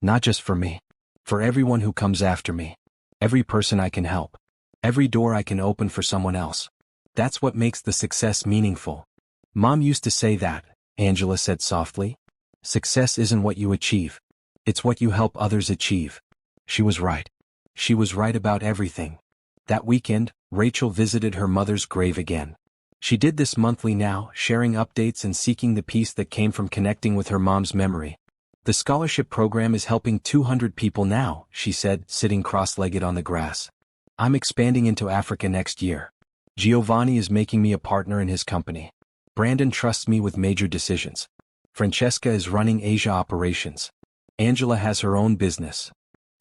Not just for me. For everyone who comes after me. Every person I can help. Every door I can open for someone else. That's what makes the success meaningful. Mom used to say that, Angela said softly. Success isn't what you achieve. It's what you help others achieve. She was right. She was right about everything. That weekend, Rachel visited her mother's grave again. She did this monthly now, sharing updates and seeking the peace that came from connecting with her mom's memory. The scholarship program is helping 200 people now, she said, sitting cross-legged on the grass. I'm expanding into Africa next year. Giovanni is making me a partner in his company. Brandon trusts me with major decisions. Francesca is running Asia operations. Angela has her own business.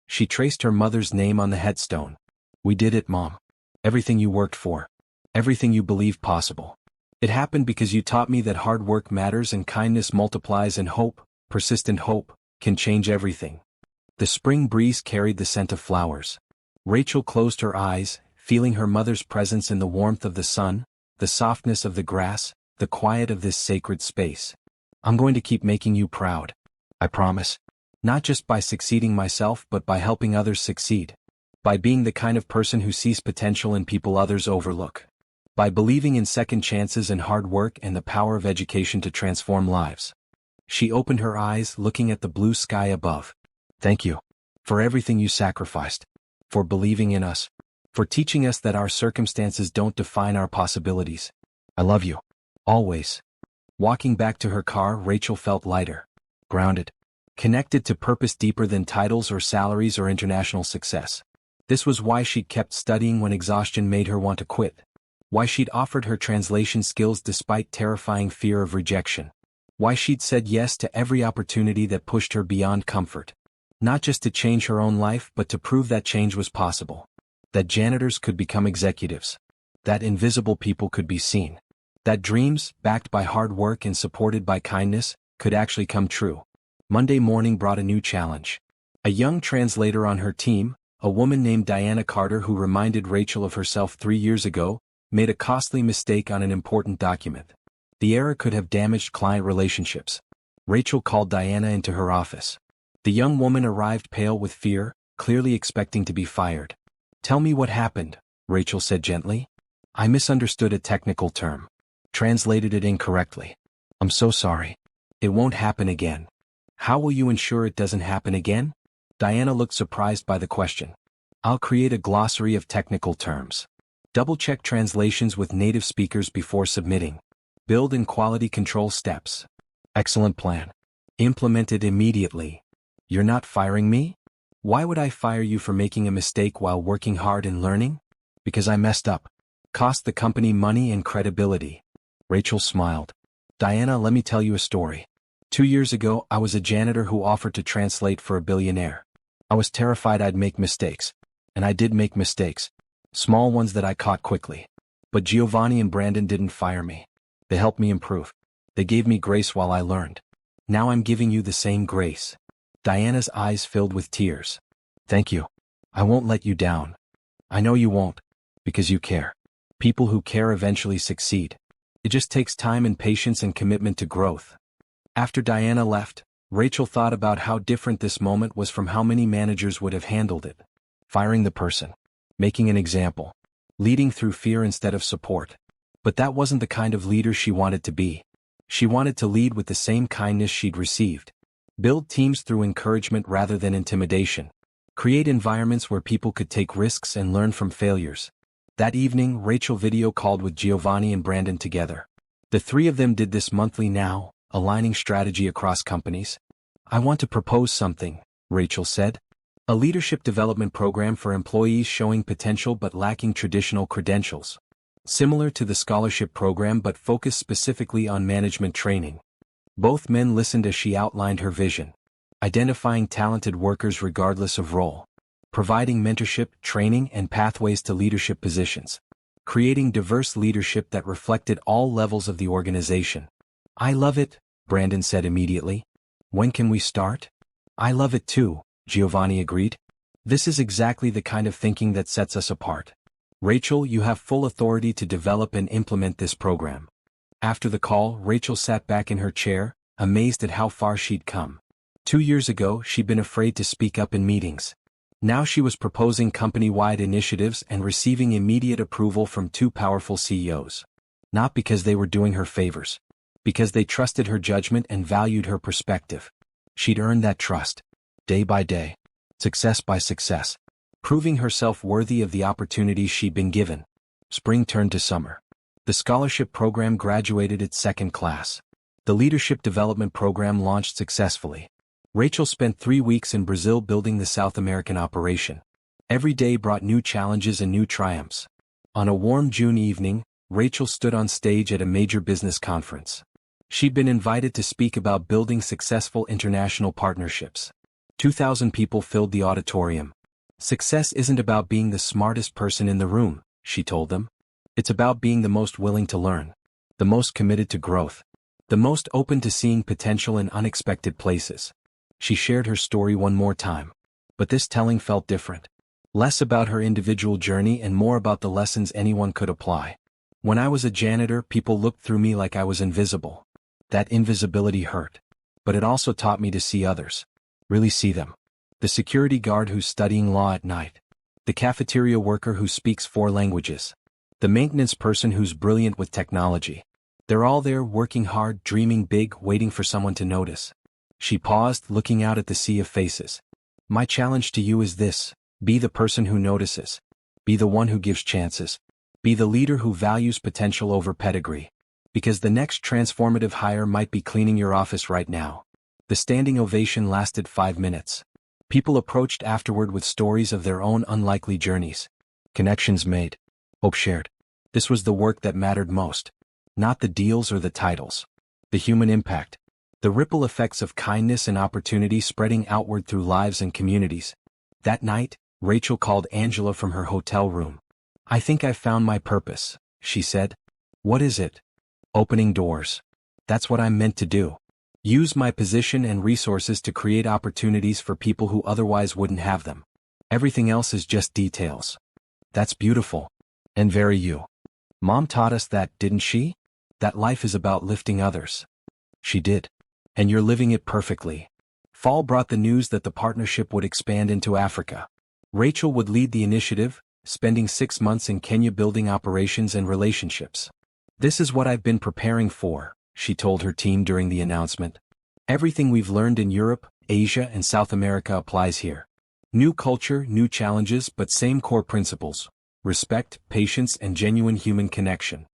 She traced her mother's name on the headstone. We did it, Mom. Everything you worked for. Everything you believed possible. It happened because you taught me that hard work matters and kindness multiplies, and hope, persistent hope, can change everything. The spring breeze carried the scent of flowers. Rachel closed her eyes, feeling her mother's presence in the warmth of the sun, the softness of the grass, the quiet of this sacred space. I'm going to keep making you proud. I promise. Not just by succeeding myself, but by helping others succeed. By being the kind of person who sees potential in people others overlook. By believing in second chances and hard work and the power of education to transform lives. She opened her eyes, looking at the blue sky above. Thank you. For everything you sacrificed. For believing in us. For teaching us that our circumstances don't define our possibilities. I love you. Always. Walking back to her car, Rachel felt lighter. Grounded. Connected to purpose deeper than titles or salaries or international success. This was why she'd kept studying when exhaustion made her want to quit. Why she'd offered her translation skills despite terrifying fear of rejection. Why she'd said yes to every opportunity that pushed her beyond comfort. Not just to change her own life but to prove that change was possible. That janitors could become executives. That invisible people could be seen. That dreams, backed by hard work and supported by kindness, could actually come true. Monday morning brought a new challenge. A young translator on her team, a woman named Diana Carter who reminded Rachel of herself 3 years ago, made a costly mistake on an important document. The error could have damaged client relationships. Rachel called Diana into her office. The young woman arrived pale with fear, clearly expecting to be fired. "Tell me what happened," Rachel said gently. "I misunderstood a technical term. Translated it incorrectly. I'm so sorry. It won't happen again." "How will you ensure it doesn't happen again?" Diana looked surprised by the question. "I'll create a glossary of technical terms. Double-check translations with native speakers before submitting. Build in quality control steps." "Excellent plan. Implement it immediately." "You're not firing me?" "Why would I fire you for making a mistake while working hard and learning?" "Because I messed up. Cost the company money and credibility." Rachel smiled. "Diana, let me tell you a story. 2 years ago, I was a janitor who offered to translate for a billionaire. I was terrified I'd make mistakes. And I did make mistakes. Small ones that I caught quickly. But Giovanni and Brandon didn't fire me. They helped me improve. They gave me grace while I learned. Now I'm giving you the same grace." Diana's eyes filled with tears. "Thank you. I won't let you down. I know you won't. Because you care. People who care eventually succeed. It just takes time and patience and commitment to growth." After Diana left, Rachel thought about how different this moment was from how many managers would have handled it. Firing the person. Making an example. Leading through fear instead of support. But that wasn't the kind of leader she wanted to be. She wanted to lead with the same kindness she'd received. Build teams through encouragement rather than intimidation. Create environments where people could take risks and learn from failures. That evening, Rachel video called with Giovanni and Brandon together. The three of them did this monthly now, aligning strategy across companies. "I want to propose something," Rachel said. "A leadership development program for employees showing potential but lacking traditional credentials. Similar to the scholarship program but focused specifically on management training." Both men listened as she outlined her vision. Identifying talented workers regardless of role. Providing mentorship, training, and pathways to leadership positions. Creating diverse leadership that reflected all levels of the organization. "I love it," Brandon said immediately. "When can we start?" "I love it too," Giovanni agreed. "This is exactly the kind of thinking that sets us apart. Rachel, you have full authority to develop and implement this program." After the call, Rachel sat back in her chair, amazed at how far she'd come. 2 years ago, she'd been afraid to speak up in meetings. Now she was proposing company-wide initiatives and receiving immediate approval from 2 powerful CEOs. Not because they were doing her favors. Because they trusted her judgment and valued her perspective. She'd earned that trust. Day by day. Success by success. Proving herself worthy of the opportunities she'd been given. Spring turned to summer. The scholarship program graduated its 2nd class. The leadership development program launched successfully. Rachel spent 3 weeks in Brazil building the South American operation. Every day brought new challenges and new triumphs. On a warm June evening, Rachel stood on stage at a major business conference. She'd been invited to speak about building successful international partnerships. 2,000 people filled the auditorium. "Success isn't about being the smartest person in the room," she told them. "It's about being the most willing to learn. The most committed to growth. The most open to seeing potential in unexpected places." She shared her story one more time. But this telling felt different. Less about her individual journey and more about the lessons anyone could apply. "When I was a janitor, people looked through me like I was invisible. That invisibility hurt. But it also taught me to see others. Really see them. The security guard who's studying law at night. The cafeteria worker who speaks 4 languages. The maintenance person who's brilliant with technology. They're all there working hard, dreaming big, waiting for someone to notice." She paused, looking out at the sea of faces. "My challenge to you is this: be the person who notices. Be the one who gives chances. Be the leader who values potential over pedigree. Because the next transformative hire might be cleaning your office right now." The standing ovation lasted 5 minutes. People approached afterward with stories of their own unlikely journeys. Connections made. Hope shared. This was the work that mattered most. Not the deals or the titles. The human impact. The ripple effects of kindness and opportunity spreading outward through lives and communities. That night, Rachel called Angela from her hotel room. "I think I've found my purpose," she said. "What is it?" "Opening doors. That's what I'm meant to do. Use my position and resources to create opportunities for people who otherwise wouldn't have them. Everything else is just details." "That's beautiful. And very you. Mom taught us that, didn't she? That life is about lifting others." "She did. And you're living it perfectly." Fall brought the news that the partnership would expand into Africa. Rachel would lead the initiative, spending 6 months in Kenya building operations and relationships. "This is what I've been preparing for," she told her team during the announcement. "Everything we've learned in Europe, Asia, and South America applies here. New culture, new challenges, but same core principles: respect, patience, and genuine human connection."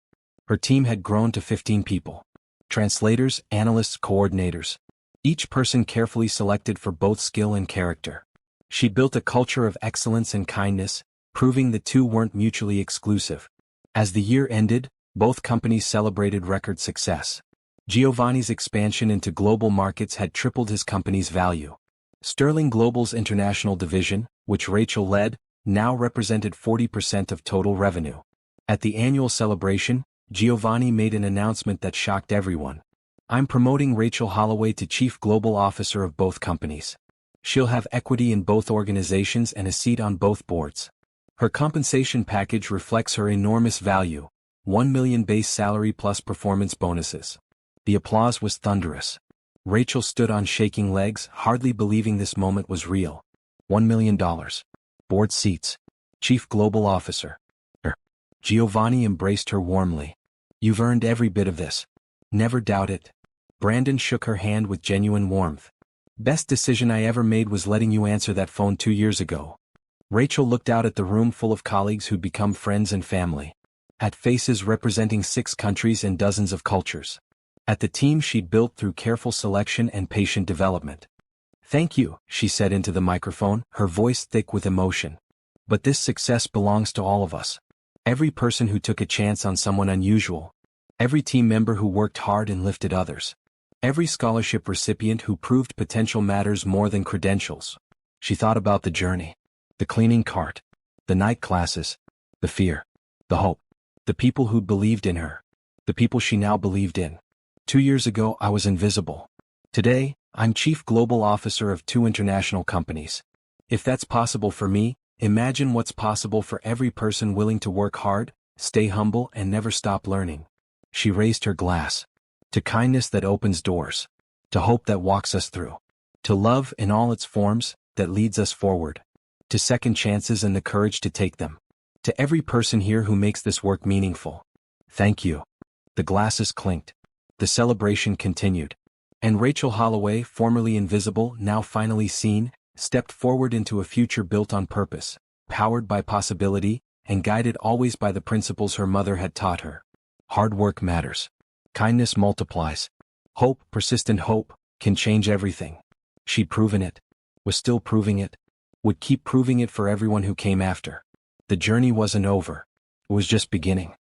Her team had grown to 15 people. Translators, analysts, coordinators. Each person carefully selected for both skill and character. She built a culture of excellence and kindness, proving the two weren't mutually exclusive. As the year ended, both companies celebrated record success. Giovanni's expansion into global markets had tripled his company's value. Sterling Global's international division, which Rachel led, now represented 40% of total revenue. At the annual celebration, Giovanni made an announcement that shocked everyone. "I'm promoting Rachel Holloway to Chief Global Officer of both companies. She'll have equity in both organizations and a seat on both boards. Her compensation package reflects her enormous value, $1 million base salary plus performance bonuses." The applause was thunderous. Rachel stood on shaking legs, hardly believing this moment was real. $1 million. Board seats. Chief Global Officer. Giovanni embraced her warmly. "You've earned every bit of this. Never doubt it." Brandon shook her hand with genuine warmth. "Best decision I ever made was letting you answer that phone 2 years ago." Rachel looked out at the room full of colleagues who'd become friends and family. At faces representing 6 countries and dozens of cultures. At the team she'd built through careful selection and patient development. "Thank you," she said into the microphone, her voice thick with emotion. "But this success belongs to all of us. Every person who took a chance on someone unusual. Every team member who worked hard and lifted others. Every scholarship recipient who proved potential matters more than credentials." She thought about the journey. The cleaning cart. The night classes. The fear. The hope. The people who'd believed in her. The people she now believed in. 2 years ago I was invisible. Today, I'm Chief Global Officer of 2 international companies. If that's possible for me, imagine what's possible for every person willing to work hard, stay humble, and never stop learning. She raised her glass. To kindness that opens doors. To hope that walks us through. To love in all its forms, that leads us forward. To second chances and the courage to take them. To every person here who makes this work meaningful. Thank you. The glasses clinked. The celebration continued. And Rachel Holloway, formerly invisible, now finally seen, stepped forward into a future built on purpose, powered by possibility, and guided always by the principles her mother had taught her. Hard work matters. Kindness multiplies. Hope, persistent hope, can change everything. She'd proven it. Was still proving it. Would keep proving it for everyone who came after. The journey wasn't over. It was just beginning.